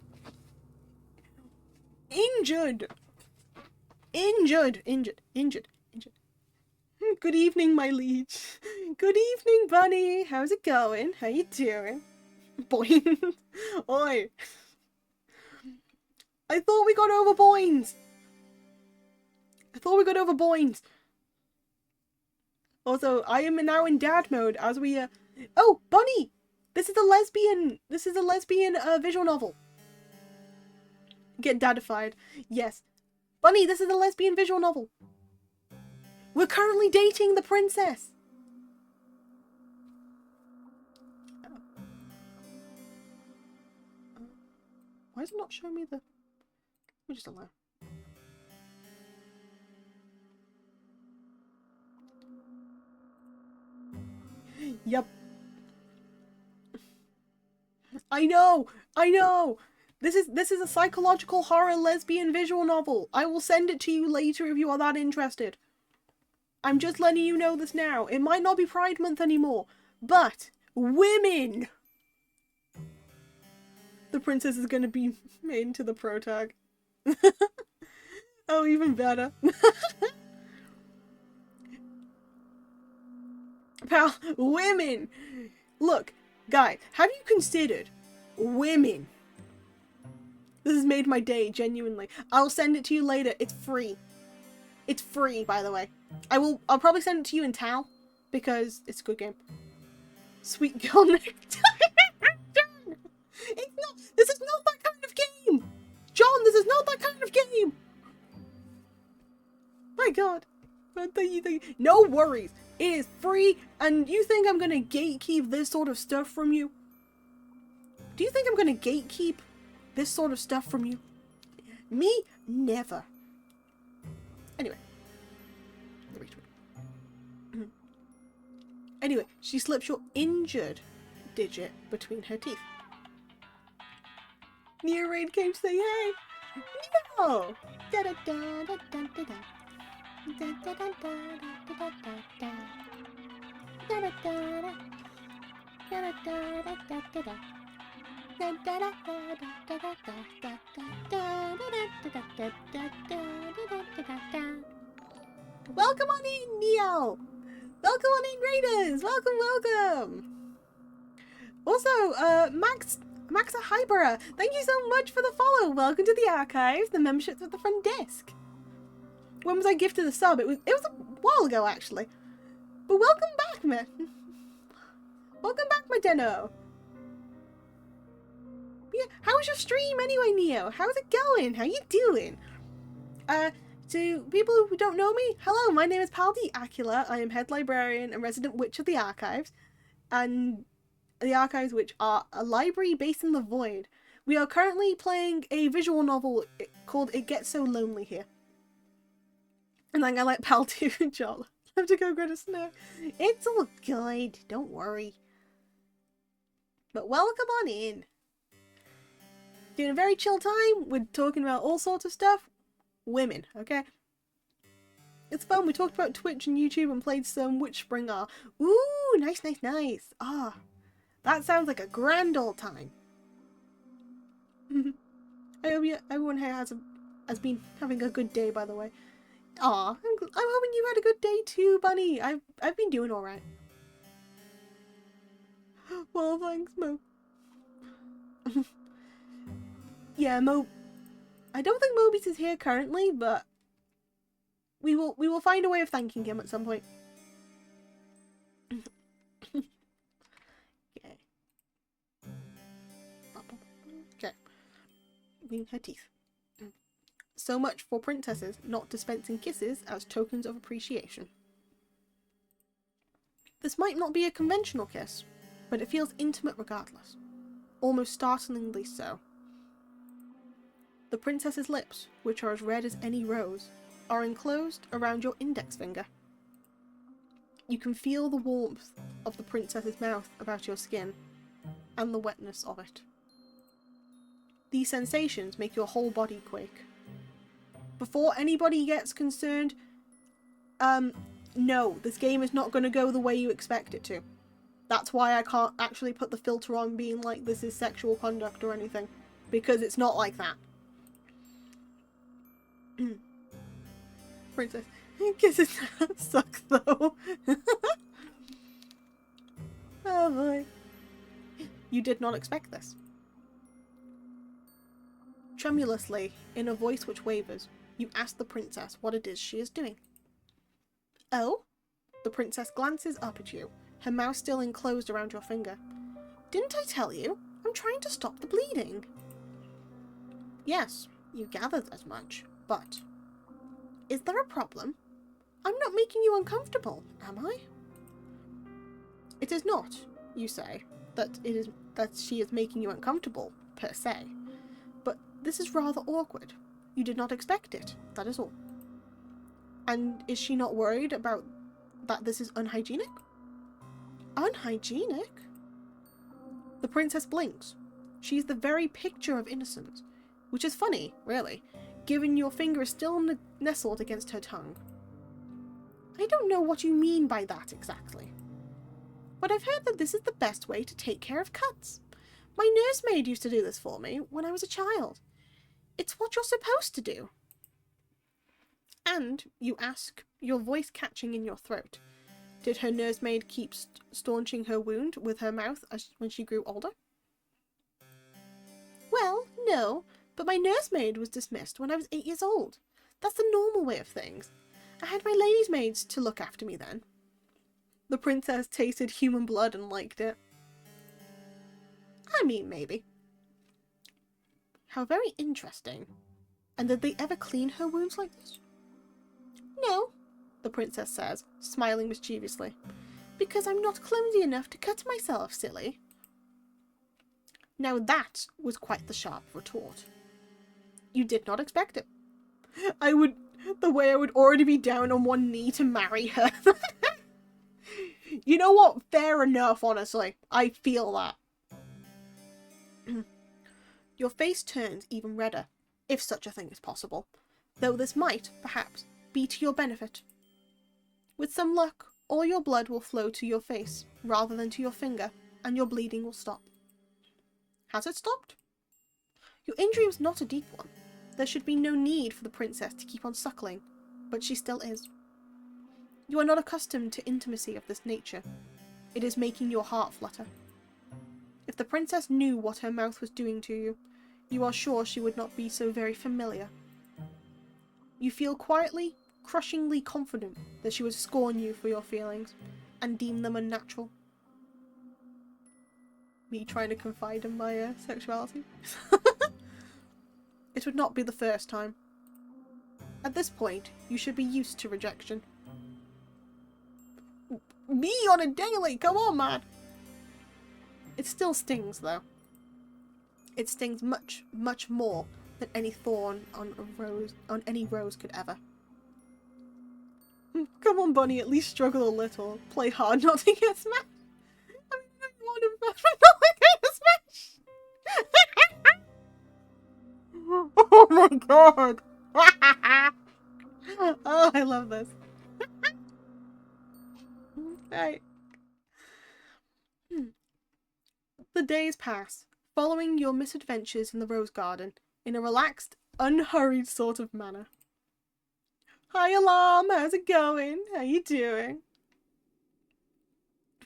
Injured. Good evening, my liege. Good evening, bunny. How's it going? How you doing? Boing. Oi. I thought we got over boings. Also, I am now in dad mode as we Oh, Bunny! This is a lesbian visual novel. Get dadified. Yes. Bunny, this is a lesbian visual novel. We're currently dating the princess. Why is it not showing me the... Let me just allow. Yep. I know. This is a psychological horror lesbian visual novel. I will send it to you later if you are that interested. I'm just letting you know this now. It might not be Pride Month anymore, but women. The princess is going to be made into the protag. Oh, even better. Pal, women! Look, guy, have you considered women? This has made my day, genuinely. I'll send it to you later. It's free. It's free, by the way. I'll probably send it to you in Tau, because it's a good game. Sweet girl necktie. This is not that kind of game! John, this is not that kind of game! My god. Thank you. No worries. It is free, and you think I'm gonna gatekeep this sort of stuff from you? Do you think I'm gonna gatekeep this sort of stuff from you? Me? Never. Anyway. Anyway, she slips your injured digit between her teeth. Neo Raid came to say hey! No! Welcome on in, Neo! Welcome on in, Raiders! Welcome! Also, Maxa Hybera, thank you so much for the follow. Welcome to the archives. The membership's at the front desk. When was I gifted a sub? It was a while ago, actually. But welcome back, man. Welcome back, my Deno. Yeah, how was your stream anyway, Neo? How's it going? How you doing? To people who don't know me, hello, my name is Paldi Acula. I am head librarian and resident witch of the archives. And the archives, which are a library based in the void. We are currently playing a visual novel called It Gets So Lonely Here. And I'm gonna let Pal do Joel. I have to go get a snow. It's all good, don't worry. But welcome on in. Doing a very chill time. We're talking about all sorts of stuff. Women, okay? It's fun. We talked about Twitch and YouTube and played some Witchbringer. Ooh, nice. Ah. That sounds like a grand old time. I hope everyone here has been having a good day, by the way. Aw, I'm hoping you had a good day too, Bunny. I've been doing alright. Well, thanks, Mo. Yeah, Mo. I don't think Mobius is here currently, but we will find a way of thanking him at some point. Okay. Clean her teeth. So much for princesses not dispensing kisses as tokens of appreciation. This might not be a conventional kiss, but it feels intimate regardless. Almost startlingly so. The princess's lips, which are as red as any rose, are enclosed around your index finger. You can feel the warmth of the princess's mouth about your skin, and the wetness of it. These sensations make your whole body quake. Before anybody gets concerned, no, this game is not going to go the way you expect it to. That's why I can't actually put the filter on being like this is sexual conduct or anything, because it's not like that. Princess, kisses suck though. Oh boy. You did not expect this. Tremulously, in a voice which wavers, you ask the princess what it is she is doing. Oh? The princess glances up at you, her mouth still enclosed around your finger. Didn't I tell you? I'm trying to stop the bleeding. Yes, you gathered as much, but... Is there a problem? I'm not making you uncomfortable, am I? It is not, you say, that she is making you uncomfortable, per se. But this is rather awkward. You did not expect it, that is all. And is she not worried about that this is unhygienic? Unhygienic? The princess blinks. She is the very picture of innocence, which is funny, really, given your finger is still nestled against her tongue. I don't know what you mean by that exactly. But I've heard that this is the best way to take care of cuts. My nursemaid used to do this for me when I was a child. It's what you're supposed to do. And, you ask, your voice catching in your throat, Did her nursemaid keep staunching her wound with her mouth when she grew older? Well, no, but my nursemaid was dismissed when I was 8 years old. That's the normal way of things. I had my lady's maids to look after me then. The princess tasted human blood and liked it. I mean, maybe. How very interesting. And did they ever clean her wounds like this? No, the princess says, smiling mischievously. Because I'm not clumsy enough to cut myself, silly. Now that was quite the sharp retort. You did not expect it. The way I would already be down on one knee to marry her. You know what? Fair enough, honestly. I feel that. Your face turns even redder, if such a thing is possible, though this might, perhaps, be to your benefit. With some luck, all your blood will flow to your face, rather than to your finger, and your bleeding will stop. Has it stopped? Your injury was not a deep one. There should be no need for the princess to keep on suckling, but she still is. You are not accustomed to intimacy of this nature. It is making your heart flutter. If the princess knew what her mouth was doing to you, you are sure she would not be so very familiar. You feel quietly, crushingly confident that she would scorn you for your feelings, and deem them unnatural. Me trying to confide in my sexuality? It would not be the first time. At this point, you should be used to rejection. Me on a daily? Come on, man! It still stings, though. It stings much, much more than any thorn on any rose could ever. Come on, Bunny, at least struggle a little. Play hard not to get smashed. I mean, I want to smash, but not to get smashed. Oh my god! Oh, I love this. Right. The days pass, following your misadventures in the rose garden, in a relaxed, unhurried sort of manner. Hi, Alarm! How's it going? How you doing?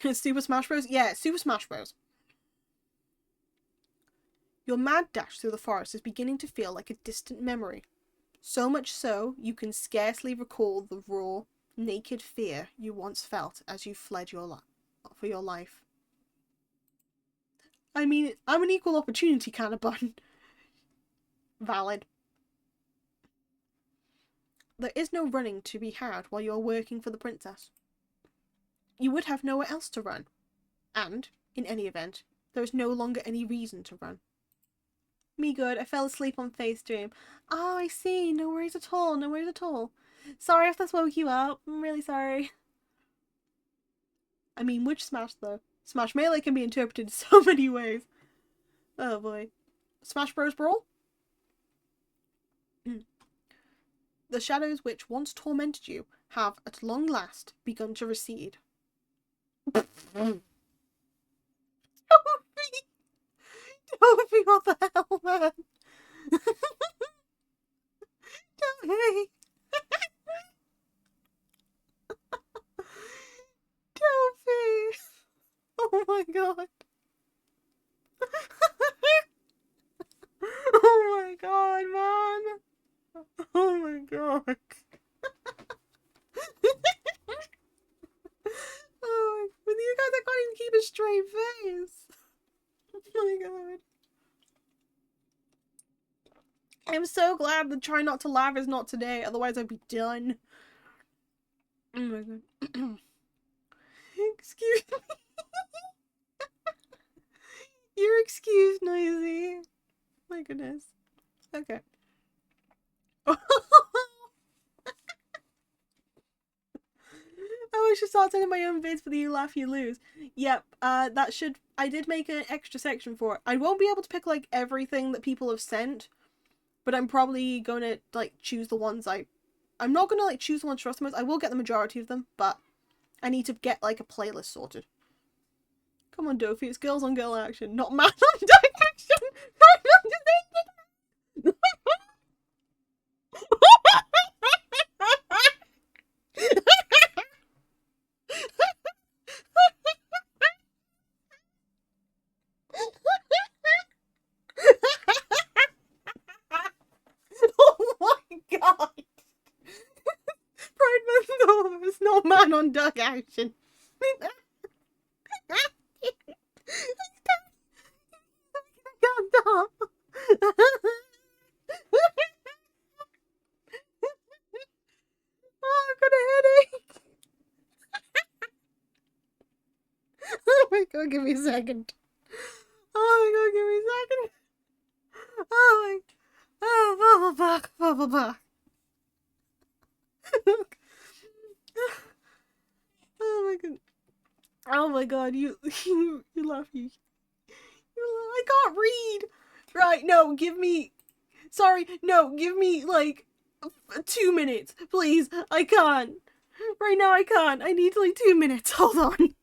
Super Smash Bros? Yeah, Super Smash Bros. Your mad dash through the forest is beginning to feel like a distant memory. So much so, you can scarcely recall the raw, naked fear you once felt as you fled for your life. I mean, I'm an equal opportunity kind of button. Valid. There is no running to be had while you are working for the princess. You would have nowhere else to run. And, in any event, there is no longer any reason to run. Me good, I fell asleep on FaceStream. Oh, I see. No worries at all. No worries at all. Sorry if this woke you up. I'm really sorry. I mean, which Smash though? Smash Melee can be interpreted in so many ways. Oh boy. Smash Bros. Brawl? The shadows which once tormented you have, at long last, begun to recede. Toby, what the hell, man? Toby! Toby! Oh my god. Oh my god, man. Oh my god. Oh, with you guys, I can't even keep a straight face. Oh my god. I'm so glad the try not to laugh is not today, otherwise I'd be done. Oh my god. Excuse me. You're excused, Noisy. My goodness. Okay. Oh, I should start sending my own vids for the You Laugh You Lose. Yep, that should... I did make an extra section for it. I won't be able to pick, like, everything that people have sent, but I'm probably gonna, like, choose the ones I'm not gonna, like, choose the ones trust the most. I will get the majority of them, but I need to get, like, a playlist sorted. Come on, Dofi, it's girls on girl action, not man on dog action! on dog action. Stop. Oh, I've got a headache. Oh my god, give me a second. Oh my god, give me a second. Oh my. Oh, bubble bath. Oh my god. Oh my god, you laugh. I can't read. Right, no, give me. Sorry, no, give me like 2 minutes, please. I can't. Right now, I can't. I need like 2 minutes. Hold on.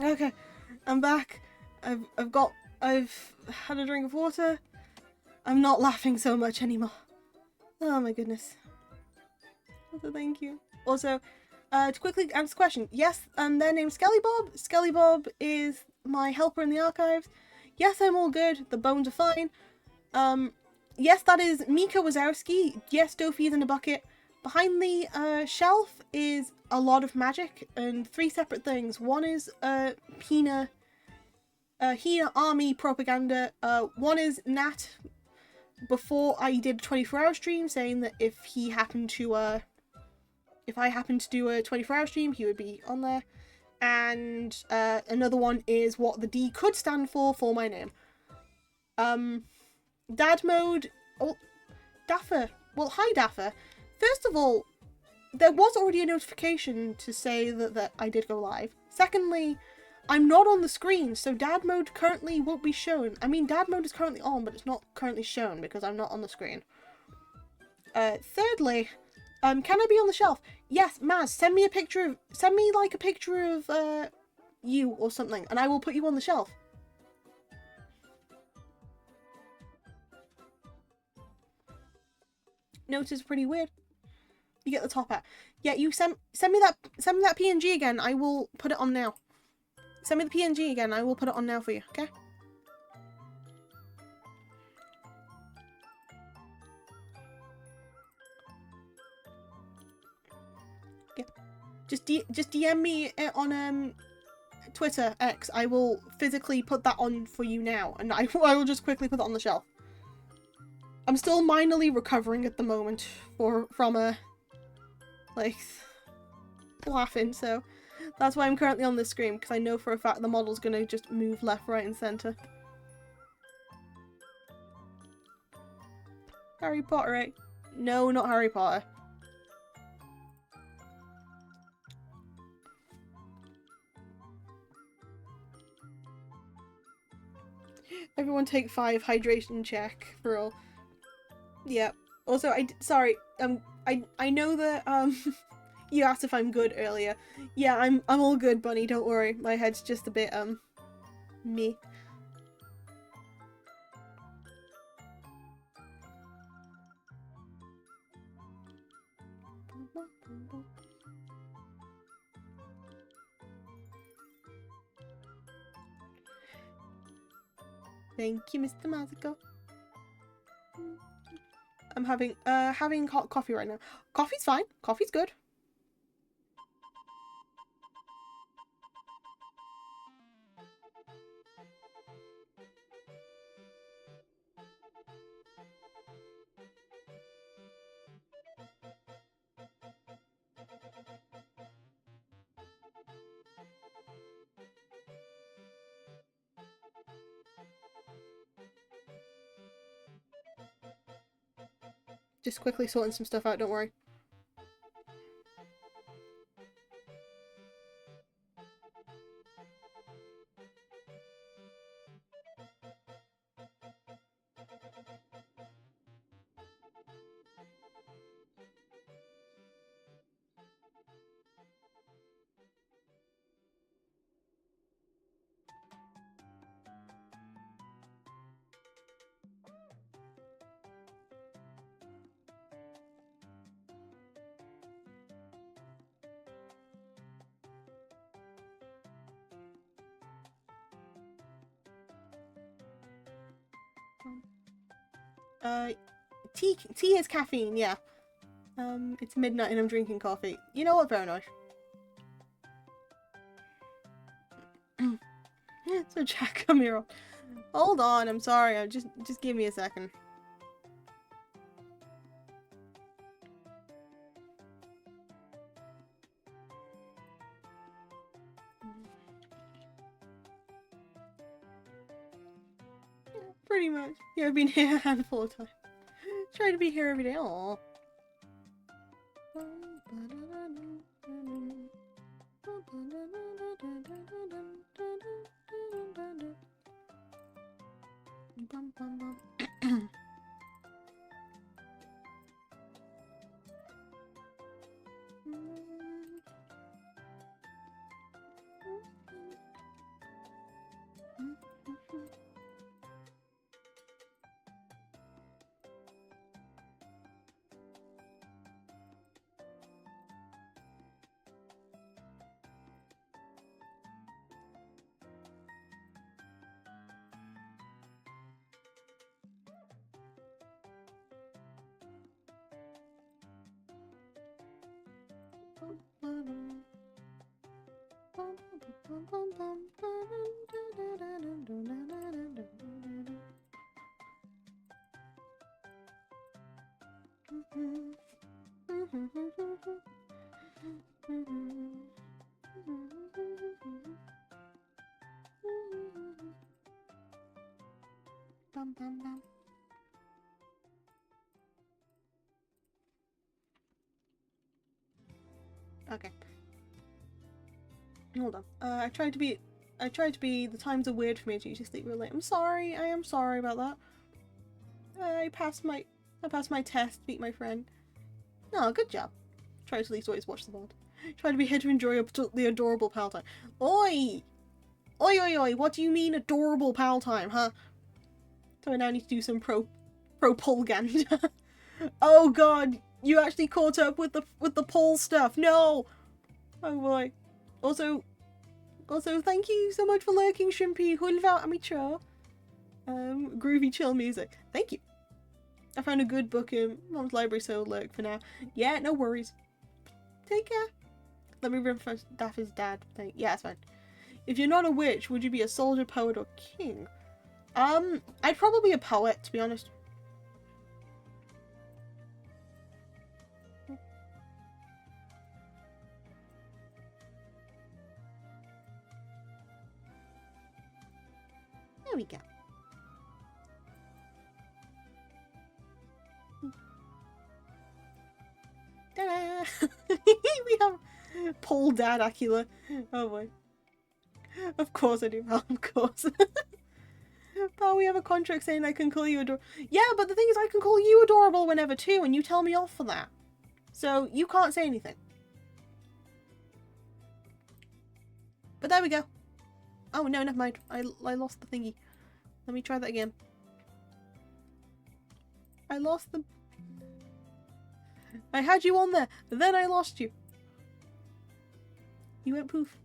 Okay, I'm back. I've had a drink of water. I'm not laughing so much anymore. Oh my goodness. Also, thank you. Also, to quickly answer the question, yes, their name's Skelly Bob. Skelly Bob is my helper in the archives. Yes, I'm all good. The bones are fine. Yes, that is Mika Wazowski. Yes, Dofi's in a bucket. Behind the shelf is a lot of magic and 3 separate things. One is Hina army propaganda. One is Nat before I did a 24-hour stream saying that if I happened to do a 24-hour stream, he would be on there. And another one is what the D could stand for my name. Dad mode. Oh, Daffer. Well, hi Daffer. First of all, there was already a notification to say that I did go live. Secondly, I'm not on the screen, so dad mode currently won't be shown. I mean, dad mode is currently on, but it's not currently shown because I'm not on the screen. Thirdly, can I be on the shelf? Yes, Maz, send me like a picture of you or something, and I will put you on the shelf. Notice is pretty weird. You get the top hat. Yeah, you send me that PNG again. I will put it on now. Send me the PNG again. I will put it on now for you. Okay. Yeah. Just DM me on Twitter X. I will physically put that on for you now, and I will just quickly put it on the shelf. I'm still minorly recovering at the moment from a laughing, so that's why I'm currently on this screen, because I know for a fact the model's gonna just move left, right, and center. Harry Potter, right? No, not Harry Potter. Everyone take 5 hydration check for all. Yeah. Also, sorry. I know that you asked if I'm good earlier. Yeah, I'm all good, Bunny. Don't worry. My head's just a bit me. Thank you, Mr. Maziko. I'm having hot coffee right now. Coffee's fine. Coffee's good. Just quickly sorting some stuff out, don't worry. Tea is caffeine, yeah. It's midnight and I'm drinking coffee. You know what, very nice. So Jack, come here. Hold on, I'm sorry. Just give me a second. Yeah, pretty much. Yeah, I've been here a handful of times. Try to be here every day. Aww. Okay. Hold on. I tried to be. The times are weird for me to usually sleep real late. I'm sorry. I am sorry about that. I passed my test. Beat my friend. No, good job. Try to at least always watch the VOD. Try to be here to enjoy the adorable pal time. Oi! Oi, oi, oi! What do you mean adorable pal time, huh? So I now need to do some propaganda. Oh god! You actually caught up with the poll stuff. No! Oh boy. Also, thank you so much for lurking, Shrimpy. Hulva amateur. Groovy chill music. Thank you. I found a good book in Mom's library, so lurk for now. Yeah, no worries. Take care. Let me remember Daffy's dad thing. Yeah, it's fine. If you're not a witch, would you be a soldier, poet, or king? I'd probably be a poet, to be honest. There we go. Ta-da! We have Paul Dad Acula. Oh boy. Of course I do, pal. Of course. Pal, we have a contract saying I can call you adorable. Yeah, but the thing is I can call you adorable whenever too, and you tell me off for that. So you can't say anything. But there we go. Oh no, never mind. I lost the thingy. Let me try that again. I lost the... I had you on there, then I lost you. You went poof.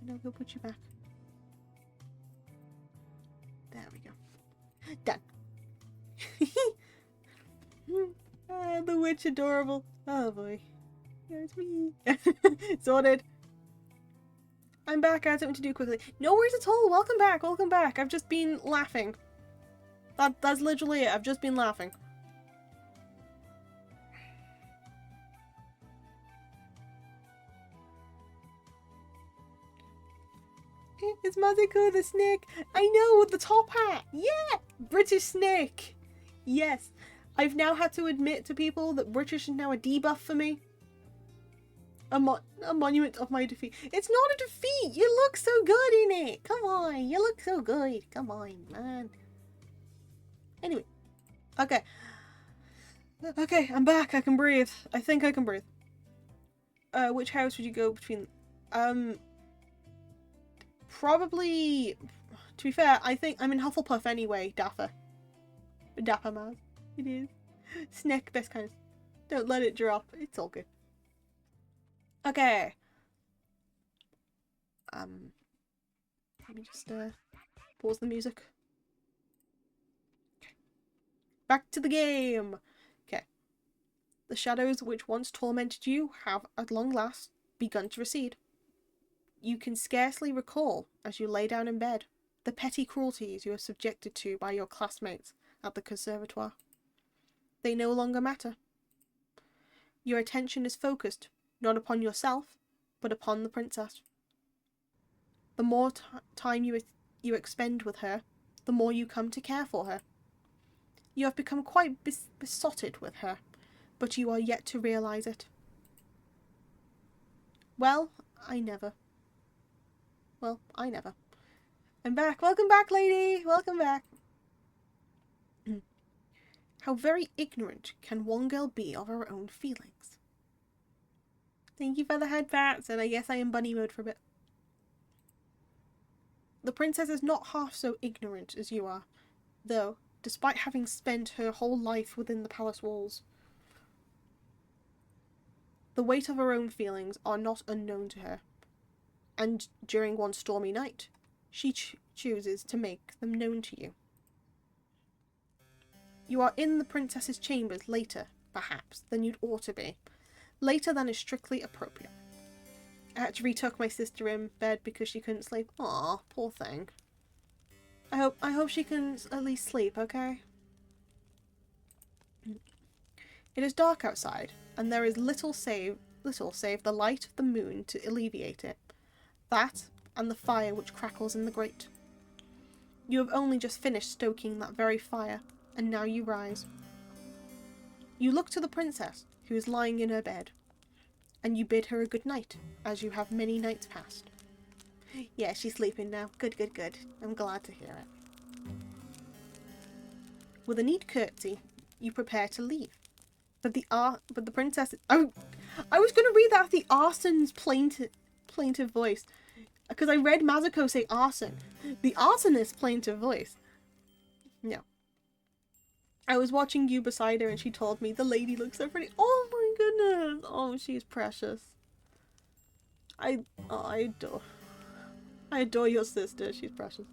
And I'll go put you back. There we go. Done. The witch adorable. Oh boy. Yeah, it's me. Sorted. I'm back. I had something to do quickly. No worries at all. Welcome back. Welcome back. I've just been laughing. That's literally it. I've just been laughing. It's Maziko the snake. I know, with the top hat. Yeah! British snake. Yes. I've now had to admit to people that British is now a debuff for me. A monument of my defeat. It's not a defeat! You look so good in it! Come on, you look so good. Come on, man. Anyway. Okay. Okay, I'm back. I can breathe. I think I can breathe. Which house would you go between? Probably... To be fair, I think I'm in Hufflepuff anyway, Dapper. Dapper Maz. It is. Snack, best kind of... Don't let it drop. It's all good. Okay. Let me just pause the music. Okay. Back to the game. Okay. The shadows which once tormented you have, at long last, begun to recede. You can scarcely recall, as you lay down in bed, the petty cruelties you were subjected to by your classmates at the conservatoire. They no longer matter. Your attention is focused, not upon yourself, but upon the princess. The more time you expend with her, the more you come to care for her. You have become quite besotted with her, but you are yet to realise it. Well, I never. I'm back. Welcome back, lady. Welcome back. How very ignorant can one girl be of her own feelings? Thank you for the head pats, and I guess I am bunny mode for a bit. The princess is not half so ignorant as you are, though, despite having spent her whole life within the palace walls. The weight of her own feelings are not unknown to her, and during one stormy night, she chooses to make them known to you. You are in the princess's chambers later, perhaps, than you'd ought to be, later than is strictly appropriate. I had to retuck my sister in bed because she couldn't sleep. Aw, poor thing. I hope she can at least sleep, okay? It is dark outside, and there is little save the light of the moon to alleviate it. That, and the fire which crackles in the grate. You have only just finished stoking that very fire, and now you rise. You look to the princess, who is lying in her bed, and you bid her a good night, as you have many nights past. Yeah, she's sleeping now. Good, good, good. I'm glad to hear it. With a neat curtsy, you prepare to leave. But the princess... I was going to read that as the arson's plaintive voice. Because I read Mazuko say arson. The arsonist's plaintive voice. No. I was watching you beside her and she told me the lady looks so pretty. Oh my goodness. Oh, she's precious. I adore your sister. She's precious.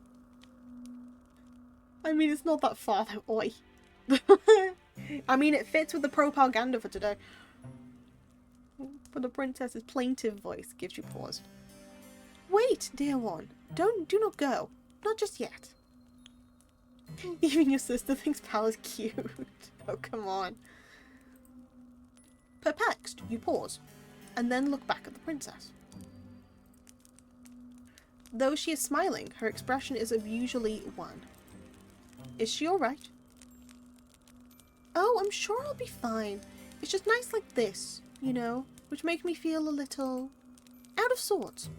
I mean, it's not that far though. Oi. I mean, it fits with the propaganda for today. But the princess's plaintive voice gives you pause. Wait, dear one. Do not go. Not just yet. Even your sister thinks Pal is cute. Oh, come on. Perplexed, you pause, and then look back at the princess. Though she is smiling, her expression is usually one. Is she alright? Oh, I'm sure I'll be fine. It's just nights like this, you know, which make me feel a little out of sorts.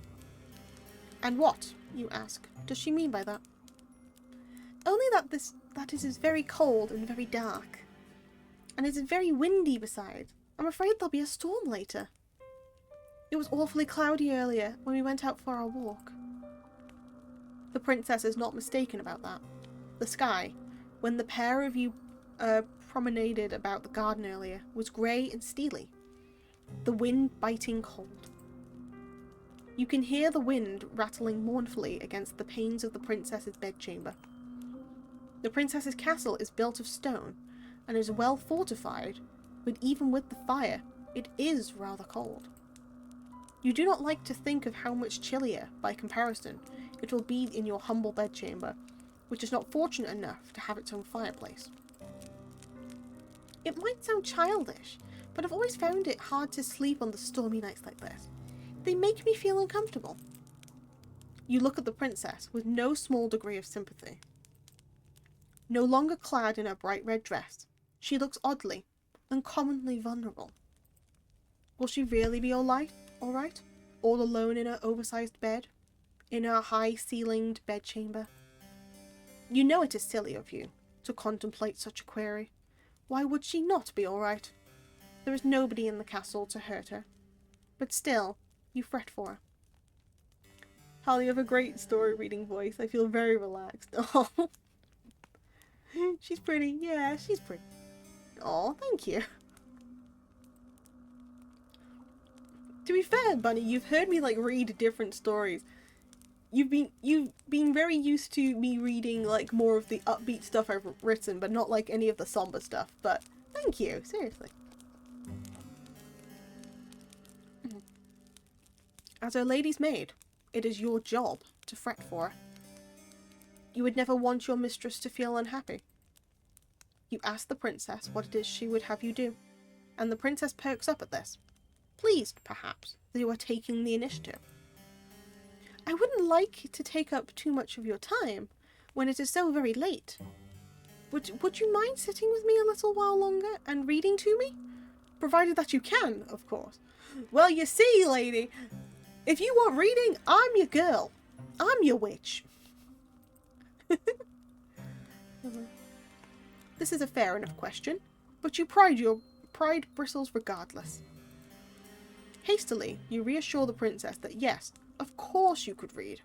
And what, you ask, does she mean by that? Only that it is very cold and very dark. And it is very windy besides. I'm afraid there'll be a storm later. It was awfully cloudy earlier when we went out for our walk. The princess is not mistaken about that. The sky, when the pair of you promenaded about the garden earlier, was grey and steely. The wind biting cold. You can hear the wind rattling mournfully against the panes of the princess's bedchamber. The princess's castle is built of stone, and is well fortified, but even with the fire, it is rather cold. You do not like to think of how much chillier, by comparison, it will be in your humble bedchamber, which is not fortunate enough to have its own fireplace. It might sound childish, but I've always found it hard to sleep on the stormy nights like this. They make me feel uncomfortable. You look at the princess with no small degree of sympathy. No longer clad in her bright red dress, she looks oddly, uncommonly vulnerable. Will she really be all right? All alone in her oversized bed? In her high-ceilinged bedchamber? You know it is silly of you to contemplate such a query. Why would she not be all right? There is nobody in the castle to hurt her. But still, you fret for her. Holly, you have a great story-reading voice. I feel very relaxed. Oh, she's pretty. Yeah, she's pretty. Oh, thank you. To be fair, Bunny, you've heard me like read different stories. You've been very used to me reading like more of the upbeat stuff I've written, but not like any of the somber stuff. But thank you, seriously. As her lady's maid, it is your job to fret for her. You would never want your mistress to feel unhappy. You ask the princess what it is she would have you do, and the princess perks up at this, pleased, perhaps, that you are taking the initiative. I wouldn't like to take up too much of your time when it is so very late. Would you mind sitting with me a little while longer and reading to me? Provided that you can, of course. Well, you see, lady, if you want reading, I'm your girl. I'm your witch. This is a fair enough question, but your pride bristles regardless. Hastily, you reassure the princess that yes, of course you could read.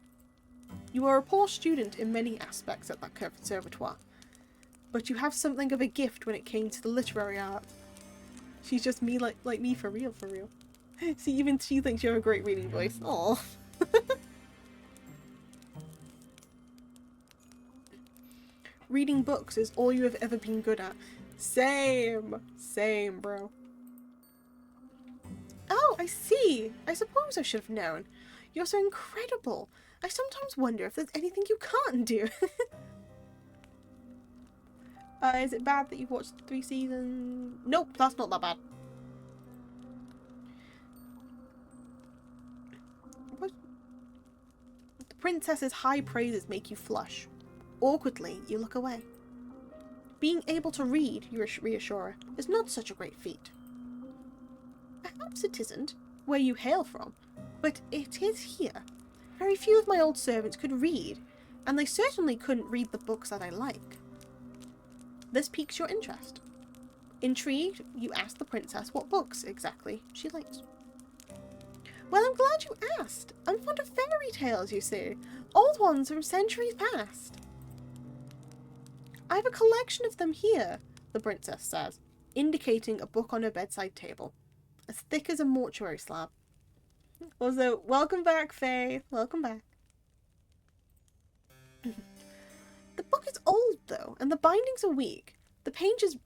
You are a poor student in many aspects at that conservatoire, but you have something of a gift when it came to the literary arts. She's just me like me for real, for real. See, even she thinks you have a great reading voice. Aww. Reading books is all you have ever been good at. Same, bro. I see. I suppose I should have known. You're so incredible. I sometimes wonder if there's anything you can't do. Is it bad that you've watched 3 seasons? Nope, that's not that bad. What? The princess's high praises make you flush. Awkwardly, you look away. Being able to read, you reassure her, is not such a great feat. Perhaps it isn't, where you hail from, but it is here. Very few of my old servants could read, and they certainly couldn't read the books that I like. This piques your interest. Intrigued, you ask the princess what books, exactly, she likes. Well, I'm glad you asked. I'm fond of fairy tales, you see. Old ones from centuries past. I have a collection of them here, the princess says, indicating a book on her bedside table, as thick as a mortuary slab. Also, welcome back, Faith. Welcome back. The book is old, though, and the bindings are weak. The page is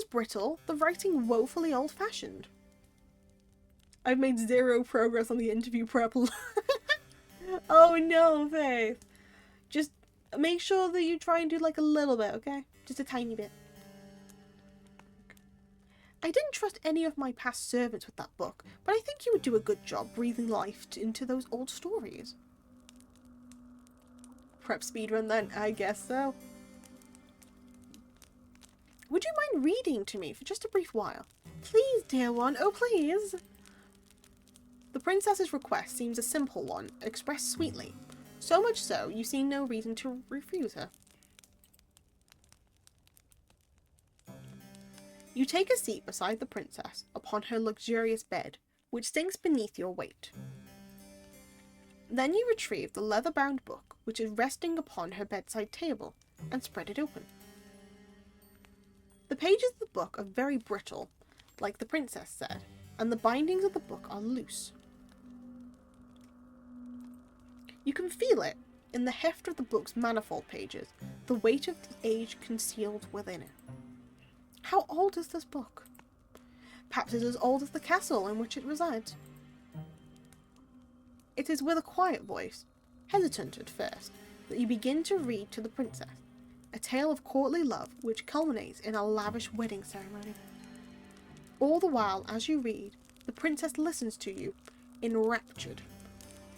brittle, the writing woefully old-fashioned. I've made 0 progress on the interview prep. Oh no, Faith. Just make sure that you try and do like a little bit, okay? Just a tiny bit. I didn't trust any of my past servants with that book, but I think you would do a good job breathing life into those old stories. Prep speedrun then? I guess so. Would you mind reading to me for just a brief while? Please, dear one, oh please. The princess's request seems a simple one, expressed sweetly. So much so, you see no reason to refuse her. You take a seat beside the princess upon her luxurious bed, which sinks beneath your weight. Then you retrieve the leather-bound book, which is resting upon her bedside table, and spread it open. The pages of the book are very brittle, like the princess said, and the bindings of the book are loose. You can feel it in the heft of the book's manifold pages, the weight of the age concealed within it. How old is this book? Perhaps it is as old as the castle in which it resides. It is with a quiet voice, hesitant at first, that you begin to read to the princess, a tale of courtly love which culminates in a lavish wedding ceremony. All the while, as you read, the princess listens to you, enraptured,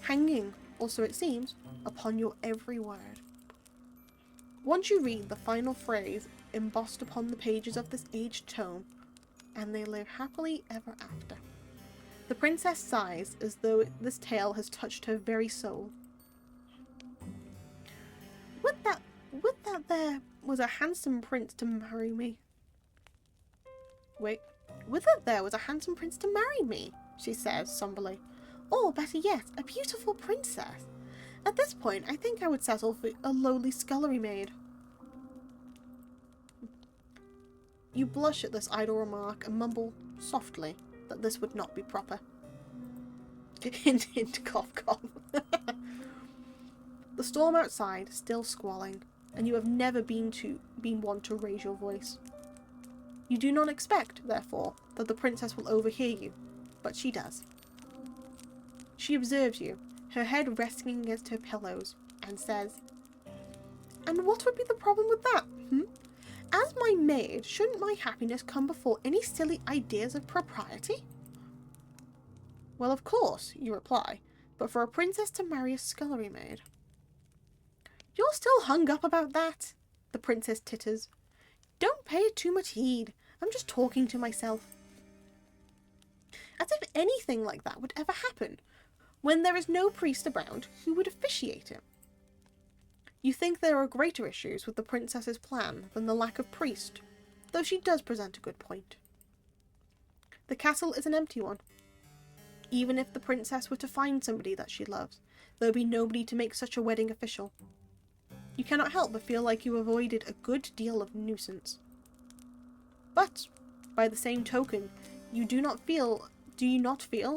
hanging, or so it seems, upon your every word. Once you read the final phrase embossed upon the pages of this aged tome, and they live happily ever after. The princess sighs as though this tale has touched her very soul. Would that there was a handsome prince to marry me. Wait, would that there was a handsome prince to marry me, she says somberly. Or, better yet, a beautiful princess. At this point, I think I would settle for a lowly scullery maid. You blush at this idle remark and mumble softly that this would not be proper. Hint, hint, cough, cough. The storm outside is still squalling, and you have never been one to raise your voice. You do not expect, therefore, that the princess will overhear you, but she does. She observes you, her head resting against her pillows, and says, "And what would be the problem with that, As my maid, shouldn't my happiness come before any silly ideas of propriety?" "Well, of course," you reply, "but for a princess to marry a scullery maid." "You're still hung up about that?" the princess titters. "Don't pay it too much heed. I'm just talking to myself." As if anything like that would ever happen. When there is no priest around, who would officiate it? You think there are greater issues with the princess's plan than the lack of priest, though she does present a good point. The castle is an empty one. Even if the princess were to find somebody that she loves, there would be nobody to make such a wedding official. You cannot help but feel like you avoided a good deal of nuisance. But, by the same token, do you not feel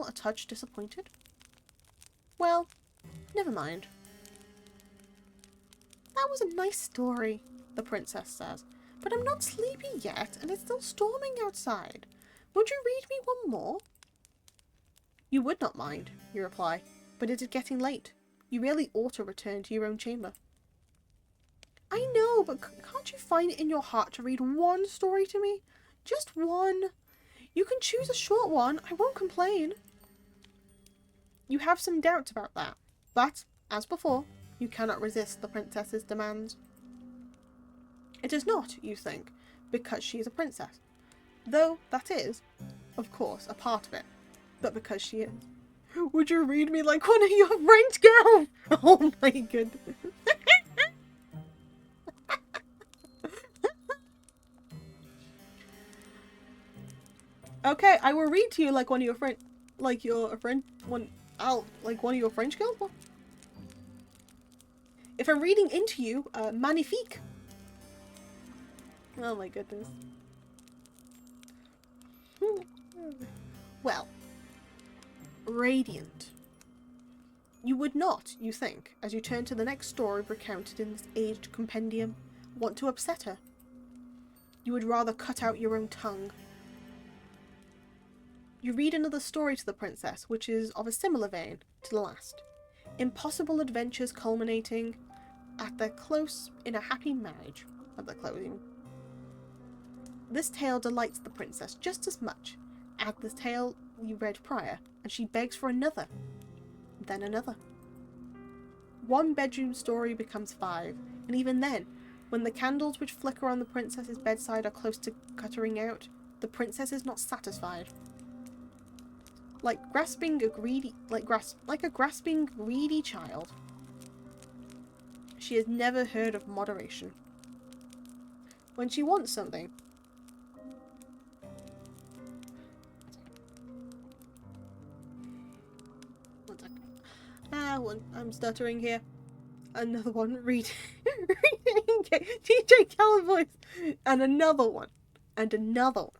a touch disappointed? Well, never mind. That was a nice story, the princess says, but I'm not sleepy yet, and it's still storming outside. Would you read me one more? You would not mind, you reply, but it is getting late. You really ought to return to your own chamber. I know, but can't you find it in your heart to read one story to me? Just one. You can choose a short one. I won't complain. You have some doubts about that, but, as before, you cannot resist the princess's demands. It is not, you think, because she is a princess, though that is, of course, a part of it, but because she is. Would you read me like one of your French girls? Oh my goodness. Okay, I will read to you like one of your friend, like your friend, one of your French girls. What? If I'm reading into you, magnifique. Oh my goodness. Well, radiant. You would not, you think, as you turn to the next story recounted in this aged compendium, want to upset her. You would rather cut out your own tongue. You read another story to the princess, which is of a similar vein to the last. Impossible adventures culminating at their close in a happy marriage at their closing. This tale delights the princess just as much as the tale you read prior, and she begs for another, then another. One bedroom story becomes 5, and even then, when the candles which flicker on the princess's bedside are close to guttering out, the princess is not satisfied. Like a grasping greedy child. She has never heard of moderation. When she wants something, I'm stuttering here. Another one, reading DJ Khaled voice, and another one, and another one.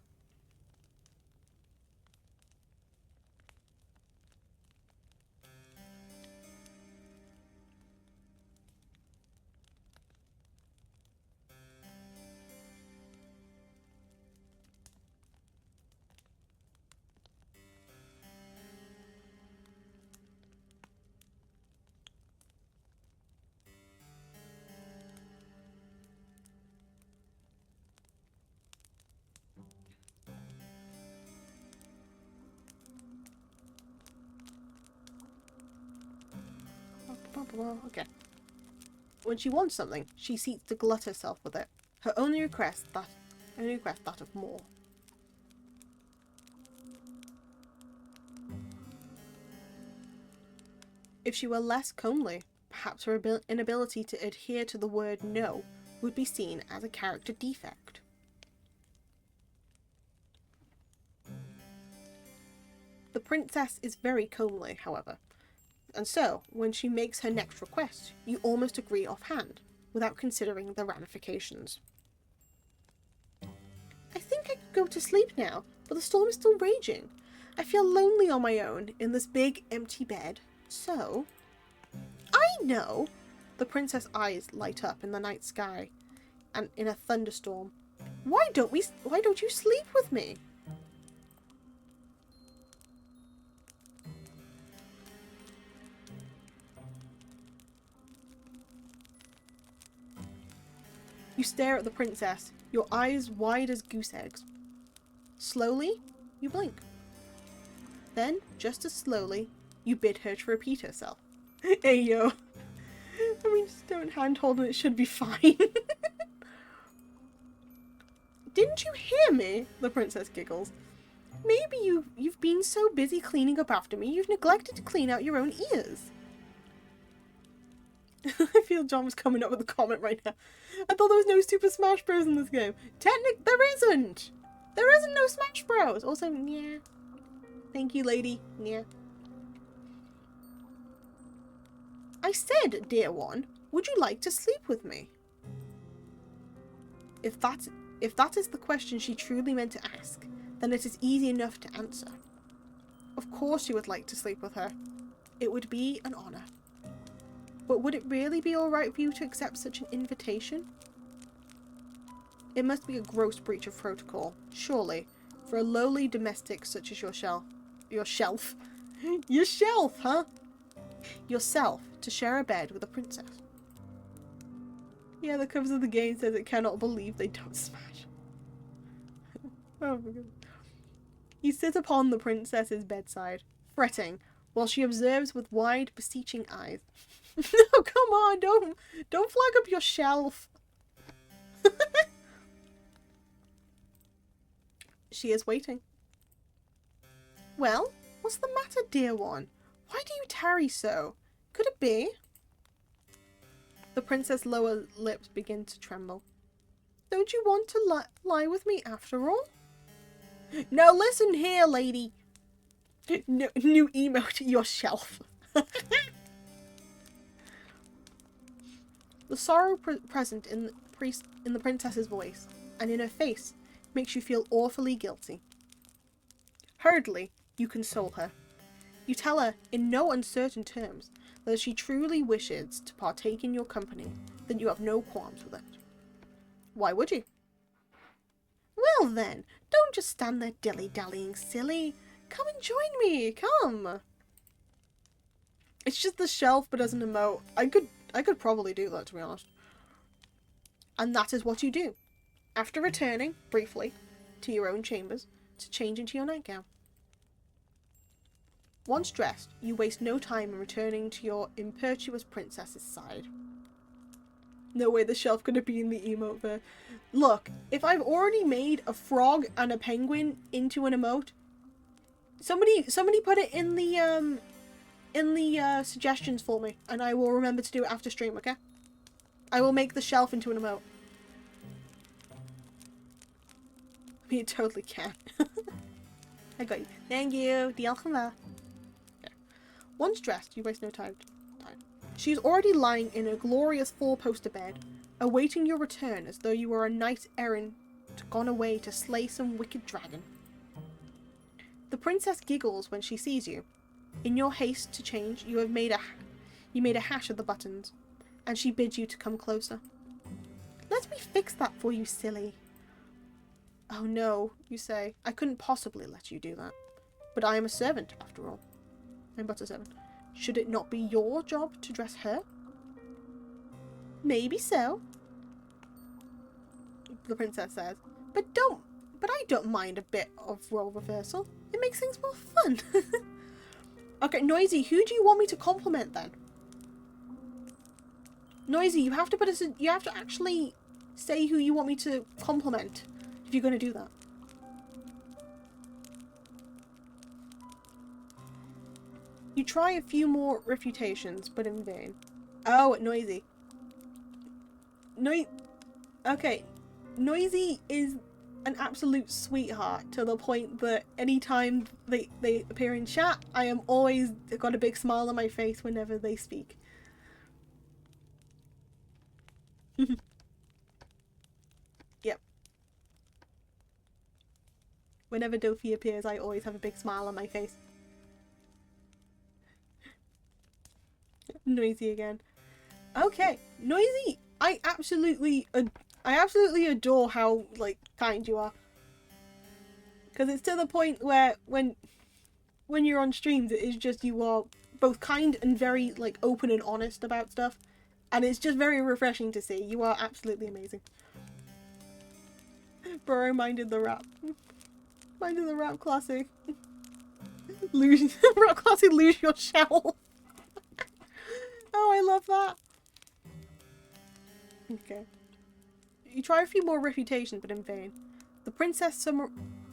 Okay. When she wants something, she seeks to glut herself with it. Her only request that of more. If she were less comely, perhaps her inability to adhere to the word no would be seen as a character defect. The princess is very comely, however, and so, when she makes her next request, you almost agree offhand, without considering the ramifications. I think I could go to sleep now, but the storm is still raging. I feel lonely on my own, in this big, empty bed, so... I know! The princess' eyes light up in the night sky, and in a thunderstorm. Why don't you sleep with me? You stare at the princess, your eyes wide as goose eggs. Slowly, you blink. Then, just as slowly, you bid her to repeat herself. Hey yo. I mean, just don't handhold and it should be fine. Didn't you hear me? The princess giggles. Maybe you've been so busy cleaning up after me, you've neglected to clean out your own ears. I feel John was coming up with a comment right now. I thought there was no Super Smash Bros. In this game. There isn't! There isn't no Smash Bros. Also, yeah. Thank you, lady. Yeah. I said, dear one, would you like to sleep with me? If that is the question she truly meant to ask, then it is easy enough to answer. Of course you would like to sleep with her. It would be an honour. But would it really be alright for you to accept such an invitation? It must be a gross breach of protocol, surely, for a lowly domestic such as your shelf, Your shelf, huh? Yourself to share a bed with a princess. Yeah, the covers of the game says it cannot believe they don't smash. Oh my god. You sit upon the princess's bedside, fretting, while she observes with wide, beseeching eyes. No, come on, don't flag up your shelf. She is waiting. Well, what's the matter, dear one? Why do you tarry so? Could it be? The princess' lower lips begin to tremble. Don't you want to lie with me after all? Now listen here, lady. No, new emote, your shelf. The sorrow present in the princess's voice and in her face makes you feel awfully guilty. Hurriedly, you console her. You tell her, in no uncertain terms, that if she truly wishes to partake in your company, then you have no qualms with it. Why would you? Well then, don't just stand there dilly-dallying, silly. Come and join me, come. It's just the shelf, but as an emote. I could probably do that, to be honest. And that is what you do, after returning, briefly, to your own chambers, to change into your nightgown. Once dressed, you waste no time in returning to your impetuous princess's side. No way the shelf could have been the emote there. Look, if I've already made a frog and a penguin into an emote, somebody put it in the suggestions for me, and I will remember to do it after stream, okay? I will make the shelf into an emote. I mean, it totally can. I got you. Thank you. Okay. Once dressed, you waste no time. She is already lying in a glorious four-poster bed, awaiting your return as though you were a knight-errant gone away to slay some wicked dragon. The princess giggles when she sees you. In your haste to change, you made a hash of the buttons, and she bids you to come closer. Let me fix that for you, silly. Oh no, you say. I couldn't possibly let you do that. But I am a servant, after all. I'm but a servant. Should it not be your job to dress her? Maybe so, the princess says. But I don't mind a bit of role reversal. It makes things more fun. Okay, Noisy, who do you want me to compliment then? Noisy, you have to actually say who you want me to compliment if you're going to do that. You try a few more refutations, but in vain. Oh, Noisy. Okay, Noisy is an absolute sweetheart to the point that anytime they appear in chat, I am always got a big smile on my face whenever they speak. Yep. Whenever Dofi appears, I always have a big smile on my face. Noisy again. Okay, Noisy. I absolutely adore how kind you are. Because it's to the point where when you're on streams, it is just you are both kind and very open and honest about stuff, and it's just very refreshing to see. You are absolutely amazing. Bro, minded the rap. Minded the rap classic. Rap classic, lose your shell. Oh, I love that. Okay. You try a few more refutations, but in vain. The princess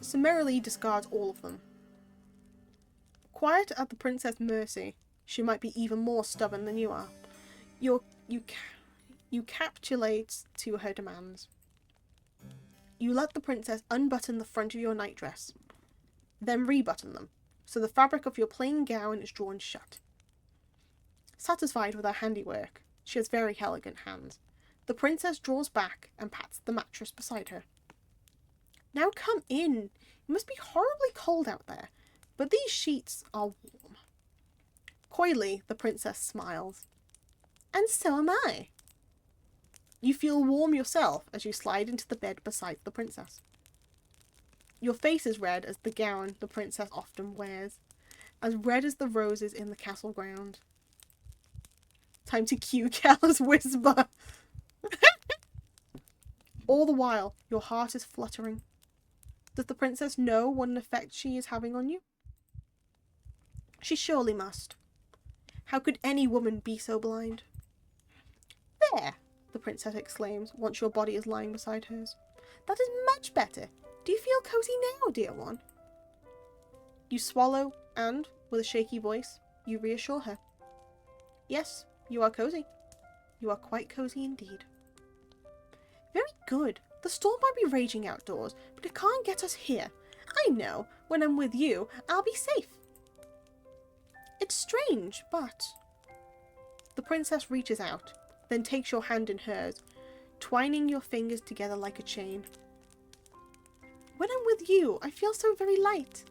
summarily discards all of them. Quiet at the princess' mercy, she might be even more stubborn than you are. You capitulate to her demands. You let the princess unbutton the front of your nightdress, then rebutton them, so the fabric of your plain gown is drawn shut. Satisfied with her handiwork, she has very elegant hands. The princess draws back and pats the mattress beside her. Now come in. It must be horribly cold out there, but these sheets are warm. Coyly, the princess smiles. And so am I. You feel warm yourself as you slide into the bed beside the princess. Your face is red as the gown the princess often wears. as red as the roses in the castle ground. Time to cue Careless Whisper. All the while, your heart is fluttering. Does the princess know what an effect she is having on you? She surely must. How could any woman be so blind? There, the princess exclaims once your body is lying beside hers. That is much better. Do you feel cozy now, dear one? You swallow and, with a shaky voice, you reassure her. Yes, you are cozy. You are quite cozy indeed. Very good. The storm might be raging outdoors, but it can't get us here. I know, when I'm with you, I'll be safe. It's strange, but... The princess reaches out, then takes your hand in hers, twining your fingers together like a chain. When I'm with you, I feel so very light.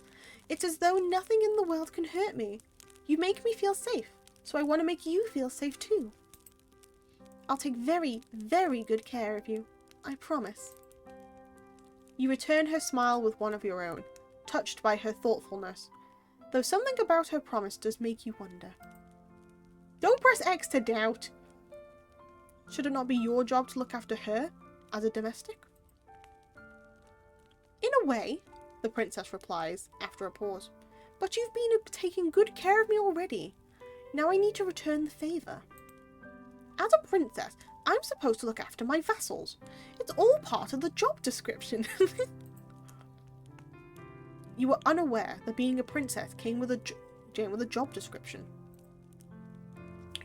It's as though nothing in the world can hurt me. You make me feel safe, so I want to make you feel safe too. I'll take very, very good care of you. I promise. You return her smile with one of your own, touched by her thoughtfulness, though something about her promise does make you wonder. Don't press X to doubt. Should it not be your job to look after her, as a domestic? In a way, the princess replies, after a pause, but you've been taking good care of me already. Now I need to return the favour. As a princess, I'm supposed to look after my vassals. It's all part of the job description. You were unaware that being a princess came with a job description.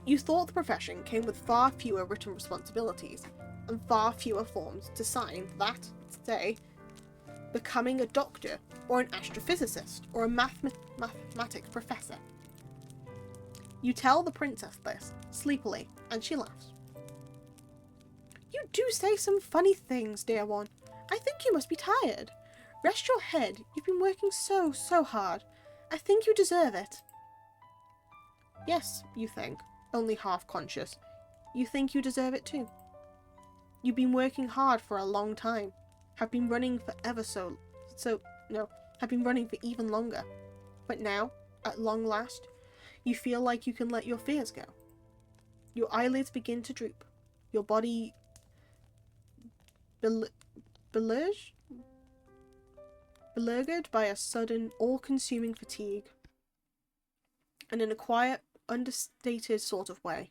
You thought the profession came with far fewer written responsibilities and far fewer forms to sign that, say, becoming a doctor or an astrophysicist or a mathematics professor. You tell the princess this, sleepily, and she laughs. You do say some funny things, dear one. I think you must be tired. Rest your head. You've been working so hard. I think you deserve it. Yes, you think, only half conscious. You think you deserve it too. You've been working hard for a long time. Have been running for have been running for even longer. But now, at long last, you feel like you can let your fears go. Your eyelids begin to droop. Your body beleaguered by a sudden, all-consuming fatigue. And in a quiet, understated sort of way,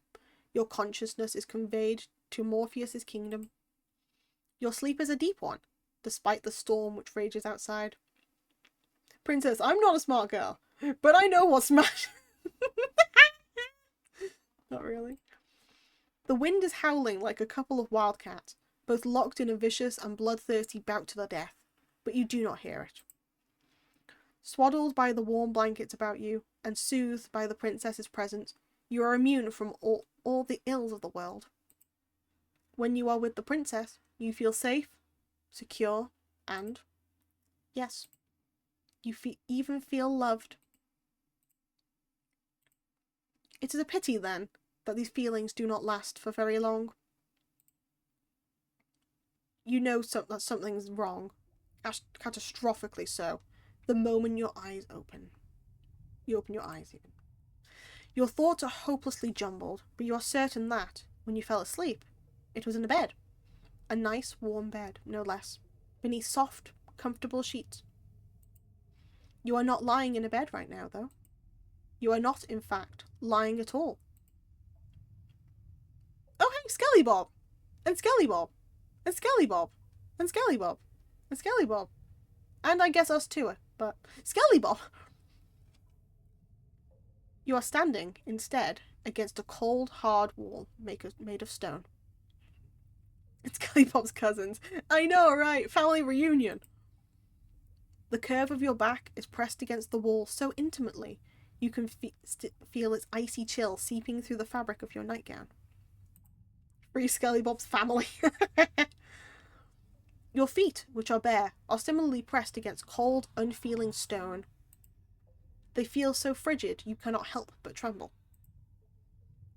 your consciousness is conveyed to Morpheus's kingdom. Your sleep is a deep one, despite the storm which rages outside. Princess, I'm not a smart girl, but I know what's smash. Not really. The wind is howling like a couple of wildcats, both locked in a vicious and bloodthirsty bout to the death, but you do not hear it. Swaddled by the warm blankets about you, and soothed by the princess's presence, you are immune from all the ills of the world. When you are with the princess, you feel safe, secure, and, yes, you even feel loved. It is a pity, then, that these feelings do not last for very long. You know that something's wrong, catastrophically so, the moment your eyes open. You open your eyes, even. Your thoughts are hopelessly jumbled, but you are certain that, when you fell asleep, it was in a bed. A nice, warm bed, no less, beneath soft, comfortable sheets. You are not lying in a bed right now, though. You are not, in fact, lying at all. Oh, hey, Skelly Bob! And Skelly Bob! And Skelly Bob! And Skelly Bob! And Skelly Bob! And I guess us too, but Skelly Bob! You are standing, instead, against a cold, hard wall made of stone. It's Skelly Bob's cousins. I know, right? Family reunion. The curve of your back is pressed against the wall so intimately you can feel its icy chill seeping through the fabric of your nightgown. Free Skelly Bob's family. Your feet, which are bare, are similarly pressed against cold, unfeeling stone. They feel so frigid you cannot help but tremble.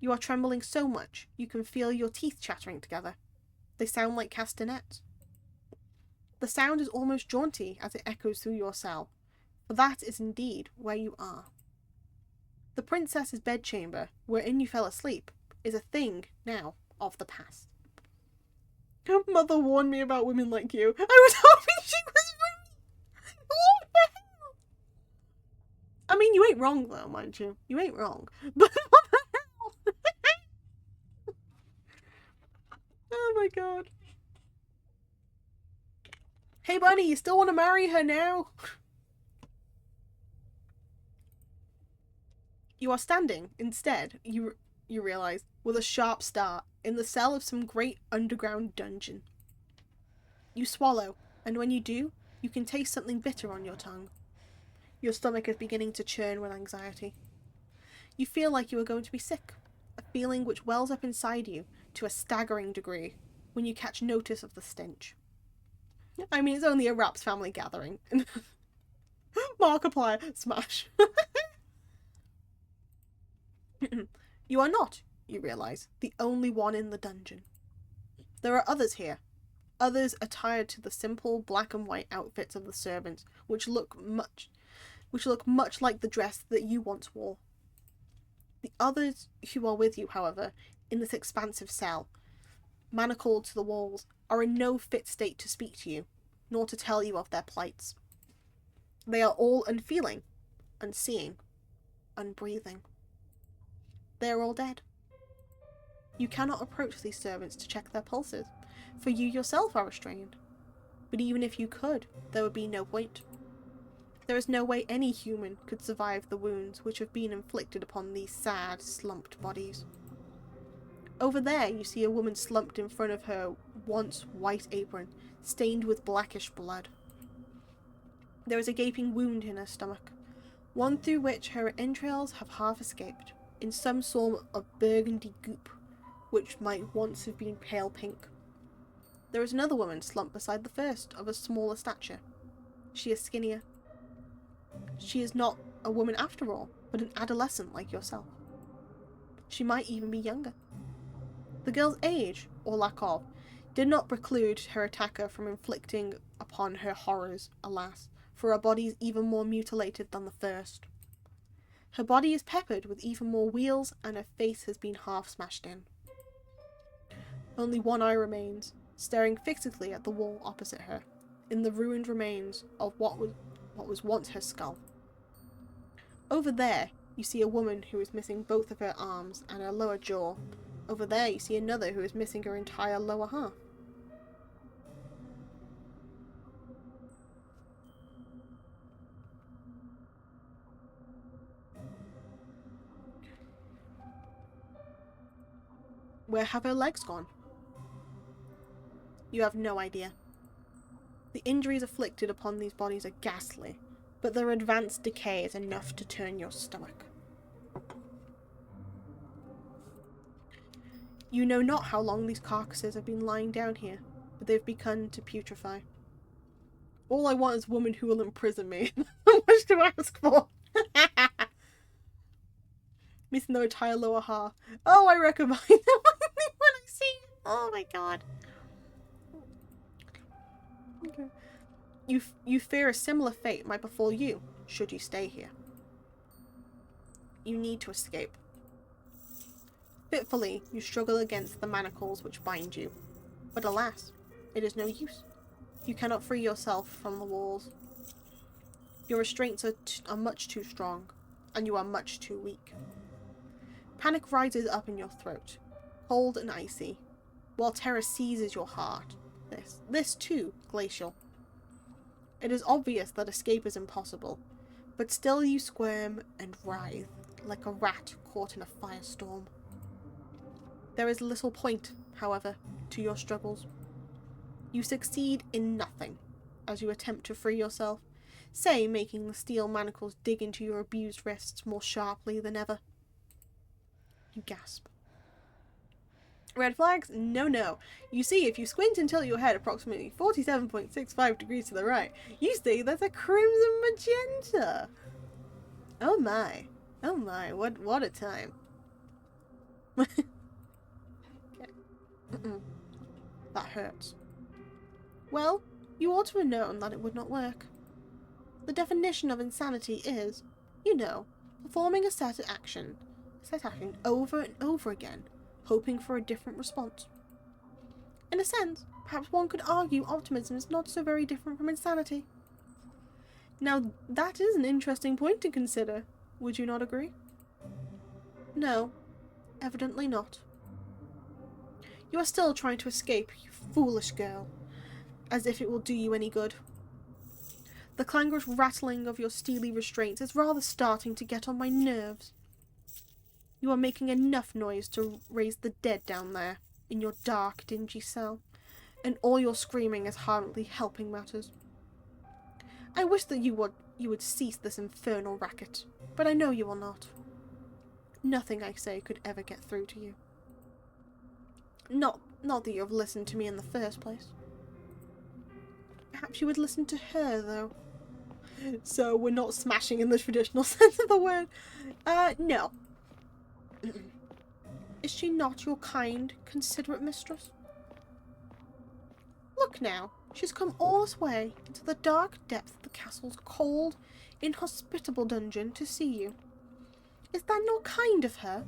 You are trembling so much you can feel your teeth chattering together. They sound like castanets. The sound is almost jaunty as it echoes through your cell, for that is indeed where you are. The princess's bedchamber, wherein you fell asleep, is a thing now of the past. Mother warned me about women like you. I was hoping she was right. What the hell? I mean, you ain't wrong though, mind you. You ain't wrong. But what the hell? Oh my god. Hey buddy, you still want to marry her now? You are standing, instead, you realise, with a sharp start, in the cell of some great underground dungeon. You swallow, and when you do, you can taste something bitter on your tongue. Your stomach is beginning to churn with anxiety. You feel like you are going to be sick, a feeling which wells up inside you to a staggering degree when you catch notice of the stench. I mean, it's only a Raps family gathering. Markiplier, smash. You are not, you realise, the only one in the dungeon. There are others here. Others attired to the simple black and white outfits of the servants, which look much like the dress that you once wore. The others who are with you, however, in this expansive cell, manacled to the walls, are in no fit state to speak to you, nor to tell you of their plights. They are all unfeeling, unseeing, unbreathing. They are all dead. You cannot approach these servants to check their pulses, for you yourself are restrained. But even if you could, there would be no point. There is no way any human could survive the wounds which have been inflicted upon these sad, slumped bodies. Over there you see a woman slumped in front of her once white apron, stained with blackish blood. There is a gaping wound in her stomach, one through which her entrails have half escaped, in some sort of burgundy goop, which might once have been pale pink. There is another woman slumped beside the first, of a smaller stature. She is skinnier. She is not a woman after all, but an adolescent like yourself. She might even be younger. The girl's age, or lack of, did not preclude her attacker from inflicting upon her horrors, alas, for her body is even more mutilated than the first. Her body is peppered with even more wheals, and her face has been half smashed in. Only one eye remains, staring fixedly at the wall opposite her, in the ruined remains of what was once her skull. Over there, you see a woman who is missing both of her arms and her lower jaw. Over there, you see another who is missing her entire lower half. Where have her legs gone? You have no idea. The injuries afflicted upon these bodies are ghastly, but their advanced decay is enough to turn your stomach. You know not how long these carcasses have been lying down here, but they've begun to putrefy. All I want is a woman who will imprison me. How much to ask for? Missing the entire lower half. Oh, I recommend that when I see it. Oh my god. Okay. You fear a similar fate might befall you, should you stay here. You need to escape. Fitfully, you struggle against the manacles which bind you. But alas, it is no use. You cannot free yourself from the walls. Your restraints are much too strong, and you are much too weak. Panic rises up in your throat, cold and icy, while terror seizes your heart. This too, glacial. It is obvious that escape is impossible, but still you squirm and writhe like a rat caught in a firestorm. There is little point, however, to your struggles. You succeed in nothing as you attempt to free yourself, say making the steel manacles dig into your abused wrists more sharply than ever. You gasp. Red flags? No, no. You see, if you squint and tilt your head approximately 47.65 degrees to the right, you see there's a crimson magenta. Oh my. Oh my, what a time. Okay. That hurts. Well, you ought to have known that it would not work. The definition of insanity is, you know, a performing a set action over and over again, hoping for a different response. In a sense, perhaps one could argue optimism is not so very different from insanity. Now, that is an interesting point to consider. Would you not agree? No, evidently not. You are still trying to escape, you foolish girl, as if it will do you any good. The clangorous rattling of your steely restraints is rather starting to get on my nerves. You are making enough noise to raise the dead down there, in your dark, dingy cell, and all your screaming is hardly helping matters. I wish that you would cease this infernal racket, but I know you will not. Nothing I say could ever get through to you. Not that you have listened to me in the first place. Perhaps you would listen to her, though. So we're not smashing in the traditional sense of the word. No. Is she not your kind, considerate mistress? Look now, she's come all this way into the dark depth of the castle's cold, inhospitable dungeon to see you. Is that not kind of her?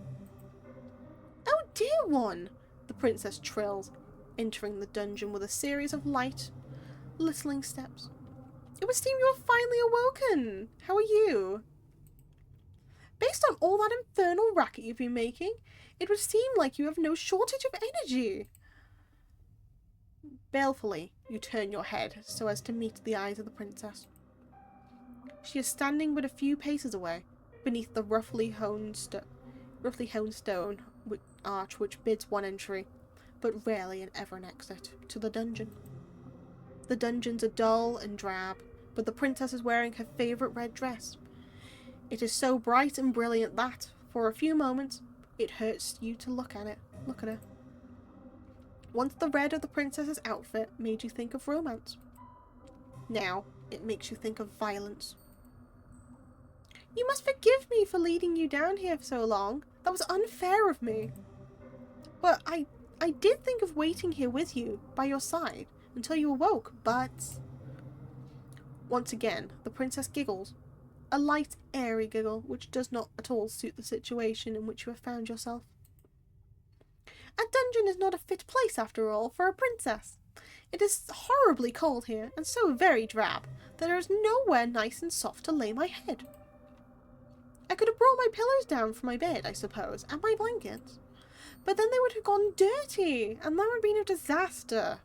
Oh, dear one, the princess trills, entering the dungeon with a series of light, littling steps. It would seem you are finally awoken. How are you? Based on all that infernal racket you've been making, it would seem like you have no shortage of energy. Balefully, you turn your head so as to meet the eyes of the princess. She is standing but a few paces away, beneath the roughly hewn stone arch which bids one entry, but rarely and ever an exit, to the dungeon. The dungeons are dull and drab, but the princess is wearing her favourite red dress. It is so bright and brilliant that, for a few moments, it hurts you to look at her. Once the red of the princess's outfit made you think of romance. Now, it makes you think of violence. You must forgive me for leading you down here for so long. That was unfair of me. Well, I did think of waiting here with you, by your side, until you awoke, but... Once again, the princess giggles. A light, airy giggle, which does not at all suit the situation in which you have found yourself. A dungeon is not a fit place, after all, for a princess. It is horribly cold here, and so very drab, that there is nowhere nice and soft to lay my head. I could have brought my pillows down from my bed, I suppose, and my blankets. But then they would have gone dirty, and that would have been a disaster.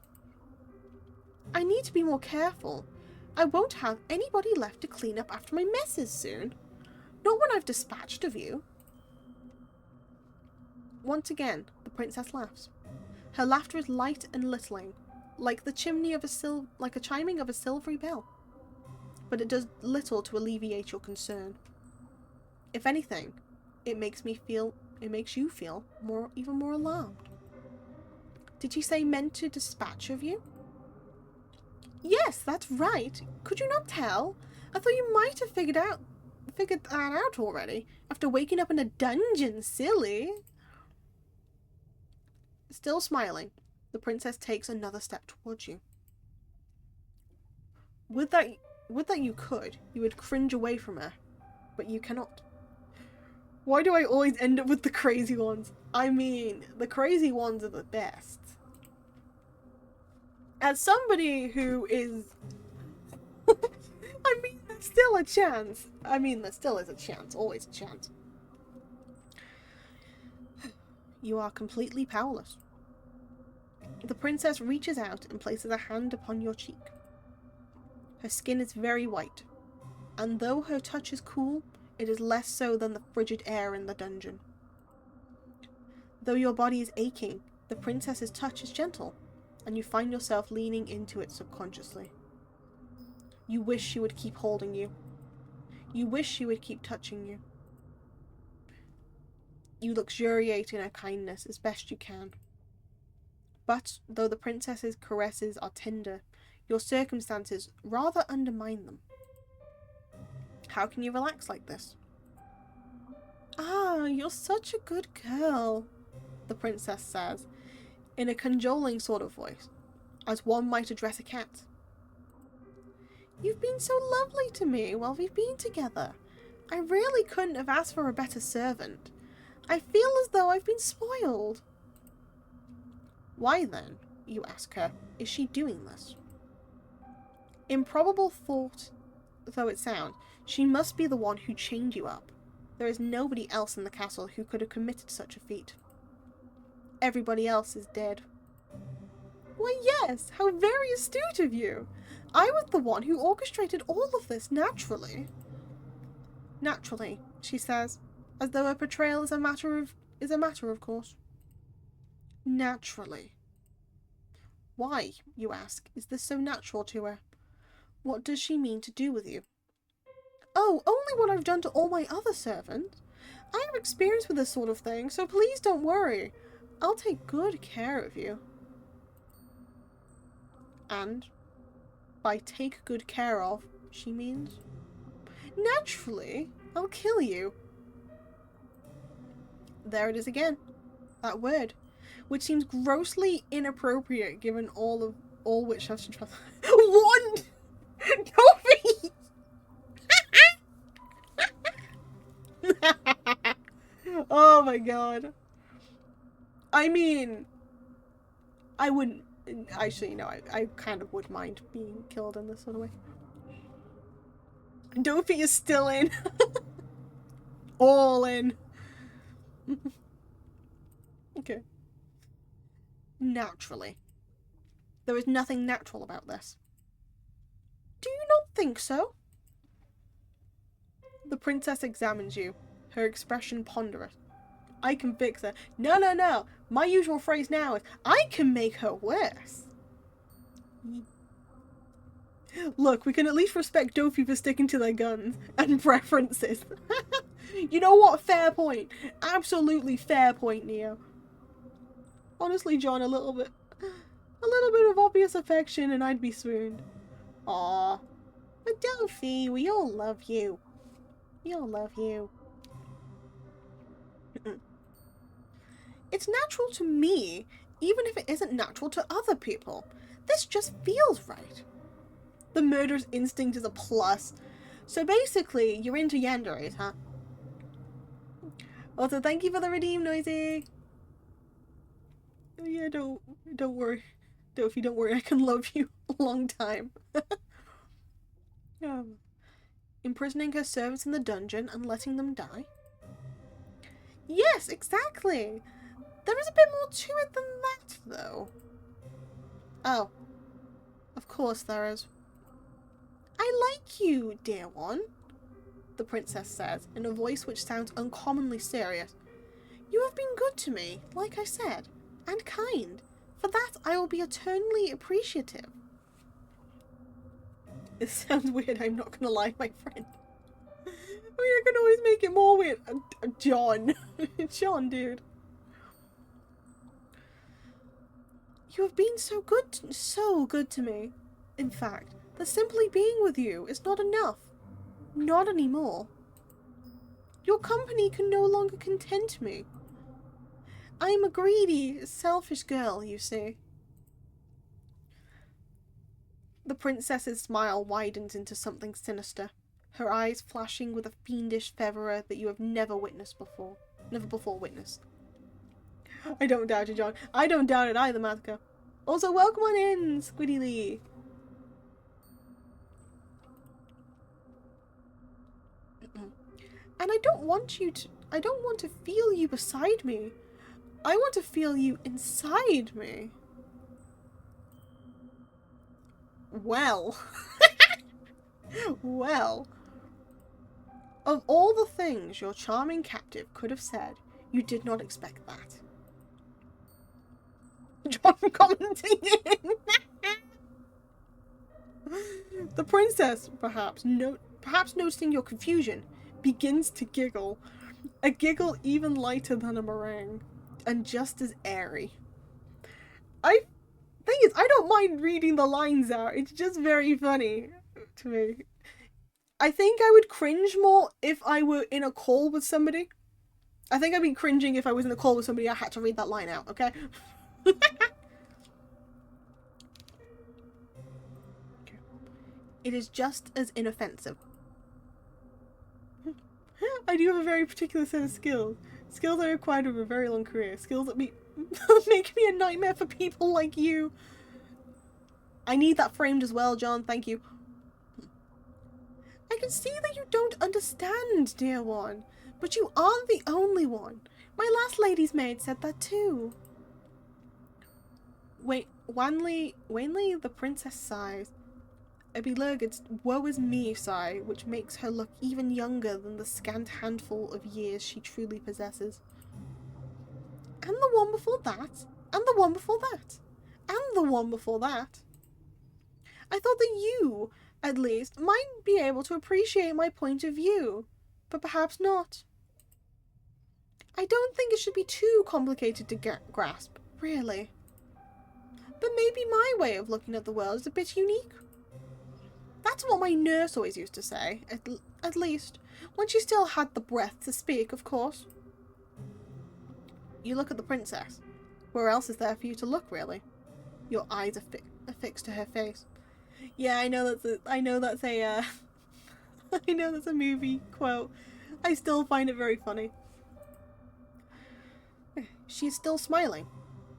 I need to be more careful. I won't have anybody left to clean up after my messes soon. Not when I've dispatched of you. Once again, the princess laughs. Her laughter is light and littling, like the chimney of like a chiming of a silvery bell. But it does little to alleviate your concern. If anything, it makes you feel even more alarmed. Did she say meant to dispatch of you? Yes, that's right. Could you not tell? I thought you might have figured that out already, after waking up in a dungeon, silly. Still smiling, the princess takes another step towards you. Would that you could, you would cringe away from her, but you cannot. Why do I always end up with the crazy ones? I mean, the crazy ones are the best. As somebody who is... I mean, there's still a chance. There still is a chance. Always a chance. You are completely powerless. The princess reaches out and places a hand upon your cheek. Her skin is very white, and though her touch is cool, it is less so than the frigid air in the dungeon. Though your body is aching, the princess's touch is gentle, and you find yourself leaning into it subconsciously. You wish she would keep holding you. You wish she would keep touching you. You luxuriate in her kindness as best you can. But, though the princess's caresses are tender, your circumstances rather undermine them. How can you relax like this? Ah, you're such a good girl, the princess says, in a cajoling sort of voice, as one might address a cat. You've been so lovely to me while we've been together. I really couldn't have asked for a better servant. I feel as though I've been spoiled. Why then, you ask her, is she doing this? Improbable thought though it sounds, she must be the one who chained you up. There is nobody else in the castle who could have committed such a feat. Everybody else is dead. Why yes, how very astute of you. I was the one who orchestrated all of this naturally. Naturally, she says, as though her portrayal is a matter of course. Naturally. Why, you ask, is this so natural to her? What does she mean to do with you? Oh, only what I've done to all my other servants. I have experience with this sort of thing, so please don't worry. I'll take good care of you. And by take good care of, she means? Naturally, I'll kill you. There it is again. That word. Which seems grossly inappropriate given all which has to trust. One! Toby! Oh my god. I mean, I wouldn't. Actually, no, I kind of would mind being killed in this sort of way. Dopey is still in. All in. Okay. Naturally. There is nothing natural about this. Do you not think so? The princess examines you, her expression ponderous. I can fix her. No, no, no. My usual phrase now is, I can make her worse. Look, we can at least respect Dopey for sticking to their guns and preferences. You know what? Fair point. Absolutely fair point, Neo. Honestly, John, a little bit of obvious affection and I'd be swooned. Aww. But Dopey, we all love you. We all love you. It's natural to me, even if it isn't natural to other people. This just feels right. The murder's instinct is a plus. So basically, you're into yanderes, huh? Also, thank you for the redeem, Noisy. Yeah, don't worry. Dopey, don't worry, I can love you a long time. Imprisoning her servants in the dungeon and letting them die? Yes, exactly. There is a bit more to it than that, though. Oh. Of course there is. I like you, dear one, the princess says, in a voice which sounds uncommonly serious. You have been good to me, like I said, and kind. For that I will be eternally appreciative. It sounds weird, I'm not gonna lie, my friend. I mean, I can always make it more weird. John. John, dude. You have been so good to me. In fact, that simply being with you is not enough. Not anymore. Your company can no longer content me. I am a greedy, selfish girl, you see. The princess's smile widens into something sinister, her eyes flashing with a fiendish fervour that you have never before witnessed. I don't doubt you, John. I don't doubt it either, Mathka. Also, welcome on in, Squiddy Lee. And I don't want to feel you beside me. I want to feel you inside me. Well. Well. Of all the things your charming captive could have said, you did not expect that. John commenting in. The princess, perhaps noticing your confusion, begins to giggle. A giggle even lighter than a meringue, and just as airy. Thing is, I don't mind reading the lines out. It's just very funny to me. I think I would cringe more if I were in a call with somebody. I think I'd be cringing if I was in a call with somebody I had to read that line out, okay? It is just as inoffensive. I do have a very particular set of skills. Skills I acquired over a very long career. Skills that make me a nightmare for people like you. I need that framed as well, John. Thank you. I can see that you don't understand, dear one. But you aren't the only one. My last lady's maid said that too. Wait, Wanley, the princess sighs. A beleaguered woe is me sigh, which makes her look even younger than the scant handful of years she truly possesses. And the one before that, and the one before that, and the one before that. I thought that you, at least, might be able to appreciate my point of view, but perhaps not. I don't think it should be too complicated to grasp, really. But maybe my way of looking at the world is a bit unique. That's what my nurse always used to say, at least, when she still had the breath to speak, of course. You look at the princess. Where else is there for you to look, really? Your eyes are fixed to her face. Yeah, I know that's a I know that's a movie quote. I still find it very funny. She is still smiling,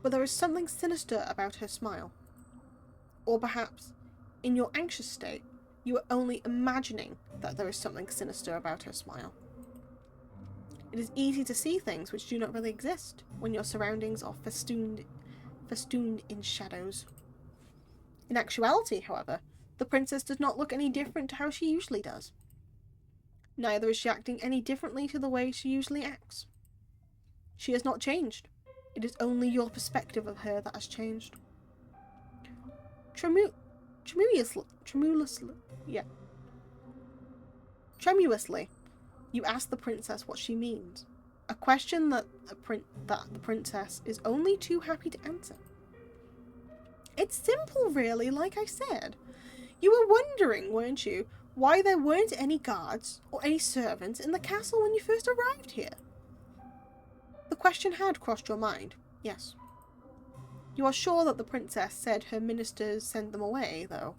but there is something sinister about her smile. Or perhaps, in your anxious state, you are only imagining that there is something sinister about her smile. It is easy to see things which do not really exist when your surroundings are festooned in shadows. In actuality, however, the princess does not look any different to how she usually does. Neither is she acting any differently to the way she usually acts. She has not changed. It is only your perspective of her that has changed. Tremulously, you ask the princess what she means, a question that the princess is only too happy to answer. It's simple, really, like I said. You were wondering, weren't you, why there weren't any guards or any servants in the castle when you first arrived here? The question had crossed your mind, yes. You are sure that the princess said her ministers sent them away, though?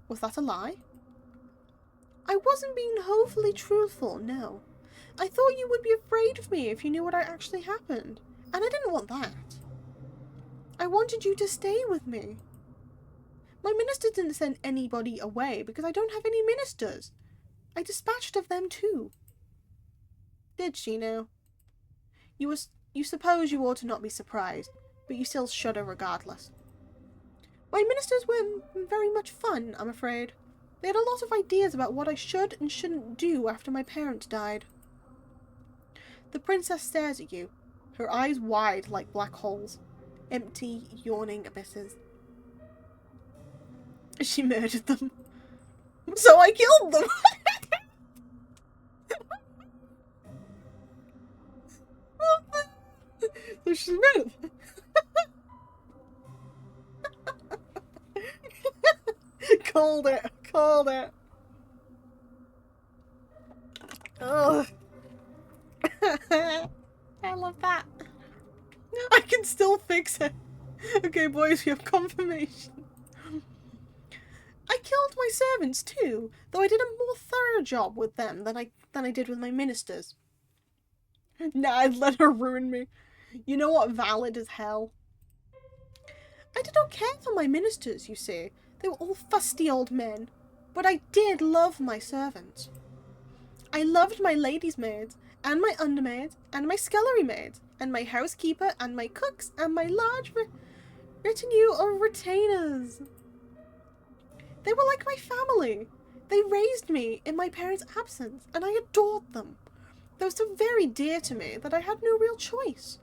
Was that a lie? I wasn't being hopefully truthful, no. I thought you would be afraid of me if you knew what actually happened, and I didn't want that. I wanted you to stay with me. My minister didn't send anybody away because I don't have any ministers. I dispatched of them too. Did she now? You suppose you ought to not be surprised, but you still shudder regardless. My ministers were very much fun, I'm afraid. They had a lot of ideas about what I should and shouldn't do after my parents died. The princess stares at you, her eyes wide like black holes, empty, yawning abysses. She murdered them. So I killed them! So she murdered them. Called it. Ugh. I love that. I can still fix it. Okay, boys, we have confirmation. I killed my servants too, though I did a more thorough job with them than I did with my ministers. Nah, I'd let her ruin me. You know what? Valid as hell. I did not care for my ministers, you see. They were all fusty old men. But I did love my servants. I loved my ladies' maids, and my undermaids, and my scullery maids, and my housekeeper, and my cooks, and my large retinue of retainers. They were like my family. They raised me in my parents' absence, and I adored them. They were so very dear to me that I had no real choice.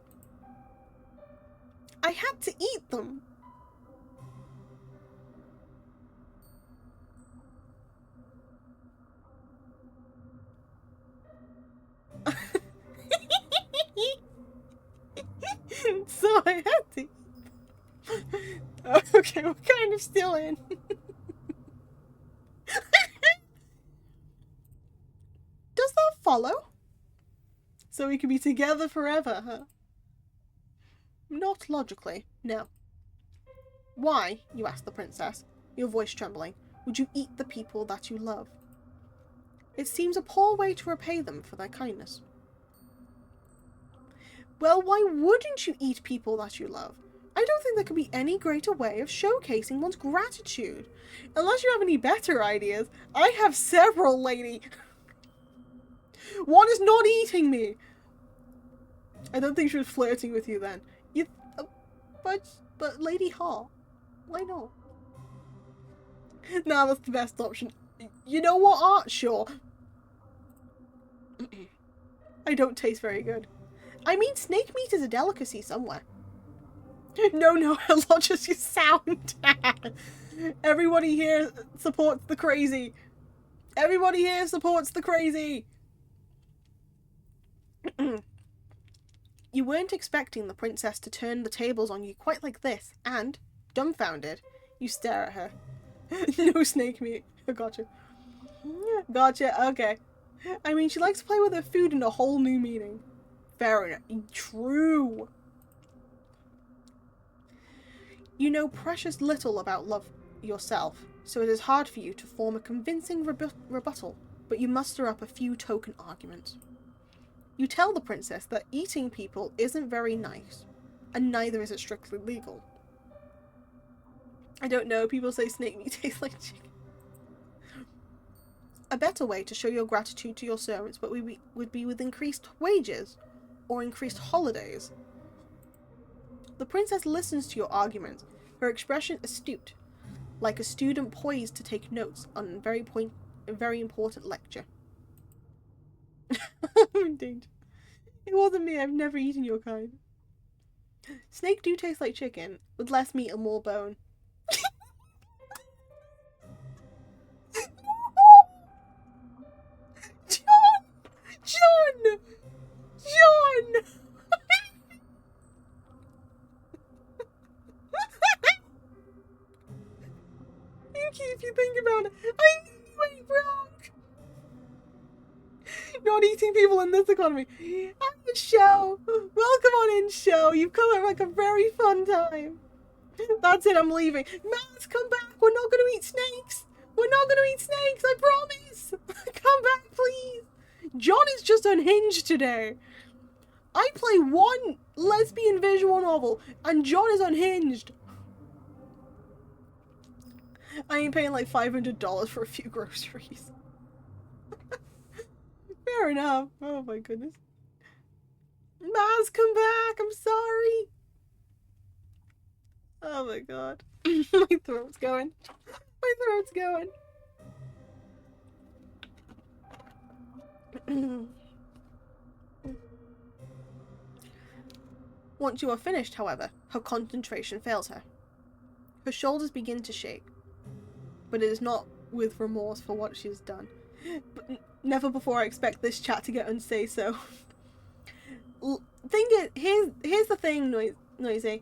I had to eat them. So I had to. Okay, we're kind of still in. Does that follow? So we can be together forever, huh? Not logically, no. Why, you ask the princess, your voice trembling, would you eat the people that you love? It seems a poor way to repay them for their kindness. Well, why wouldn't you eat people that you love? I don't think there could be any greater way of showcasing one's gratitude. Unless you have any better ideas. I have several, lady. One is not eating me. I don't think she was flirting with you then. But Lady Hart, why not? Nah, that's the best option. You know what, Art? Sure. I don't taste very good. I mean, snake meat is a delicacy somewhere. No, not just your sound. Everybody here supports the crazy. Everybody here supports the crazy. You weren't expecting the princess to turn the tables on you quite like this, and, dumbfounded, you stare at her. No snake meat. Gotcha. Gotcha, okay. I mean, she likes to play with her food in a whole new meaning. Fair enough. True. You know precious little about love yourself, so it is hard for you to form a convincing rebuttal, but you muster up a few token arguments. You tell the princess that eating people isn't very nice, and neither is it strictly legal. I don't know, people say snake meat tastes like chicken. A better way to show your gratitude to your servants would be with increased wages, or increased holidays. The princess listens to your arguments, her expression astute, like a student poised to take notes on a very important lecture. I'm in danger. It wasn't me, I've never eaten your kind. Snake do taste like chicken, with less meat and more bone. John! If you think about it, I knew you ain't broke. Not eating people in this economy. I'm the show. Welcome on in, show. You've come at like a very fun time. That's it, I'm leaving. Maz, come back. We're not going to eat snakes. We're not going to eat snakes, I promise. Come back, please. John is just unhinged today. I play one lesbian visual novel, and John is unhinged. I ain't paying like $500 for a few groceries. Fair enough. Oh my goodness. Maz, come back. I'm sorry. Oh my god. My throat's going. My throat's going. Once you are finished, however, her concentration fails her. Her shoulders begin to shake. But it is not with remorse for what she has done. But never before I expect this chat to get unsay so. Here's the thing, Noisy.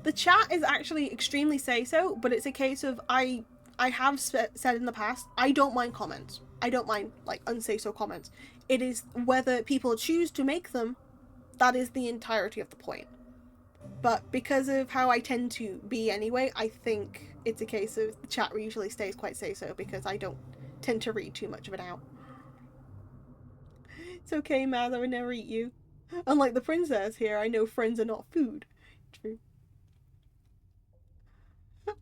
The chat is actually extremely say-so, but it's a case of I have said in the past, I don't mind comments. I don't mind, like, unsay-so comments. It is whether people choose to make them, that is the entirety of the point. But because of how I tend to be anyway, I think it's a case of the chat usually stays quite say-so because I don't tend to read too much of it out. It's okay, Maz, I would never eat you. Unlike the princess here, I know friends are not food. True.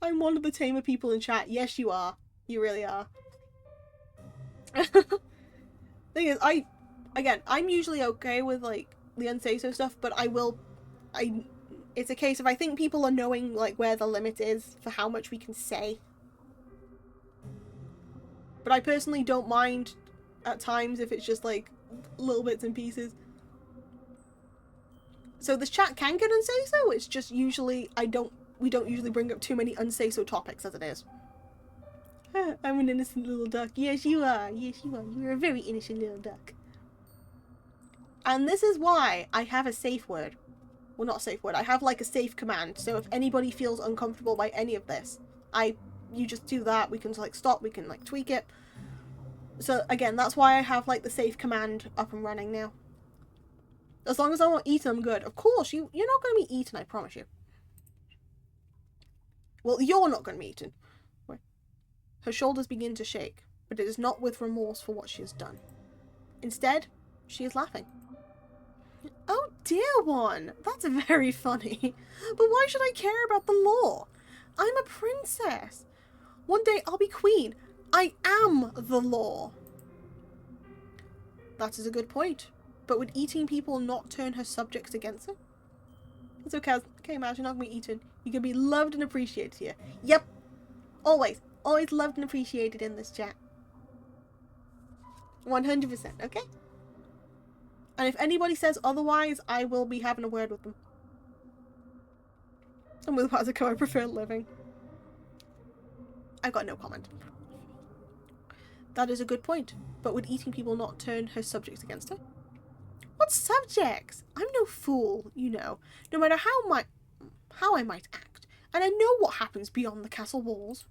I'm one of the tamer people in chat. Yes, you are. You really are. Thing is, I'm usually okay with, like, the unsay-so stuff, but it's a case of I think people are knowing, like, where the limit is for how much we can say. But I personally don't mind at times if it's just, like, little bits and pieces. So this chat can get unsay-so, it's just usually we don't usually bring up too many unsay-so topics as it is. I'm an innocent little duck. Yes, you are. Yes, you are. You're a very innocent little duck. And this is why I have a safe word. Well, not a safe word. I have, like, a safe command. So if anybody feels uncomfortable by any of this, you just do that. We can, like, stop. We can, like, tweak it. So, again, that's why I have, like, the safe command up and running now. As long as I won't eat, I'm good. Of course, you're not going to be eaten, I promise you. Well, you're not going to be eaten. Her shoulders begin to shake, but it is not with remorse for what she has done. Instead, she is laughing. Oh, dear one, that's very funny. But why should I care about the law? I'm a princess. One day I'll be queen. I am the law. That is a good point. But would eating people not turn her subjects against her? It's okay, Matt, you're not going to be eaten. You can be loved and appreciated here. Yep. Always. Always loved and appreciated in this chat. 100%, okay? And if anybody says otherwise, I will be having a word with them. And with Wazuko, I prefer living. I've got no comment. That is a good point. But would eating people not turn her subjects against her? What subjects? I'm no fool, you know. No matter how I might act. And I know what happens beyond the castle walls.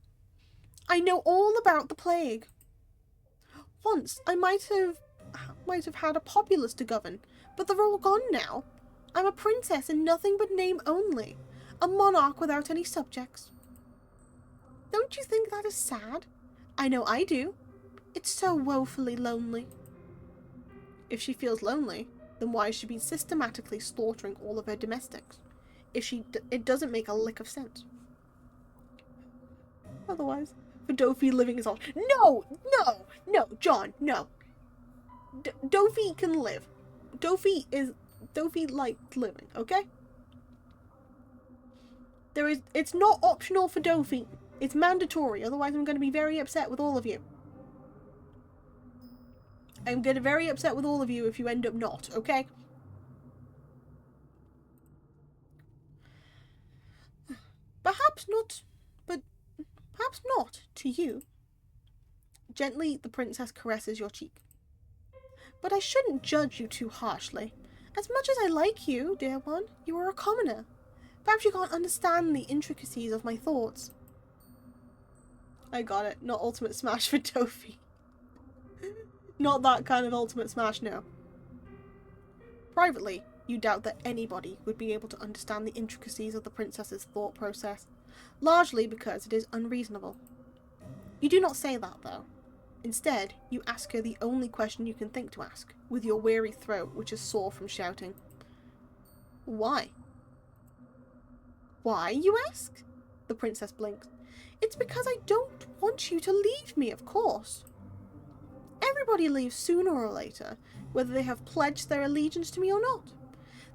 I know all about the plague. Once, I might have had a populace to govern, but they're all gone now. I'm a princess in nothing but name only. A monarch without any subjects. Don't you think that is sad? I know I do. It's so woefully lonely. If she feels lonely, then why has she been systematically slaughtering all of her domestics? It doesn't make a lick of sense. Otherwise, for Dofi living is all. No, John, no. Dofi can live. Dofi likes living, okay? It's not optional for Dofi. It's mandatory, otherwise I'm going to be very upset with all of you. I'm going to be very upset with all of you if you end up not, okay? Perhaps not to you. Gently, the princess caresses your cheek. But I shouldn't judge you too harshly. As much as I like you, dear one, you are a commoner. Perhaps you can't understand the intricacies of my thoughts. I got it. Not Ultimate Smash for Dofi. Not that kind of Ultimate Smash, no. Privately, you doubt that anybody would be able to understand the intricacies of the princess's thought process, largely because it is unreasonable. You do not say that, though. Instead, you ask her the only question you can think to ask, with your weary throat which is sore from shouting. Why? Why, you ask? The princess blinks. It's because I don't want you to leave me, of course. Everybody leaves sooner or later, whether they have pledged their allegiance to me or not.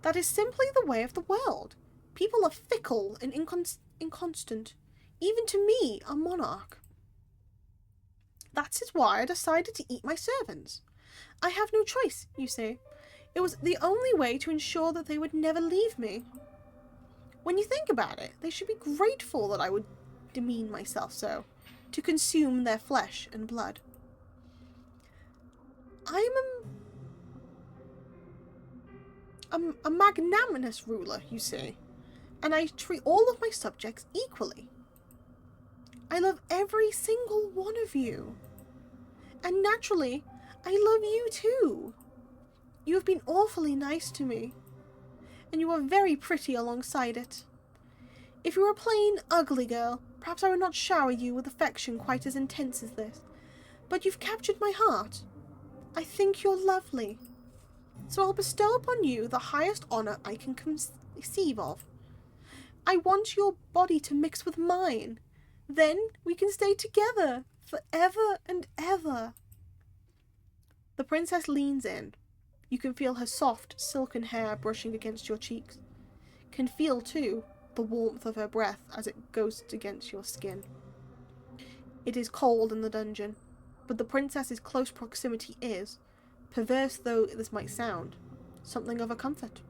That is simply the way of the world. People are fickle and inconstant, even to me, a monarch. That is why I decided to eat my servants. I have no choice, you see. It was the only way to ensure that they would never leave me. When you think about it, they should be grateful that I would demean myself so, to consume their flesh and blood. I'm a magnanimous ruler, you see, and I treat all of my subjects equally. I love every single one of you. And naturally, I love you too. You have been awfully nice to me, and you are very pretty alongside it. If you were a plain, ugly girl, perhaps I would not shower you with affection quite as intense as this, but you've captured my heart. I think you're lovely. So I'll bestow upon you the highest honour I can conceive of. I want your body to mix with mine. Then we can stay together forever and ever. The princess leans in. You can feel her soft, silken hair brushing against your cheeks. Can feel, too, the warmth of her breath as it goes against your skin. It is cold in the dungeon, but the princess's close proximity is, perverse though this might sound, something of a comfort.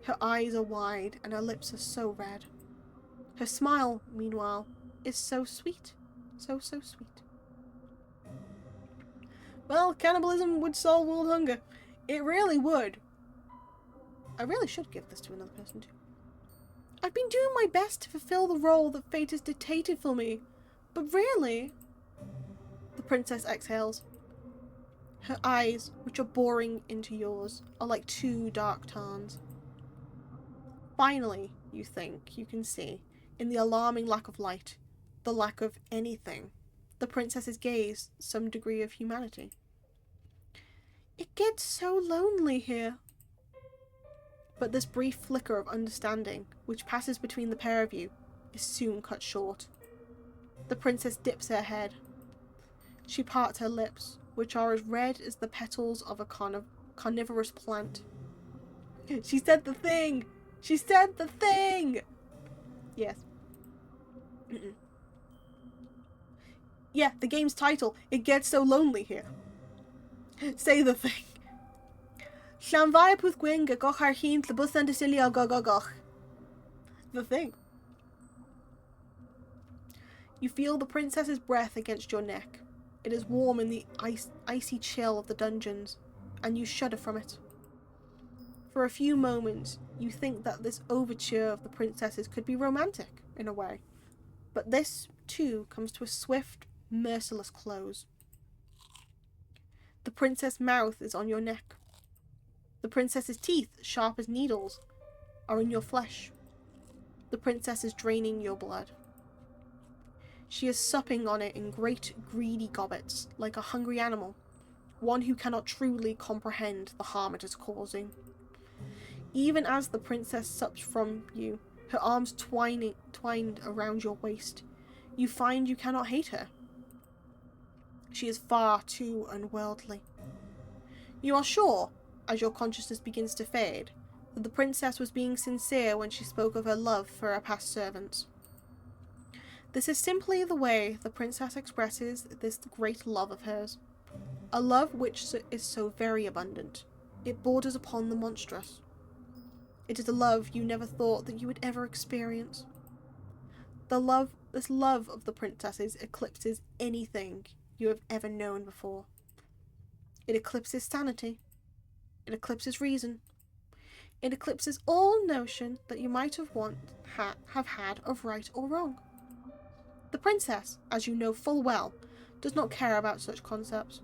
Her eyes are wide and her lips are so red. Her smile, meanwhile, is so sweet. So sweet. Well, cannibalism would solve world hunger. It really would. I really should give this to another person too. I've been doing my best to fulfill the role that fate has dictated for me, but really... The princess exhales. Her eyes, which are boring into yours, are like two dark tarns. Finally, you think you can see, in the alarming lack of light, the lack of anything, The princess's gaze some degree of humanity. It gets so lonely here. But this brief flicker of understanding, which passes between the pair of you, is soon cut short. The princess dips her head. She parts her lips, which are as red as the petals of a carnivorous plant. She said the thing! She said the thing! Yes. Yeah, the game's title. It gets so lonely here. Say the thing. The thing. You feel the princess's breath against your neck. It is warm in the icy chill of the dungeons, and you shudder from it. For a few moments, you think that this overture of the princess's could be romantic, in a way. But this, too, comes to a swift, merciless close. The princess' mouth is on your neck. The princess's teeth, sharp as needles, are in your flesh. The princess is draining your blood. She is supping on it in great, greedy gobbets, like a hungry animal, one who cannot truly comprehend the harm it is causing. Even as the princess sups from you, her arms twined around your waist, you find you cannot hate her. She is far too unworldly. You are sure, as your consciousness begins to fade, that the princess was being sincere when she spoke of her love for her past servants. This is simply the way the princess expresses this great love of hers. A love which is so very abundant. It borders upon the monstrous. It is a love you never thought that you would ever experience. This love of the princess's eclipses anything you have ever known before. It eclipses sanity. It eclipses reason. It eclipses all notion that you might have had of right or wrong. The princess, as you know full well, does not care about such concepts.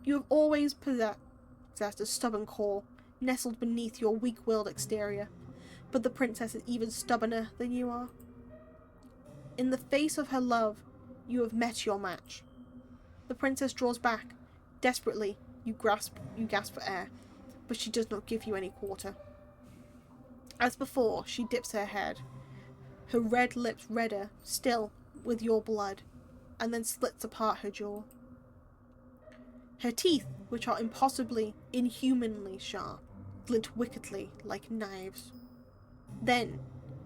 You have always possessed a stubborn core, nestled beneath your weak-willed exterior, but the princess is even stubborner than you are. In the face of her love, you have met your match. The princess draws back. Desperately, you gasp for air, but she does not give you any quarter. As before, she dips her head, her red lips redder still with your blood, and then slits apart her jaw. Her teeth, which are impossibly, inhumanly sharp, glint wickedly like knives. Then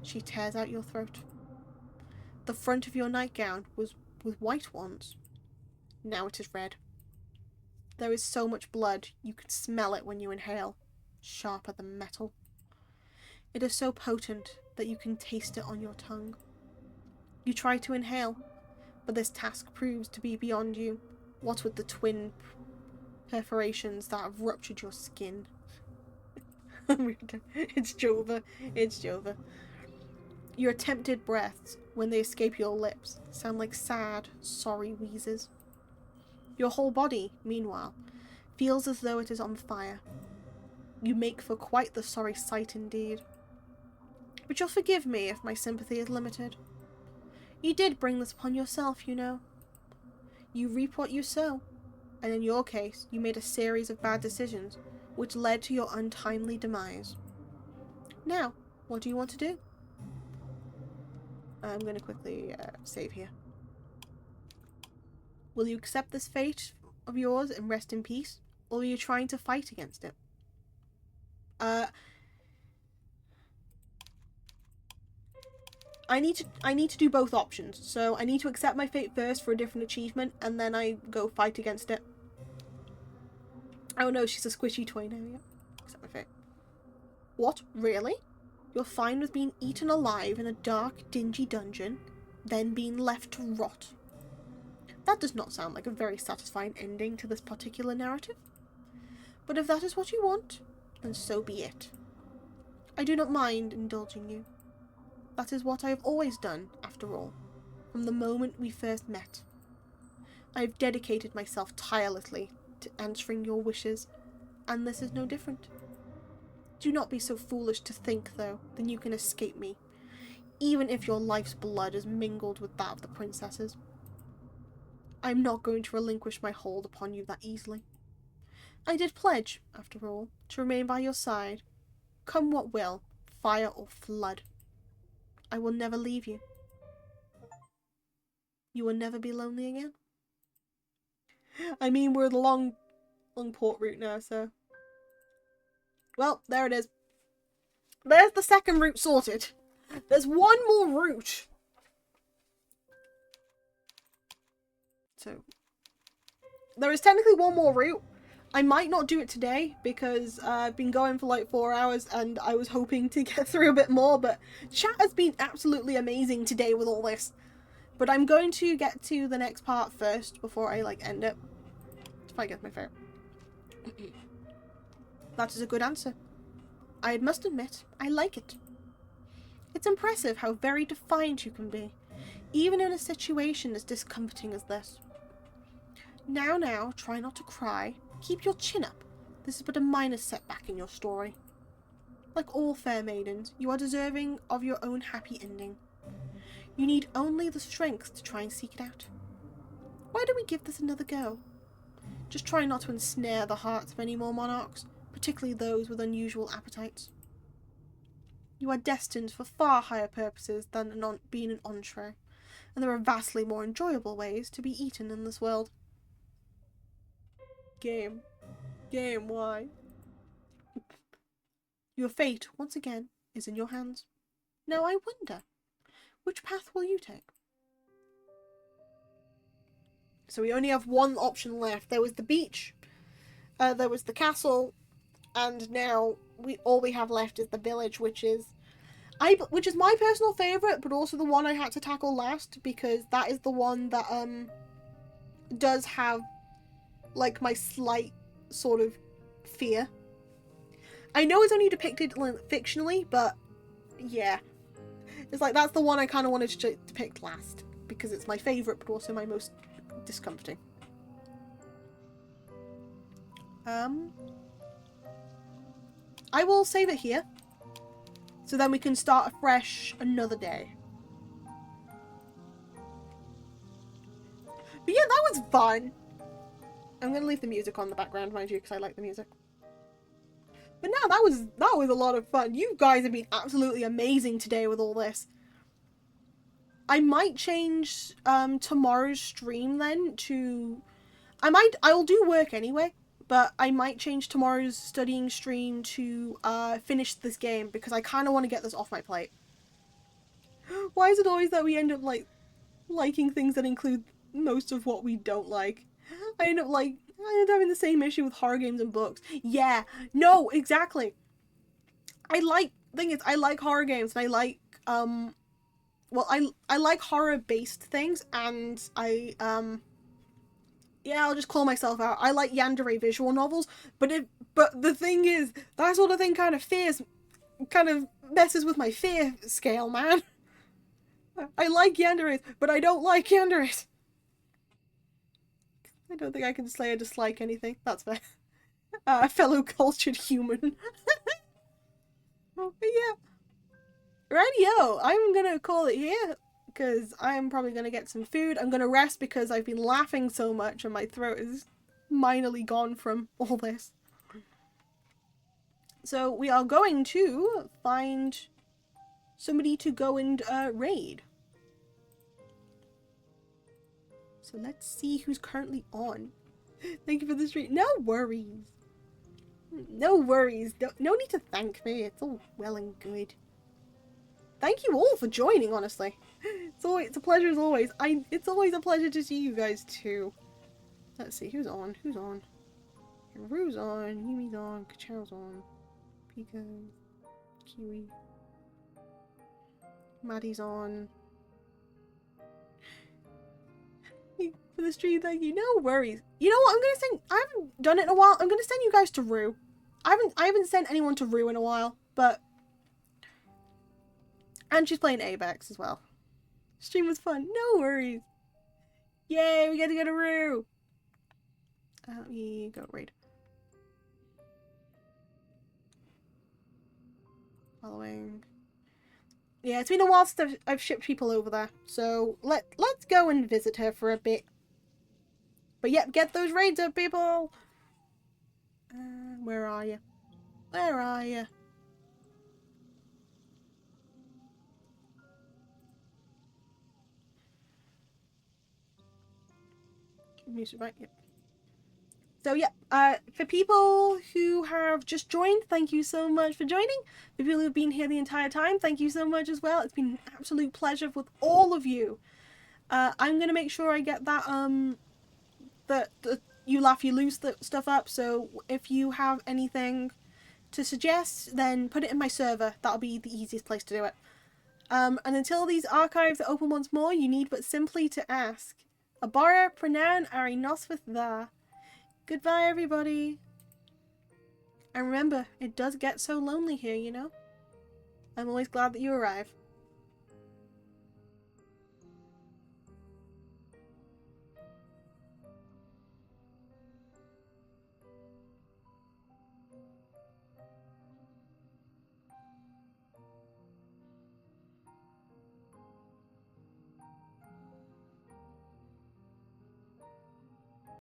she tears out your throat. The front of your nightgown was white once. Now it is red. There is so much blood you can smell it when you inhale, sharper than metal. It is so potent that you can taste it on your tongue. You try to inhale, but this task proves to be beyond you, what with the twin perforations that have ruptured your skin. It's Jova. It's Jova. Your attempted breaths, when they escape your lips, sound like sad, sorry wheezes. Your whole body, meanwhile, feels as though it is on fire. You make for quite the sorry sight indeed. But you'll forgive me if my sympathy is limited. You did bring this upon yourself, you know. You reap what you sow, and in your case, you made a series of bad decisions, which led to your untimely demise. Now, what do you want to do? I'm going to quickly save here. Will you accept this fate of yours and rest in peace, or are you trying to fight against it? I need to do both options. So I need to accept my fate first for a different achievement, and then I go fight against it. Oh no, she's a squishy toy now. Yeah, accept my fate. What? Really? You're fine with being eaten alive in a dark, dingy dungeon, then being left to rot? That does not sound like a very satisfying ending to this particular narrative. But if that is what you want, then so be it. I do not mind indulging you. That is what I have always done, after all, from the moment we first met. I have dedicated myself tirelessly to answering your wishes, and this is no different. Do not be so foolish to think, though, that you can escape me, even if your life's blood is mingled with that of the princess's. I'm not going to relinquish my hold upon you that easily. I did pledge, after all, to remain by your side, come what will, fire or flood. I will never leave you. You will never be lonely again? I mean, we're the long port route now, so... Well, there it is. There's the second route sorted. There's one more route. So, there is technically one more route. I might not do it today because I've been going for like 4 hours and I was hoping to get through a bit more, but chat has been absolutely amazing today with all this. But I'm going to get to the next part first before I like end it. If I get my fair. That is a good answer. I must admit, I like it. It's impressive how very defiant you can be, even in a situation as discomforting as this. Now, try not to cry. Keep your chin up. This is but a minor setback in your story. Like all fair maidens, you are deserving of your own happy ending. You need only the strength to try and seek it out. Why don't we give this another go? Just try not to ensnare the hearts of any more monarchs, particularly those with unusual appetites. You are destined for far higher purposes than being an entree, and there are vastly more enjoyable ways to be eaten in this world. Game, why? Your fate, once again, is in your hands. Now I wonder, which path will you take? So we only have one option left. There was the beach, there was the castle, and now all we have left is the village, which is my personal favourite, but also the one I had to tackle last, because that is the one that does have like my slight sort of fear. I know it's only depicted fictionally, but yeah. It's like that's the one I kind of wanted to depict last, because it's my favourite, but also my most discomforting. I will save it here, so then we can start afresh another day. But yeah, that was fun. I'm going to leave the music on the background, mind you, because I like the music. But no, that was a lot of fun. You guys have been absolutely amazing today with all this. I might change tomorrow's stream then to... I'll do work anyway, but I might change tomorrow's studying stream to finish this game, because I kind of want to get this off my plate. Why is it always that we end up liking things that include most of what we don't like? I end up having the same issue with horror games and books. Yeah, no, exactly. I like horror games, and I like I like horror based things, and I'll just call myself out. I like yandere visual novels, but the thing is, that sort of thing kind of messes with my fear scale, man. I like yanderes, but I don't like yanderes. I don't think I can say I dislike anything. That's fair. Fellow cultured human. But yeah. Radio, I'm gonna call it here, because I'm probably gonna get some food. I'm gonna rest because I've been laughing so much and my throat is minorly gone from all this. So we are going to find somebody to go and raid. So let's see who's currently on. Thank you for the stream. No worries. No worries. No need to thank me. It's all well and good. Thank you all for joining, honestly. It's a pleasure as always. It's always a pleasure to see you guys too. Let's see, who's on? Who's on? Rue's on, Yumi's on, Kachao's on, Pika, Kiwi, Maddie's on. For the stream, thank you. No worries. You know what? I'm gonna send. I haven't done it in a while. I'm gonna send you guys to Rue. I haven't sent anyone to Rue in a while, but and she's playing Apex as well. Stream was fun. No worries. Yay! We get to go to Rue. Let me go raid. Following. Yeah, it's been a while since I've shipped people over there, so let's go and visit her for a bit. But yep, get those raids up, people! Where are you? Where are you? Music, right? Yep. So yeah, for people who have just joined, thank you so much for joining. For people who've been here the entire time, thank you so much as well. It's been an absolute pleasure with all of you. I'm gonna make sure I get that the you laugh you lose stuff up. So if you have anything to suggest, then put it in my server. That'll be the easiest place to do it. And until these archives are open once more, you need but simply to ask. Abara pronoun ari nosfith tha. Goodbye, everybody. And remember, it does get so lonely here, you know? I'm always glad that you arrive.